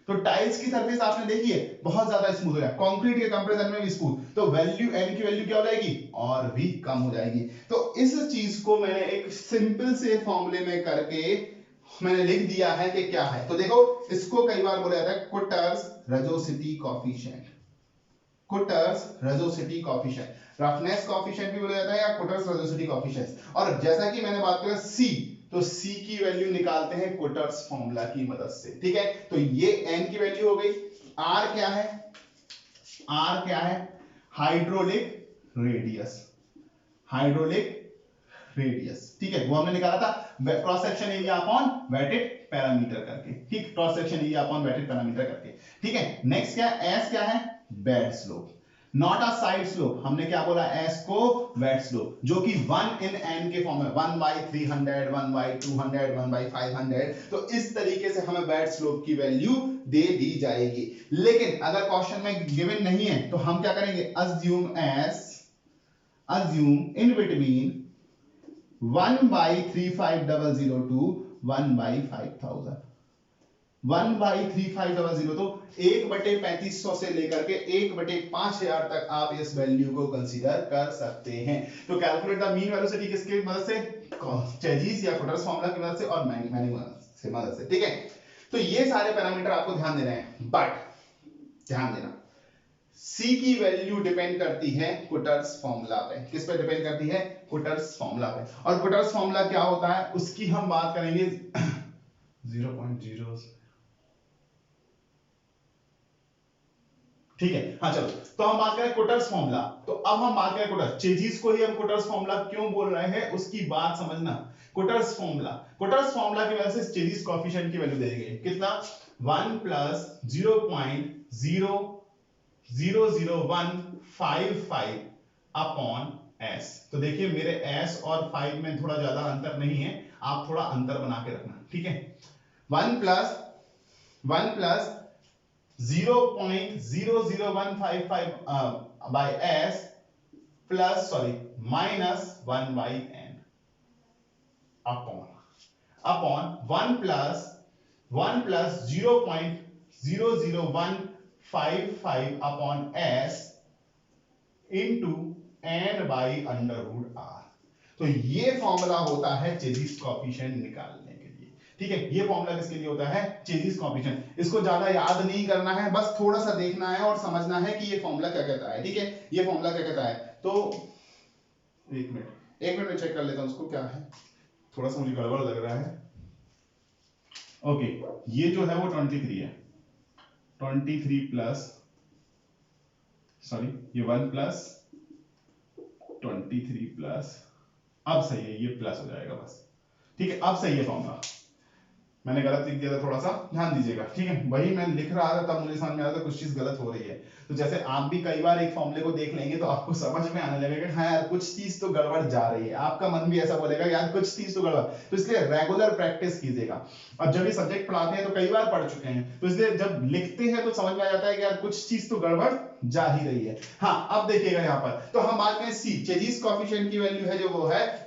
[SPEAKER 1] तो टाइल्स की सरफेस आपने देखी है बहुत ज्यादा स्मूथ हो जाएगा, कंक्रीट के कंपैरिजन में भी स्मूथ, तो वैल्यू n की वैल्यू क्या हो जाएगी, और भी कम हो जाएगी। तो इस चीज को मैंने एक सिंपल से फॉर्मूले में करके मैंने लिख दिया है कि क्या है। तो देखो इसको कई बार बोला जाता है कुटर्स रेसोसिटी कोएफिशिएंट, कुटर्स रेसोसिटी कोएफिशिएंट, रफनेस कोएफिशिएंट भी बोला जाता है या कुटर्स रेसोसिटी कोएफिशिएंट। और जैसा कि मैंने बात किया सी, तो सी की वैल्यू निकालते हैं कुटर्स फॉर्मूला की मदद से। ठीक है, तो ये n की वैल्यू हो गई। r क्या है, r क्या है, हाइड्रोलिक रेडियस, हाइड्रोलिक रेडियस। ठीक है, वो हमने निकाला था cross section area upon wetted parameter करके। ठीक, cross section area upon wetted parameter करके। ठीक है, नेक्स्ट क्या है, s क्या है, bed slope, not a side slope. हमने क्या बोला, s को वेट स्लोप, जो कि 1 in n के फॉर्म में, 1 by 300, 1 by 200, 1 by 500। तो इस तरीके से हमें वेट स्लोप की वैल्यू दे दी जाएगी। लेकिन अगर क्वेश्चन में गिवन नहीं है तो हम क्या करेंगे, assume in between 1 by 3500 to 1 by 5000, 1/3500, तो 1/3500 से लेकर के 1/5000 तक आप इस वैल्यू को कंसीडर कर सकते हैं। तो कैलकुलेट द मीन वेलोसिटी किसकी मदद से, चेजिस या कुटर्स फॉर्मूला की मदद से और मैनिंग से मदद से, ठीक है। तो ये सारे पैरामीटर आपको ध्यान देना है, बट ध्यान देना C की वैल्यू डिपेंड करती है कुटर्स फॉर्मूला पे। किस पे डिपेंड करती है, कुटर्स फॉर्मूला पे। और कुटर्स फॉर्मूला क्या होता है उसकी हम बात करेंगे 0.0, ठीक है। हाँ चलो, तो हम बात करें कुटर्स फॉर्मूला। तो अब हम बात करें कुटर्स, चेजिस को ही हम कुटर्स फॉर्मूला क्यों बोल रहे हैं उसकी बात समझना। कुटर्स फॉर्मूला की वजह से चेजिस कोएफिशिएंट की वैल्यू दी गई कितना, 1 प्लस 0.0000155 अपॉन s। तो देखिए मेरे s और 5 में थोड़ा ज्यादा अंतर नहीं है, आप थोड़ा अंतर बना के रखना, ठीक है। 1 plus 0.00155 by s plus minus 1 by n upon 1 plus 0.00155 upon s into n by under root r। तो ये फॉर्मूला होता है चेजिस कोएफिशिएंट निकालने के लिए, ठीक है। ये फॉर्मूला किसके लिए होता है, चेजिस कोएफिशिएंट। इसको ज्यादा याद नहीं करना है, बस थोड़ा सा देखना है और समझना है कि ये फॉर्मूला क्या कहता है, ठीक है। ये फॉर्मूला क्या कहता है, तो एक मिनट में चेक कर लेता हूं उसको क्या है, थोड़ा सा मुझे गड़बड़ लग रहा है। ओके, ये जो है वो 23 है, 23 प्लस ये 1 प्लस 23 प्लस, अब सही है, ये प्लस हो जाएगा बस, ठीक है। अब सही है फॉर्मूला, मैंने गलत लिख दिया था, थोड़ा सा ध्यान दीजिएगा, ठीक है। वही मैं लिख रहा था तब मुझे समझ में आ रहा था कुछ चीज गलत हो रही है। तो जैसे आप भी कई बार एक फॉर्मूले को देख लेंगे तो आपको समझ में आने लगेगा हाँ यार कुछ चीज तो गड़बड़ जा रही है, आपका मन भी ऐसा बोलेगा यार कुछ चीज तो गड़बड़। तो इसलिए रेगुलर प्रैक्टिस कीजिएगा। अब जब ये सब्जेक्ट पढ़ाते हैं तो कई बार पढ़ चुके हैं, तो इसलिए जब लिखते हैं तो समझ में आ जाता है कि यार कुछ चीज तो गड़बड़ जा ही रही है। हाँ अब देखिएगा यहाँ पर, तो हम बात करें सी, चेजिस कोएफिशिएंट की वैल्यू है जो वो है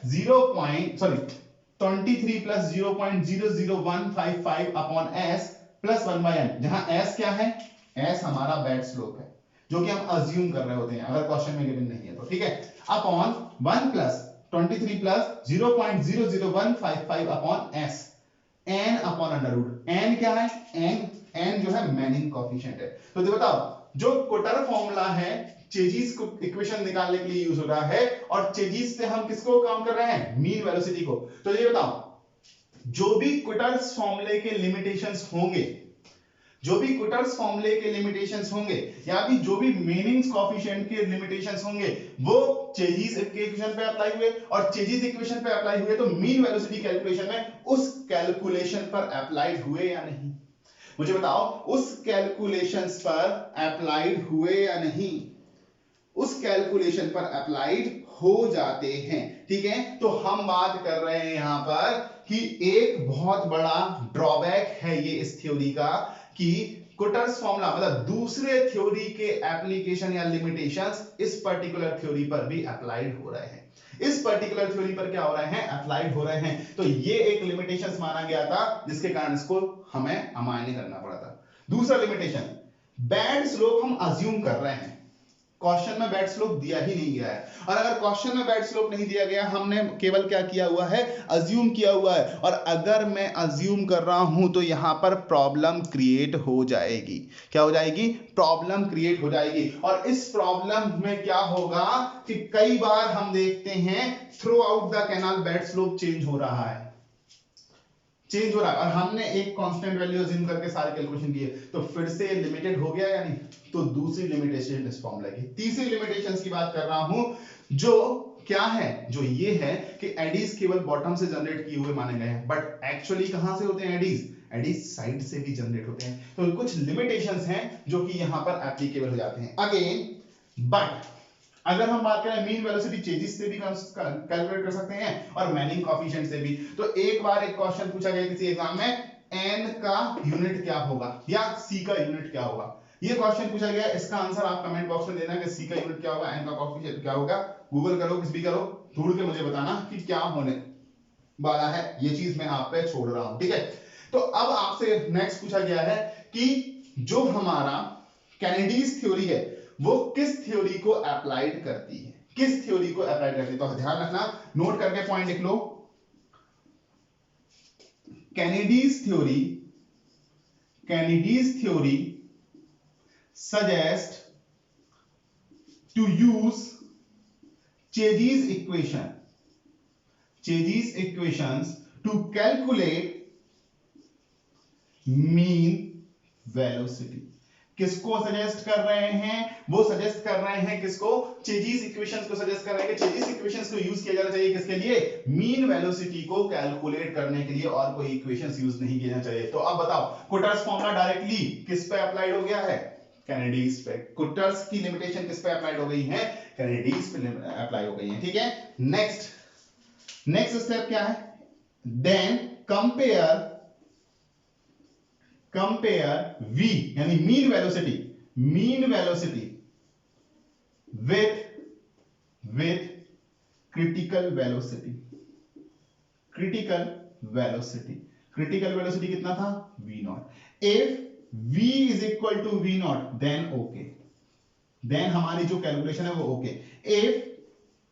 [SPEAKER 1] 23 plus 0.00155 upon s plus 1 by n, जहां s क्या है, s हमारा बेड स्लोप है जो कि हम अज्यूम कर रहे होते हैं अगर क्वेश्चन में गिवन नहीं है तो, ठीक है। Upon 1 plus 23 plus 0.00155 upon s n upon under root, n क्या है, n जो है मैनिंग कोएफिशिएंट है। तो बताओ जो कोटर फॉर्मूला है चेजिस को इक्वेशन निकालने के लिए यूज हो रहा है, और चेजिस से हम किसको काम कर रहे हैं, मीन वेलोसिटी को। तो ये बताओ जो भी कुटर्स फॉर्मूले के लिमिटेशंस होंगे, या भी जो भी मीनिंग्स कोएफिशिएंट के लिमिटेशंस होंगे वो चेजिस इक्वेशन पे अप्लाई हुए, और चेजिस इक्वेशन पे अप्लाई हुए तो मीन वेलोसिटी कैलकुलेशन में उस कैलकुलेशन पर अप्लाइड हुए या नहीं, मुझे बताओ उस कैलकुलेशंस पर अप्लाइड हुए या नहीं, उस कैलकुलेशन पर अप्लाइड हो जाते हैं, ठीक है। तो हम बात कर रहे हैं यहां पर कि एक बहुत बड़ा ड्रॉबैक है ये इस थ्योरी का कि कुटर्स फॉर्मूला मतलब दूसरे थ्योरी के एप्लीकेशन या लिमिटेशंस इस पर्टिकुलर थ्योरी पर भी अप्लाइड हो रहे हैं, इस पर्टिकुलर थ्योरी पर क्या हो रहे हैं, अप्लाइड हो रहे हैं। तो ये एक लिमिटेशंस माना गया था जिसके कारण इसको हमें अमान्य करना पड़ा था। दूसरा लिमिटेशन, बैड स्लोप हम अज्यूम कर रहे हैं, क्वेश्चन में बैड स्लोप दिया ही नहीं गया है, और अगर क्वेश्चन में बैड स्लोप नहीं दिया गया, हमने केवल क्या किया हुआ है, अज्यूम किया हुआ है, और अगर मैं अज्यूम कर रहा हूं तो यहां पर प्रॉब्लम क्रिएट हो जाएगी। क्या हो जाएगी, प्रॉब्लम क्रिएट हो जाएगी। और इस प्रॉब्लम में क्या होगा कि कई बार हम देखते हैं through out the canal bad slope change हो रहा है, और हमने एक कांस्टेंट वैल्यू अज्यूम करके सारे कैलकुलेशन किए, तो फिर से लिमिटेड हो गया या नहीं। तो दूसरी लिमिटेशन इस फॉर्मूला की, तीसरी लिमिटेशंस की बात कर रहा हूं जो क्या है, जो ये है कि एडीज केवल बॉटम से जनरेट किए हुए माने गए हैं, बट एक्चुअली कहां से होते हैं एडीज साइड से भी जनरेट होते हैं। तो कुछ लिमिटेशंस हैं जो कि यहां पर एप्लीकेबल हो जाते हैं अगेन। बट अगर हम बात करें मीन वेलोसिटी चेंजेस से भी कैलकुलेट कर सकते हैं और मैनिंग कोएफिशिएंट से भी। तो एक बार एक क्वेश्चन पूछा गया किसी एग्जाम में, n का यूनिट क्या होगा या c का यूनिट क्या होगा, ये क्वेश्चन पूछा गया। इसका आंसर आप कमेंट बॉक्स में देना कि c का यूनिट क्या होगा, n का कोएफिशिएंट क्या होगा, गूगल करो, कुछ भी करो, ढूंढ के मुझे बताना कि क्या होने वाला है। ये चीज मैं आप पे छोड़ रहा हूं, ठीक है। तो अब आपसे नेक्स्ट पूछा गया है कि जो हमारा कैनेडीज थ्योरी है वो किस थ्योरी को अप्लाइड करती है, किस थ्योरी को अप्लाइड करती है। तो ध्यान रखना, नोट करके पॉइंट लिख लो। Kennedy's theory suggest to use Chazy's equations to calculate mean velocity। किसको सजेस्ट कर रहे हैं, वो सजेस्ट कर रहे हैं किसको, चेजीज इक्वेशंस को सजेस्ट कर रहे हैं कि चेजीज इक्वेशंस को यूज किया जाना चाहिए किसके लिए, मीन वेलोसिटी को कैलकुलेट करने के लिए, और कोई इक्वेशंस यूज नहीं किया चाहिए। तो अब बताओ, कुटर्स फॉर्मूला डायरेक्टली किस पे अप्लाइड हो गया है, कैनेडीज पे। कुटर्स की लिमिटेशन किस पे अप्लाइड हो गई है, कैनेडीज पे अप्लाई हो गई है, ठीक है। नेक्स्ट स्टेप क्या है, देन कंपेयर v यानी mean velocity with critical velocity कितना था, v naught. If v is equal to v naught then okay, then हमारी जो कैलकुलेशन है वो okay. If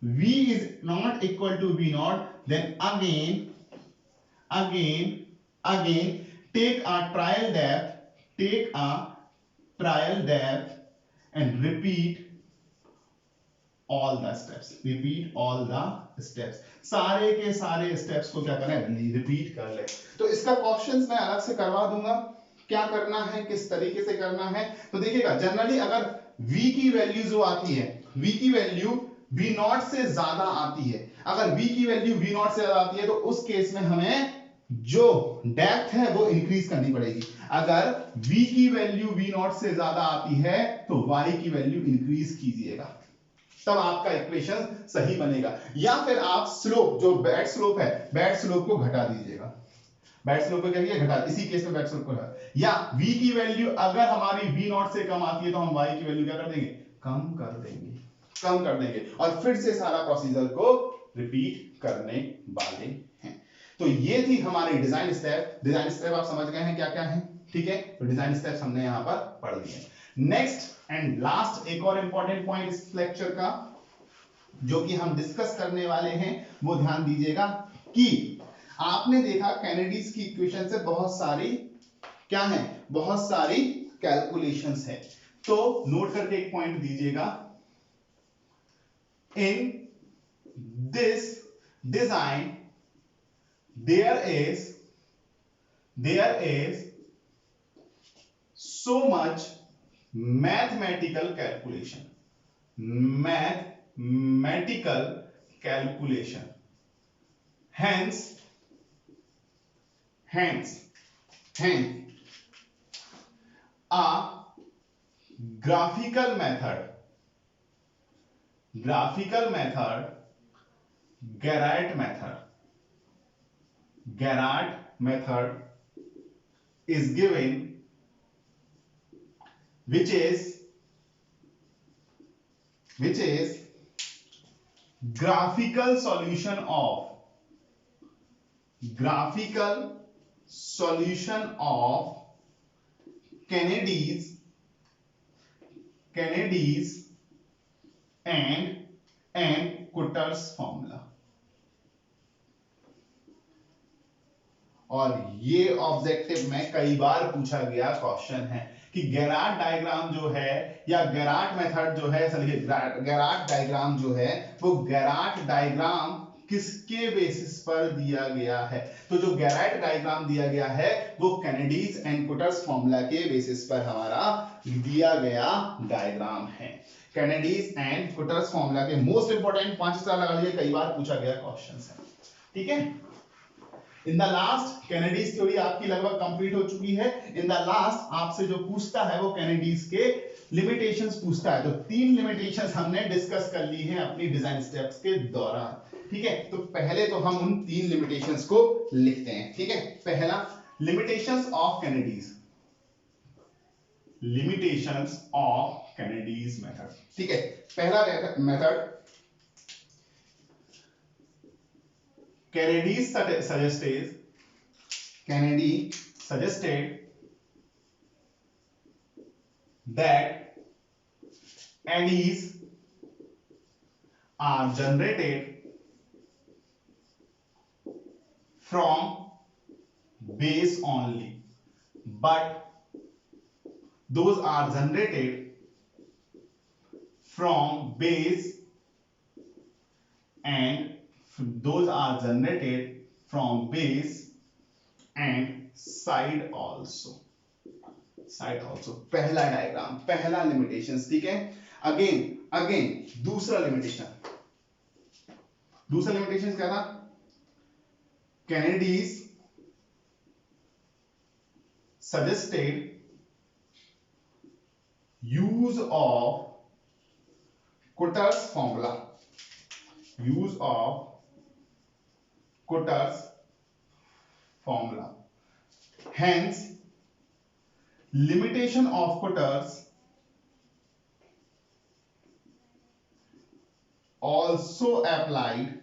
[SPEAKER 1] v is not equal to v naught then again take a trial depth and repeat all the steps। सारे के सारे steps को क्या करें, रिपीट कर ले। तो इसका क्वेश्चंस मैं अलग से करवा दूंगा, क्या करना है, किस तरीके से करना है। तो देखिएगा, जनरली अगर v की वैल्यू जो आती है, v की वैल्यू v नॉट से ज्यादा आती है, अगर v की वैल्यू v नॉट से ज्यादा आती है तो उस केस में हमें जो डेप्थ है वो इंक्रीज करनी पड़ेगी। अगर v की वैल्यू v नॉट से ज्यादा आती है तो y की वैल्यू इंक्रीज कीजिएगा, तब आपका इक्वेशन सही बनेगा। या फिर आप स्लोप, जो बैड स्लोप है, बैड स्लोप को घटा दीजिएगा। बैड स्लोप को क्या किया, घटा, इसी केस में बैड स्लोप को घटा। या v की वैल्यू अगर हमारी v नॉट से कम आती है तो हम y की वैल्यू क्या कर देंगे, कम कर देंगे और फिर से सारा प्रोसीजर को रिपीट करने वाले हैं। तो ये थी हमारी डिजाइन स्टेप आप समझ गए हैं क्या क्या है, ठीक है। तो डिजाइन स्टेप्स हमने यहां पर पढ़ लिए। नेक्स्ट एंड लास्ट एक और इंपॉर्टेंट पॉइंट इस लेक्चर का जो कि हम डिस्कस करने वाले हैं, वो ध्यान दीजिएगा कि आपने देखा कैनेडीज की इक्वेशन से बहुत सारी क्या है, बहुत सारी कैलकुलेशंस है। तो नोट करके एक पॉइंट दीजिएगा, in this design there is so much mathematical calculation, hence a graphical method Garrett method is given, which is graphical solution of Kennedy's and Cutter's formula। और ये ऑब्जेक्टिव में कई बार पूछा गया क्वेश्चन है कि गेराट डायग्राम जो है या गेराट मेथड जो है, गेराट डायग्राम जो है वो गेराट डायग्राम किसके बेसिस पर दिया गया है। तो जो गेराट डायग्राम दिया गया है वो कैनेडीज एंड कुटर्स फॉर्मूला के बेसिस पर हमारा दिया गया डायग्राम है। कैनेडीज एंड कुटर्स फॉर्मूला के मोस्ट इंपोर्टेंट 5 स्टार लगा लीजिए, कई बार पूछा गया क्वेश्चन है, ठीक है। इन द लास्ट कैनेडीज थ्योरी आपकी लगभग कंप्लीट हो चुकी है। इन द लास्ट आपसे जो पूछता है वो कैनेडीज के लिमिटेशंस पूछता है। तो 3 लिमिटेशंस हमने डिस्कस कर ली हैं अपनी डिजाइन स्टेप्स के दौरान, ठीक है। तो पहले तो हम उन 3 लिमिटेशंस को लिखते हैं, ठीक है। पहला, लिमिटेशंस ऑफ कैनेडीज मेथड, ठीक है। पहला method, Kennedy's suggested Kennedy suggested that eddies are generated from base only, but those are generated from base and those are generated from base and side also. पहला डायग्राम, पहला limitation, ठीक है। Again दूसरा limitation क्या था? Kennedy's suggested use of Cotter's formula. Hence, limitation of Cotter's also applied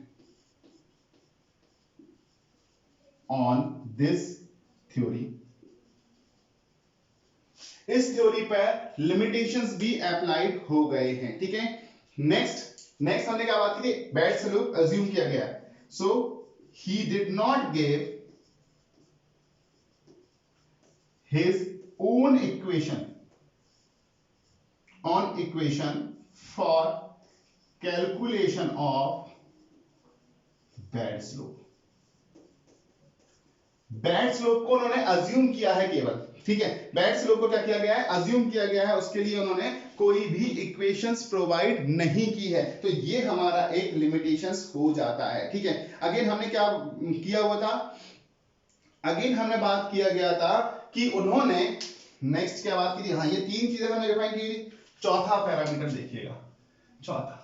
[SPEAKER 1] on this theory. इस theory पर limitations भी अप्लाइड हो गए हैं, ठीक है। नेक्स्ट हमने क्या बात की थी? बैड स्लोप अज्यूम किया गया। So he did not give his own equation for calculation of bad slope. Bad slope को उन्होंने अज्यूम किया है केवल, ठीक है। बैड स्लोप को क्या किया गया है? अज्यूम किया गया है। उसके लिए उन्होंने कोई भी इक्वेशंस प्रोवाइड नहीं की है, तो ये हमारा एक लिमिटेशंस हो जाता है, ठीक है। अगेन हमने क्या किया हुआ था? अगेन हमने बात किया गया था कि उन्होंने नेक्स्ट क्या बात की थी? हाँ, ये तीन चीजें हमने डिफाइन की थी। चौथा पैरामीटर देखिएगा, चौथा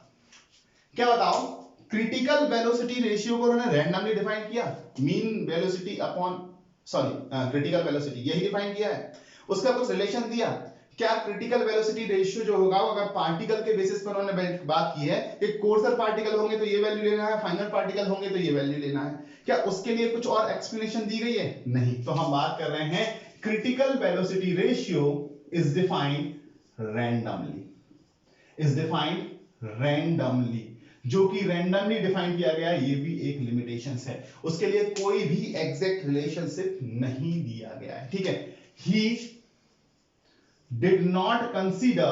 [SPEAKER 1] क्या बताओ? क्रिटिकल वेलोसिटी रेशियो को उन्होंने रैंडमली डिफाइन किया, mean velocity upon critical velocity, यही डिफाइन किया है। उसका कुछ रिलेशन दिया। क्या क्रिटिकल वेलोसिटी रेशियो जो होगा वो अगर पार्टिकल के बेसिस पर उन्होंने बात की है कि कोर्सर पार्टिकल होंगे तो ये वैल्यू लेना है, फाइनल पार्टिकल होंगे तो ये वैल्यू लेना है, क्या उसके लिए कुछ और एक्सप्लेनेशन दी गई है? नहीं। तो हम बात कर रहे हैं critical velocity ratio is defined randomly, जो कि रैंडमली डिफाइन किया गया, ये भी एक लिमिटेशंस है। उसके लिए कोई भी एग्जैक्ट रिलेशनशिप नहीं दिया गया है, ठीक है। He did not consider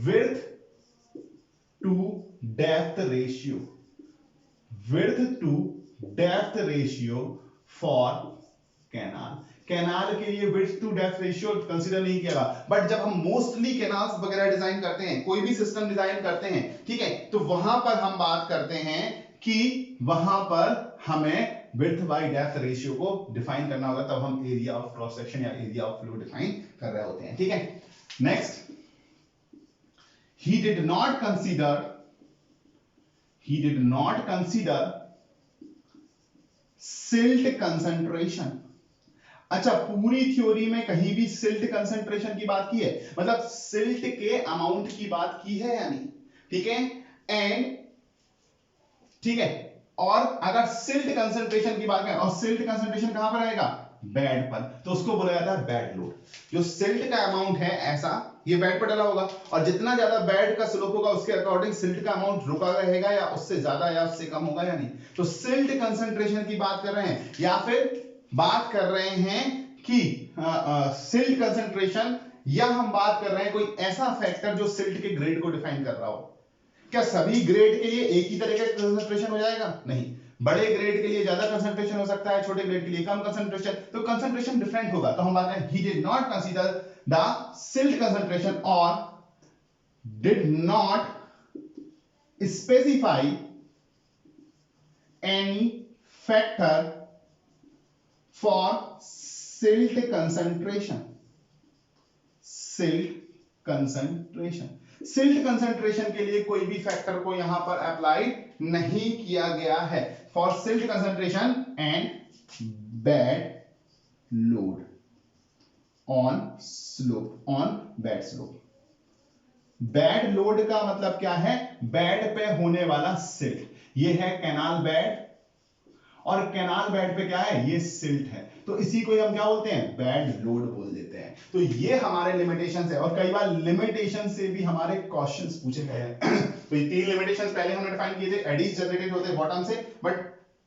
[SPEAKER 1] width to depth ratio for canal के लिए width to depth ratio consider नहीं किया। बट जब हम मोस्टली कैनाल्स वगैरह डिजाइन करते हैं, कोई भी सिस्टम डिजाइन करते हैं, ठीक है, तो वहां पर हम बात करते हैं कि वहां पर हमें विड्थ बाय डेप्थ रेशियो को डिफाइन करना होगा, तब हम एरिया ऑफ क्रॉस सेक्शन या एरिया ऑफ फ्लो डिफाइन कर रहे होते हैं, ठीक है। Next, he did not consider silt concentration। अच्छा, पूरी थ्योरी में कहीं भी सिल्ट कंसंट्रेशन की बात की है? मतलब सिल्ट के अमाउंट की बात की है या नहीं, ठीक है। एंड ठीक है, और अगर सिल्ट कंसंट्रेशन की बात करें, और सिल्ट कंसंट्रेशन कहां पर आएगा? बेड पर, तो उसको बोला जाता है बेड लोड। जो सिल्ट का अमाउंट है ऐसा, ये बेड पर डला होगा, और जितना ज्यादा बेड का स्लोप होगा उसके अकॉर्डिंग सिल्ट का अमाउंट रुका रहेगा, या उससे ज्यादा या उससे कम होगा या नहीं। तो सिल्ट कंसंट्रेशन की बात कर रहे हैं, या फिर बात कर रहे हैं कि सिल्ट कंसंट्रेशन, या हम बात कर रहे हैं कोई ऐसा फैक्टर जो सिल्ट के ग्रेड को डिफाइन कर रहा हो। क्या सभी ग्रेड के लिए एक ही तरह का कंसंट्रेशन हो जाएगा? नहीं। बड़े ग्रेड के लिए ज्यादा कंसंट्रेशन हो सकता है, छोटे ग्रेड के लिए कम कंसंट्रेशन, तो कंसंट्रेशन डिफरेंट होगा। तो हम बात करें, he did not consider the silt concentration or did not specify any factor for silt concentration। Silt concentration के लिए कोई भी फैक्टर को यहां पर अप्लाई नहीं किया गया है। For silt concentration and bed load on bed slope. Bed load का मतलब क्या है? बेड पे होने वाला सिल्ट, ये है कैनाल बेड, और कैनाल बेड पे क्या है, ये सिल्ट है, तो इसी को हम क्या बोलते हैं, बेड लोड बोल देते हैं। तो ये हमारे लिमिटेशंस है, और कई बार लिमिटेशन से भी हमारे क्वेश्चंस पूछे गए हैं। तो ये 3 लिमिटेशंस पहले हमने डिफाइन किए थे, एडीज जनरेटेड होते हैं बॉटम से, बट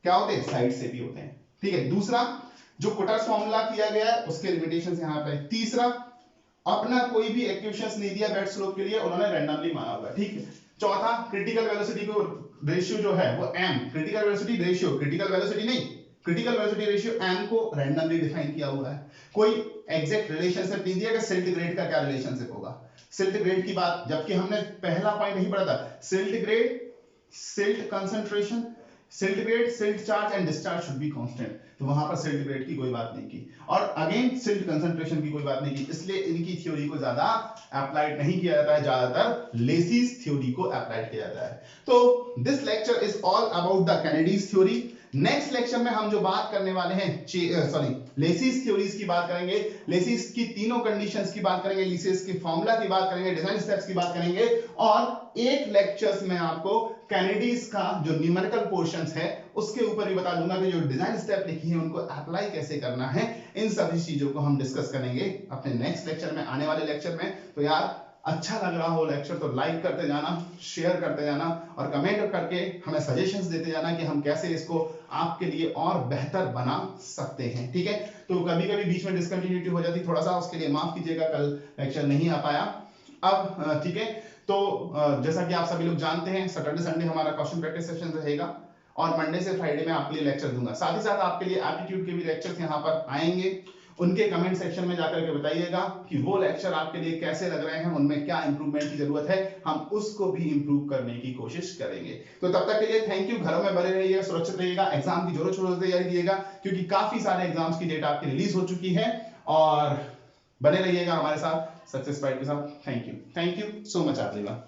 [SPEAKER 1] क्या होते हैं, साइड से भी होते हैं। ठीक है, दूसरा जो कुटर्स फॉर्मूला किया गया है उसके लिमिटेशंस यहां पे। तीसरा, अपना कोई भी इक्वेशंस नहीं दिया बेड स्लोप के लिए, उन्होंने रैंडमली माना हुआ है। ठीक है, चौथा, क्रिटिकल वेलोसिटी को रेशियो जो है वो m, critical velocity ratio, critical velocity नहीं, क्रिटिकल वेलोसिटी रेशियो m को रैंडमली डिफाइन किया हुआ है। कोई एग्जैक्ट रिलेशनशिप नहीं दिया कि सिल्ट ग्रेड का क्या रिलेशनशिप होगा। सिल्ट ग्रेड की बात, जबकि हमने पहला पॉइंट यही पढ़ा था, silt grade, silt concentration, silt grade, silt charge and discharge should be constant, तो वहां पर सिल्ट ग्रेड की कोई बात नहीं की, और अगेन सिल्ट कंसंट्रेशन की कोई बात नहीं की, इसलिए इनकी थ्योरी को ज्यादा अप्लाइड नहीं किया जाता है, ज्यादातर लेसीज थ्योरी को अप्लाइड किया जाता है। तो this lecture is all about the Kennedy's theory. Next lecture में हम जो बात करने वाले हैं लेसीज थ्योरीज की बात करेंगे, लेसीज की तीनों कंडीशंस की बात करेंगे, लेसीज के फॉर्मूला की बात करेंगे, डिजाइन स्टेप्स की बात करेंगे, और एक लेक्चर्स में आपको कैनेडीज का जो न्यूमेरिकल पोर्शंस है उसके ऊपर भी बता दूंगा कि जो डिजाइन स्टेप लिखी है उनको अप्लाई कैसे करना है। इन सभी चीजों को हम डिस्कस करेंगे अपने नेक्स्ट लेक्चर में, आने वाले लेक्चर में। तो यार अच्छा लग रहा हो लेक्चर तो लाइक करते जाना, शेयर करते जाना, और कमेंट करके हमें सजेशंस देते जाना कि हम कैसे इसको आपके लिए और बेहतर बना सकते हैं। ठीक है, तो कभी कभी बीच में डिसकंटिन्यूटी हो जाती थोड़ा सा, उसके लिए माफ कीजिएगा, कल लेक्चर नहीं आ पाया। अब ठीक है, तो जैसा कि आप सभी लोग जानते हैं सैटरडे संडे हमारा क्वेश्चन प्रैक्टिस सेशन रहेगा, और मंडे से फ्राइडे में आपके लिए लेक्चर दूंगा। साथ ही साथ आपके लिए एप्टीट्यूड के भी लेक्चर्स यहाँ पर आएंगे, उनके कमेंट सेक्शन में जाकर के बताइएगा कि वो लेक्चर आपके लिए कैसे लग रहे हैं, उनमें क्या इंप्रूवमेंट की जरूरत है, हम उसको भी इंप्रूव करने की कोशिश करेंगे। तो तब तक के लिए थैंक यू, घरों में बने रहिएगा, सुरक्षित रहिएगा, एग्जाम की जोरों शोरों से तैयारी कीजिएगा, क्योंकि काफी सारे एग्जाम्स की डेट आपकी रिलीज हो चुकी है, और बने रहिएगा हमारे साथ सक्सेस पाइट के साथ। Thank you so much everyone.